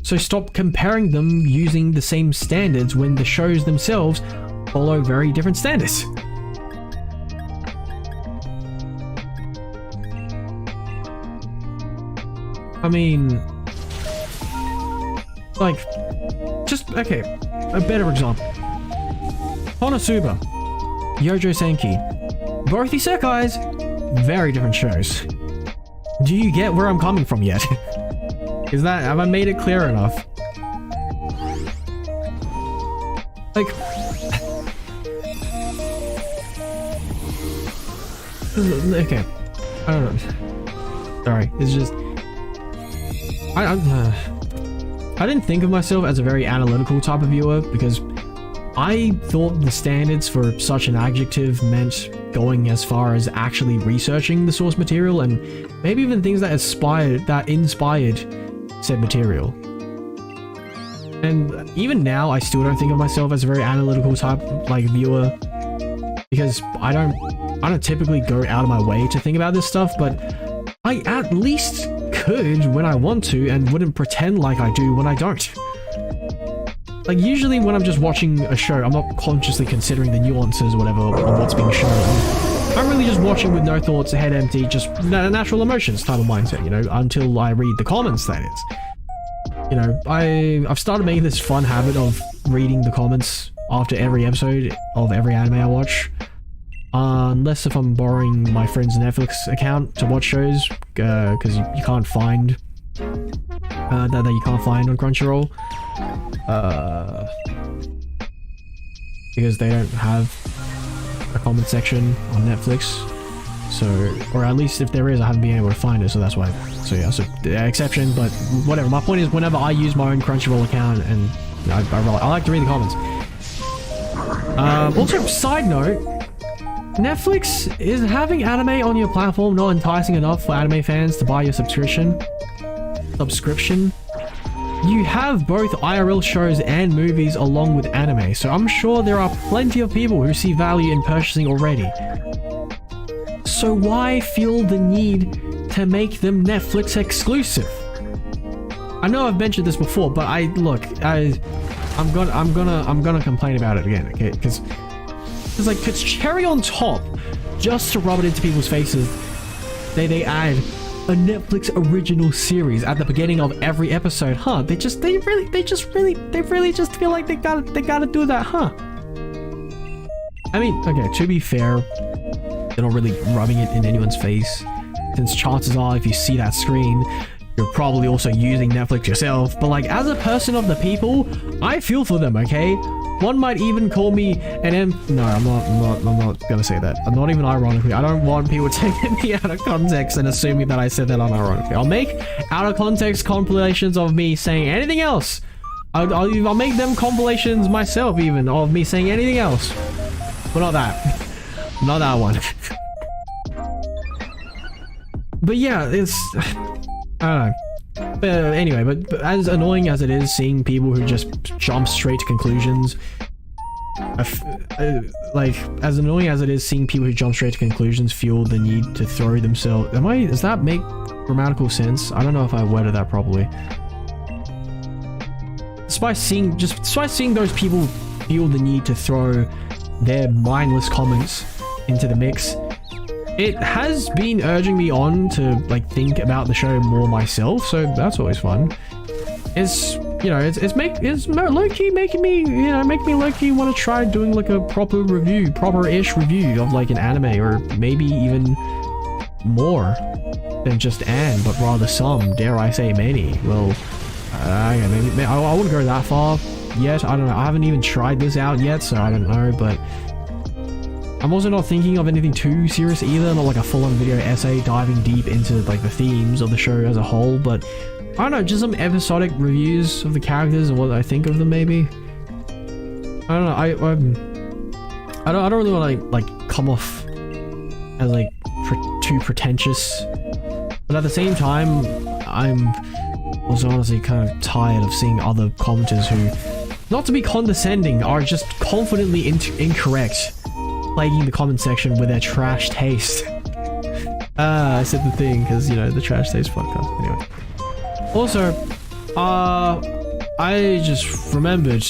So stop comparing them using the same standards when the shows themselves follow very different standards. I mean, like, just, okay, a better example. Konosuba, Yojo Senki, both isekais, very different shows. Do you get where I'm coming from yet? Have I made it clear enough? Like, okay, I don't know. Sorry, it's just, I didn't think of myself as a very analytical type of viewer because I thought the standards for such an adjective meant going as far as actually researching the source material and maybe even things that inspired said material. And even now, I still don't think of myself as a very analytical type like viewer because I don't typically go out of my way to think about this stuff, but I at least could when I want to and wouldn't pretend like I do when I don't. Like usually when I'm just watching a show, I'm not consciously considering the nuances or whatever of what's being shown. I'm really just watching with no thoughts, head empty, just natural emotions type of mindset, you know, until I read the comments, that is. You know, I've started making this fun habit of reading the comments after every episode of every anime I watch. Unless if I'm borrowing my friend's Netflix account to watch shows, because you can't find that you can't find on Crunchyroll, because they don't have a comment section on Netflix. So, or at least if there is, I haven't been able to find it, so that's why. So yeah, so exception, but whatever. My point is, whenever I use my own Crunchyroll account, and I like to read the comments. Also, side note. Netflix is having anime on your platform not enticing enough for anime fans to buy your subscription. You have both IRL shows and movies along with anime, so I'm sure there are plenty of people who see value in purchasing already. So why feel the need to make them Netflix exclusive? I know I've mentioned this before, but I'm gonna complain about it again, okay? Because it's like, it's cherry on top, just to rub it into people's faces. They add a Netflix original series at the beginning of every episode, huh? They really just feel like they gotta do that, huh? I mean, okay, to be fair, they're not really rubbing it in anyone's face, since chances are if you see that screen, you're probably also using Netflix yourself. But like, as a person of the people, I feel for them, okay? One might even call me an No, I'm not gonna say that. I'm not even ironically. I don't want people taking me out of context and assuming that I said that unironically. I'll make out of context compilations of me saying anything else. I'll make them compilations myself even of me saying anything else. But not that. Not that one. But yeah, it's... I don't know. But anyway, but as annoying as it is seeing people who just jump straight to conclusions, like, as annoying as it is seeing people who jump straight to conclusions feel the need to throw themselves... Does that make grammatical sense? I don't know if I worded that properly. Despite seeing those people feel the need to throw their mindless comments into the mix, it has been urging me on to like think about the show more myself, so that's always fun. It's, you know, it's low-key making me low-key want to try doing like a proper-ish review of like an anime, or maybe even more than just an, but rather some, dare I say many. Well, I wouldn't go that far yet. I don't know. I haven't even tried this out yet, so I don't know, but I'm also not thinking of anything too serious either, not like a full-on video essay diving deep into like the themes of the show as a whole, but I don't know, just some episodic reviews of the characters and what I think of them maybe. I don't know, I don't really want to like come off as like too pretentious, but at the same time, I'm also honestly kind of tired of seeing other commenters who, not to be condescending, are just confidently incorrect, plaguing the comment section with their trash taste. I said the thing because, you know, the trash taste podcast. Anyway. Also, I just remembered,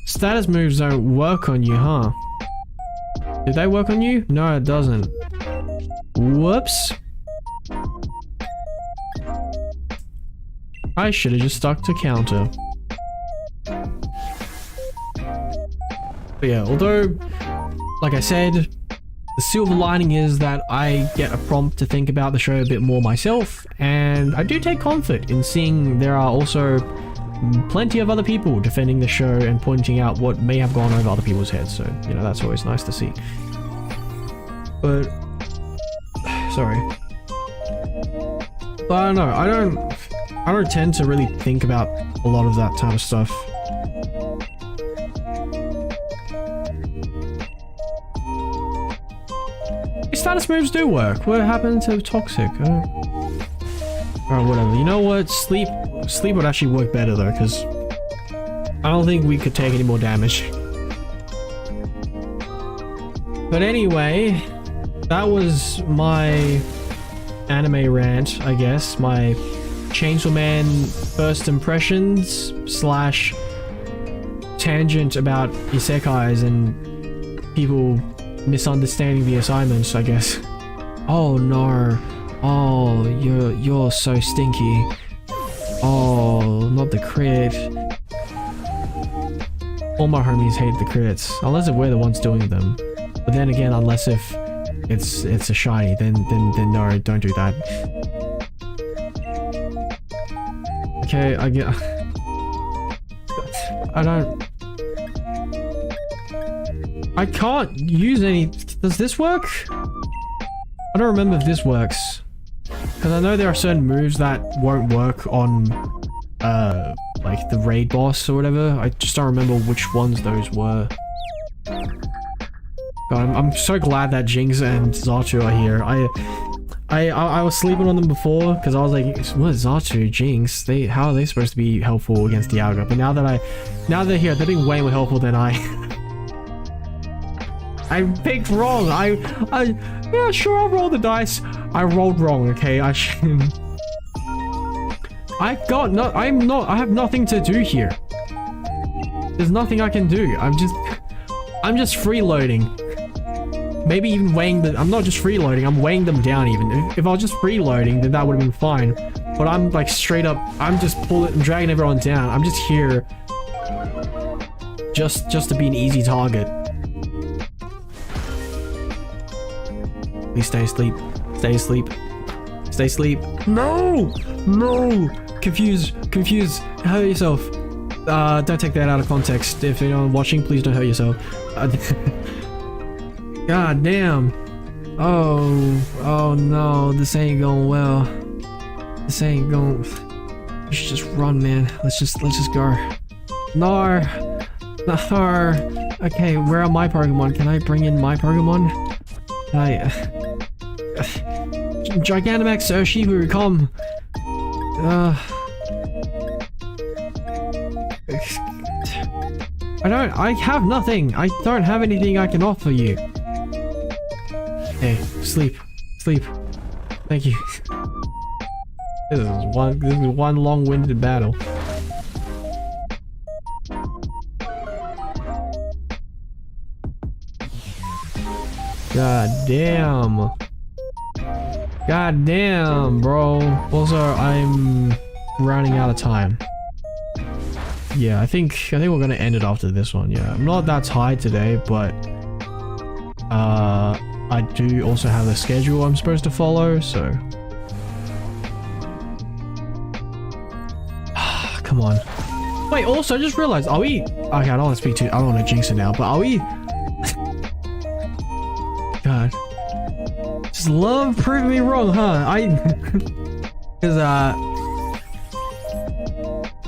status moves don't work on you, huh? Did they work on you? No, it doesn't. Whoops. I should have just stuck to counter. But yeah, although, like I said, the silver lining is that I get a prompt to think about the show a bit more myself, and I do take comfort in seeing there are also plenty of other people defending the show and pointing out what may have gone over other people's heads, so, you know, that's always nice to see. But, sorry. But I don't know, I don't tend to really think about a lot of that type of stuff. Status moves do work. What happened to toxic? Or whatever. You know what? Sleep would actually work better though, because I don't think we could take any more damage. But anyway, that was my anime rant, I guess. My Chainsaw Man first impressions / tangent about isekais and people misunderstanding the assignments, I guess. Oh no. Oh, you're so stinky. Oh, not the crit. All my homies hate the crits, unless if we're the ones doing them. But then again, unless if it's a shiny, then no, don't do that. Okay, I get. I can't use any... Does this work? I don't remember if this works. Because I know there are certain moves that won't work on, like the raid boss or whatever. I just don't remember which ones those were. God, I'm so glad that Jinx and Zatu are here. I was sleeping on them before because I was like, what is Zatu, Jinx? How are they supposed to be helpful against Dialga? But now they're here, they're being way more helpful than I picked wrong. Yeah, sure, I'll roll the dice. I rolled wrong, okay? I have nothing to do here. There's nothing I can do. I'm just freeloading. Maybe even weighing the... I'm not just freeloading, I'm weighing them down even. If I was just freeloading, then that would have been fine. But I'm like straight up... I'm just dragging everyone down. I'm just here... Just to be an easy target. Please stay asleep. Stay asleep. Stay asleep. No! No! Confuse. Hurt yourself. Don't take that out of context. If you're watching, please don't hurt yourself. God damn. Oh no, this ain't going well. This ain't going... We should just run, man. Let's just go. No. Okay, where are my Pokemon? Can I bring in my Pokemon? Can I... Gigantamax Urshifu, come. I have nothing. I don't have anything I can offer you. Hey, sleep. Sleep. Thank you. This is one long-winded battle. God damn. God damn, bro. Also, I'm running out of time. Yeah, I think we're gonna end it after this one. Yeah, I'm not that tired today, but I do also have a schedule I'm supposed to follow, so come on. Wait, also I just realized, are we okay, I don't want to speak to, I don't want to jinx it now, but are we God, just love proving me wrong, huh? Because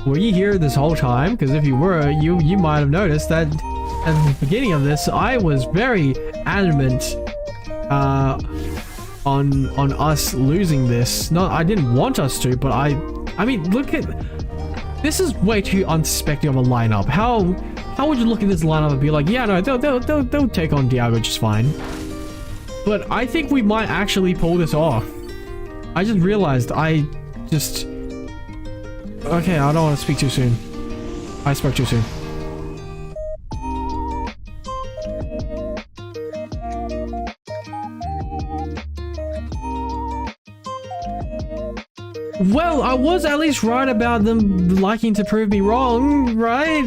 were you here this whole time? Because if you were, you might have noticed that at the beginning of this, I was very adamant on us losing this. No, I didn't want us to, but I mean, look at this is way too unsuspecting of a lineup. How would you look at this lineup and be like, yeah, no, they'll take on Dialga just fine. But I think we might actually pull this off. I just realized okay, I don't want to speak too soon. I spoke too soon. Well, I was at least right about them liking to prove me wrong, right?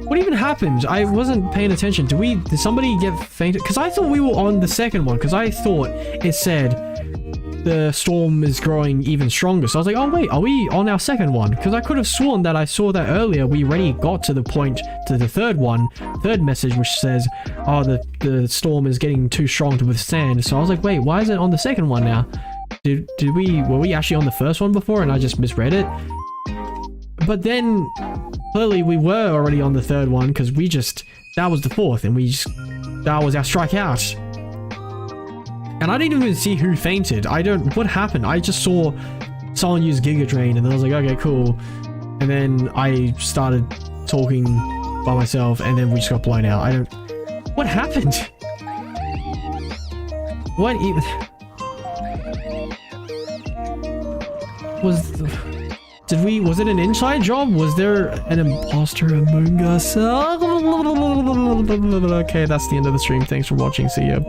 What even happened? I wasn't paying attention. Did somebody get fainted? Because I thought we were on the second one, because I thought it said the storm is growing even stronger. So I was like, oh wait, are we on our second one? Because I could have sworn that I saw that earlier. We already got to the point, to the third message, which says, oh, the storm is getting too strong to withstand. So I was like, wait, why is it on the second one now? Were we actually on the first one before and I just misread it? But then clearly we were already on the third one, because that was the fourth, and that was our strikeout. And I didn't even see who fainted. What happened? I just saw someone use Giga Drain, and then I was like, okay, cool. And then I started talking by myself, and then we just got blown out. What happened? What even? Was it an inside job? Was there an imposter among us? Okay, that's the end of the stream. Thanks for watching. See ya.